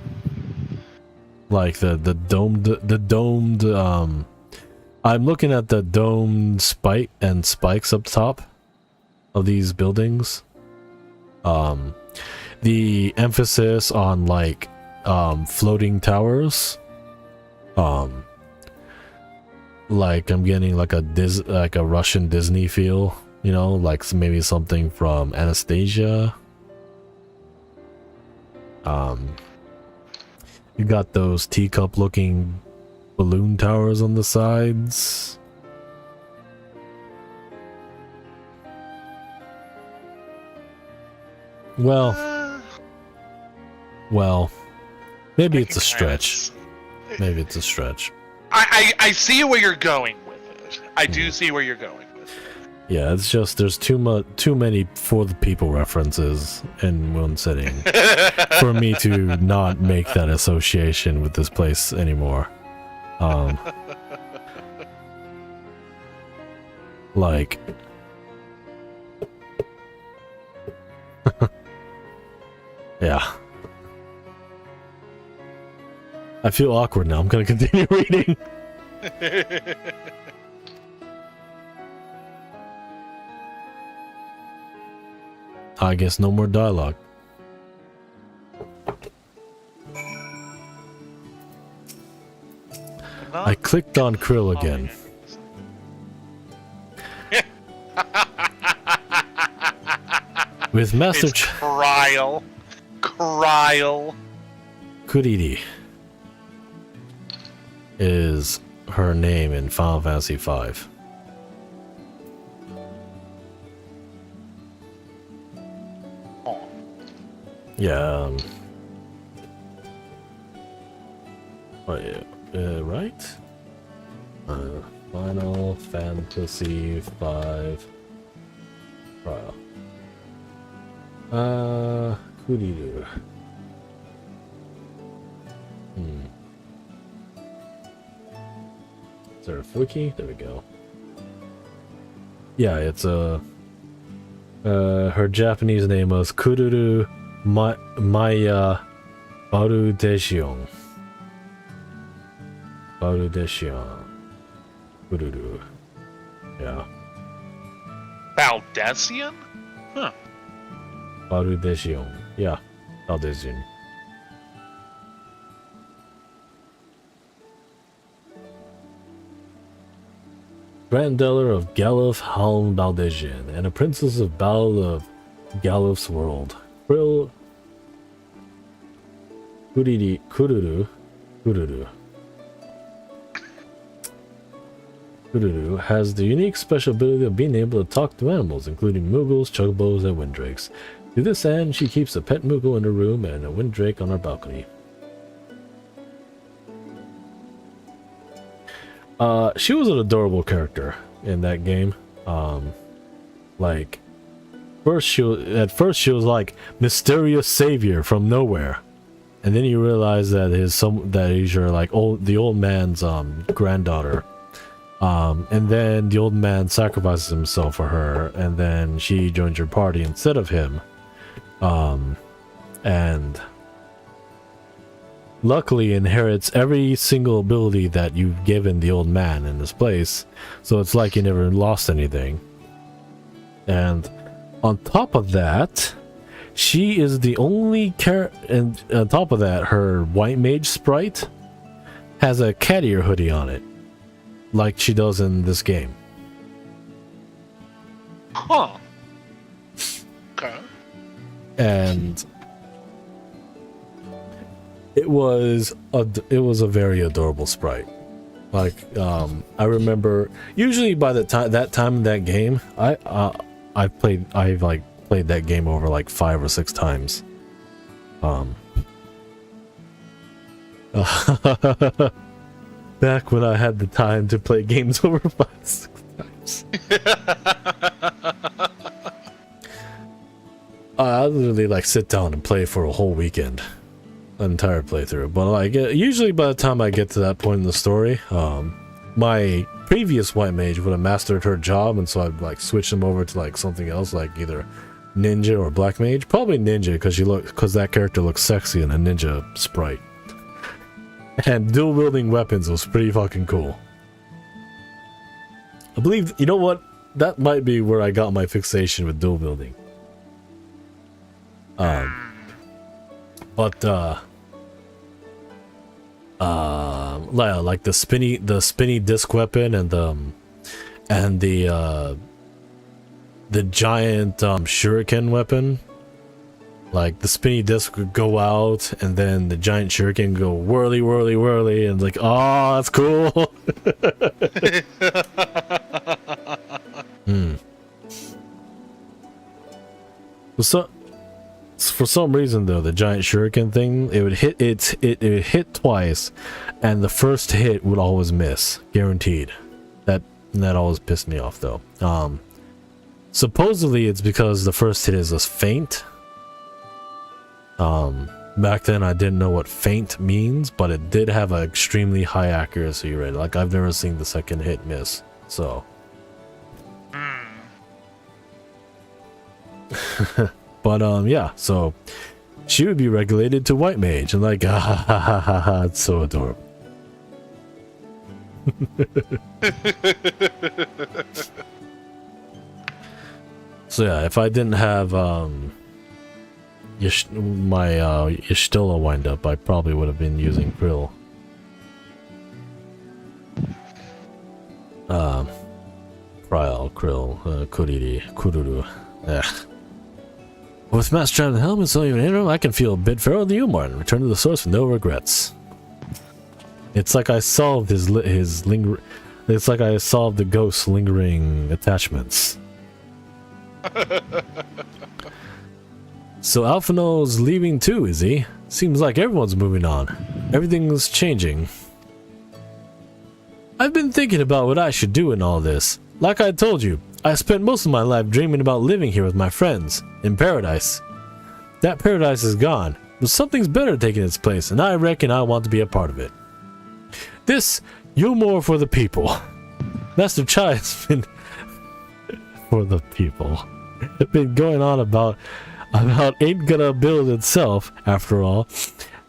Like the domed I'm looking at the domed spike and spikes up top of these buildings. The emphasis on like floating towers. Like I'm getting like a Russian Disney feel, you know, like maybe something from Anastasia. You got those teacup looking balloon towers on the sides. Well, maybe it's a stretch. Maybe it's a stretch. I see where you're going with it. I do see where you're going with it. Yeah, it's just there's too many for the people references in one sitting for me to not make that association with this place anymore. Like yeah. I feel awkward now. I'm gonna continue reading. I guess no more dialogue. I clicked on Krill again. With Master It's Kryl. Kuriri is her name in Final Fantasy V. Oh. Yeah. Right? Final Fantasy V trial. Kuriru. there a wiki? There we go. Yeah, it's her Japanese name was Kururu Maya Barudeshion. Barudeshion. Kururu. Yeah. Baldesian? Huh. Barudeshion. Yeah. Baldesian. Granddaughter of Galuf Halm Baldesian and a princess of Bal of Galuf's world. Kururu has the unique special ability of being able to talk to animals, including Moogles, Chocobos, and Windrakes. To this end, she keeps a pet Moogle in her room and a Windrake on her balcony. She was an adorable character in that game. Like, at first she was like mysterious savior from nowhere, and then you realize that he's your like the old man's granddaughter. And then the old man sacrifices himself for her, and then she joins your party instead of him. And luckily inherits every single ability that you've given the old man in this place, so it's like you never lost anything. And on top of that, she is the only and on top of that, her white mage sprite has a cat ear hoodie on it, like she does in this game. Huh. Okay. And it was a very adorable sprite. Like, I remember usually by that time in that game, I've played that game over like 5 or 6 times. Back when I had the time to play games over 5 or 6 times. I literally like sit down and play for a whole weekend, an entire playthrough. But like usually by the time I get to that point in the story, my previous white mage would have mastered her job, and so I'd like switch them over to like something else, like either ninja or black mage. Probably ninja because that character looks sexy in a ninja sprite. And dual wielding weapons was pretty fucking cool. I believe, you know what? That might be where I got my fixation with dual wielding. Like the spinny disc weapon and the giant shuriken weapon. Like the spinny disc would go out, and then the giant shuriken would go whirly, whirly, whirly, and like, oh, that's cool. So, for some reason though, the giant shuriken thing, it would hit twice, and the first hit would always miss, guaranteed. That always pissed me off though. Supposedly it's because the first hit is a feint. Back then I didn't know what feint means, but it did have an extremely high accuracy rate. Like, I've never seen the second hit miss, so. But yeah, so she would be regulated to white mage, and like, it's so adorable. So yeah, if I didn't have my Y'shtola wind up, I probably would have been using Krill. Krill, Kururu. With Master Trap and Helmet, so even interim, I can feel a bit feral to you, Martin. Return to the source with no regrets. It's like I solved his it's like I solved the ghost's lingering attachments. So Alphino's leaving too, is he? Seems like everyone's moving on. Everything's changing. I've been thinking about what I should do in all this. Like I told you, I spent most of my life dreaming about living here with my friends, in paradise. That paradise is gone, but something's better taking its place, and I reckon I want to be a part of it. This You're more for the people. Master Chai has been for the people. It's been going on about ain't gonna build itself, after all.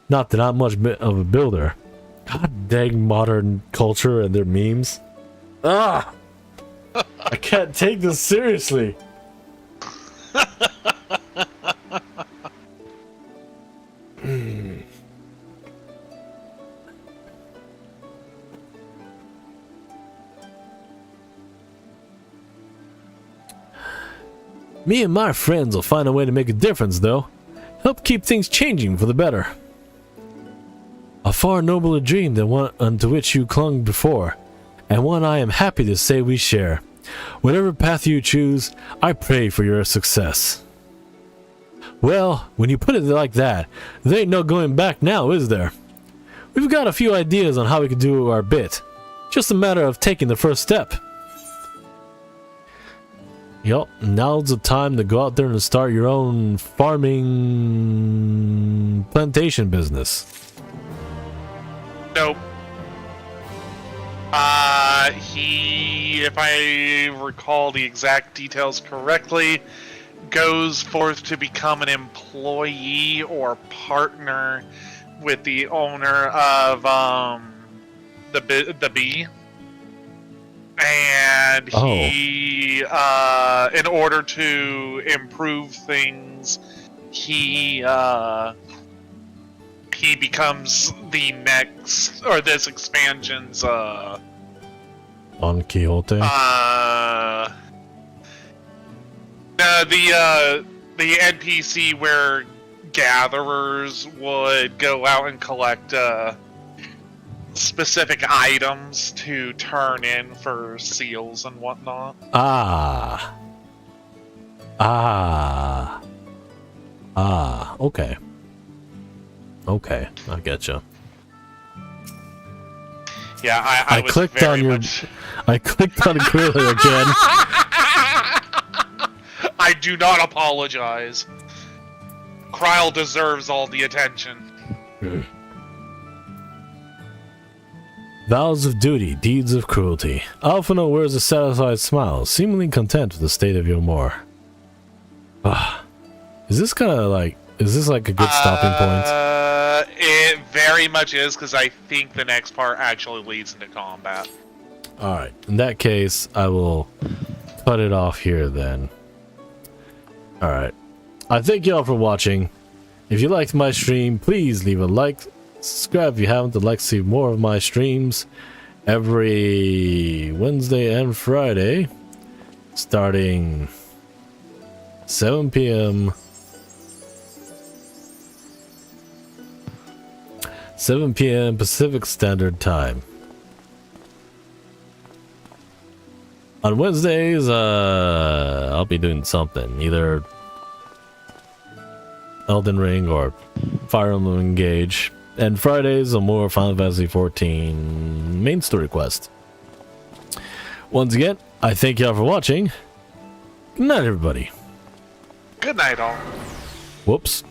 Not that I'm much of a builder. God dang modern culture and their memes. Ah! I can't take this seriously. Me and my friends will find a way to make a difference, though. Help keep things changing for the better. A far nobler dream than one unto which you clung before, and one I am happy to say we share. Whatever path you choose, I pray for your success. Well, when you put it like that, there ain't no going back now, is there? We've got a few ideas on how we can do our bit. Just a matter of taking the first step. Yup, now's the time to go out there and start your own farming plantation business. Nope. He, if I recall the exact details correctly, goes forth to become an employee or partner with the owner of the bee. And he, in order to improve things, he becomes the next, or this expansion's, Don Quixote? The NPC where gatherers would go out and collect, specific items to turn in for seals and whatnot. Okay. Okay, I getcha. Yeah, I was clicked very on your. much... I clicked on Gorilla again. I do not apologize. Kryl deserves all the attention. Vows of duty, deeds of cruelty. Alphino wears a satisfied smile, seemingly content with the state of Yomor. Is this like a good stopping point? It very much is, because I think the next part actually leads into combat. Alright, in that case, I will cut it off here then. Alright. I thank y'all for watching. If you liked my stream, please leave a like. Subscribe if you haven't to like to see more of my streams every Wednesday and Friday starting 7 p.m. 7 p.m. Pacific Standard Time. On Wednesdays, I'll be doing something, either Elden Ring or Fire Emblem Engage. And Fridays are more Final Fantasy XIV main story quest. Once again, I thank y'all for watching. Good night, everybody. Good night, all. Whoops.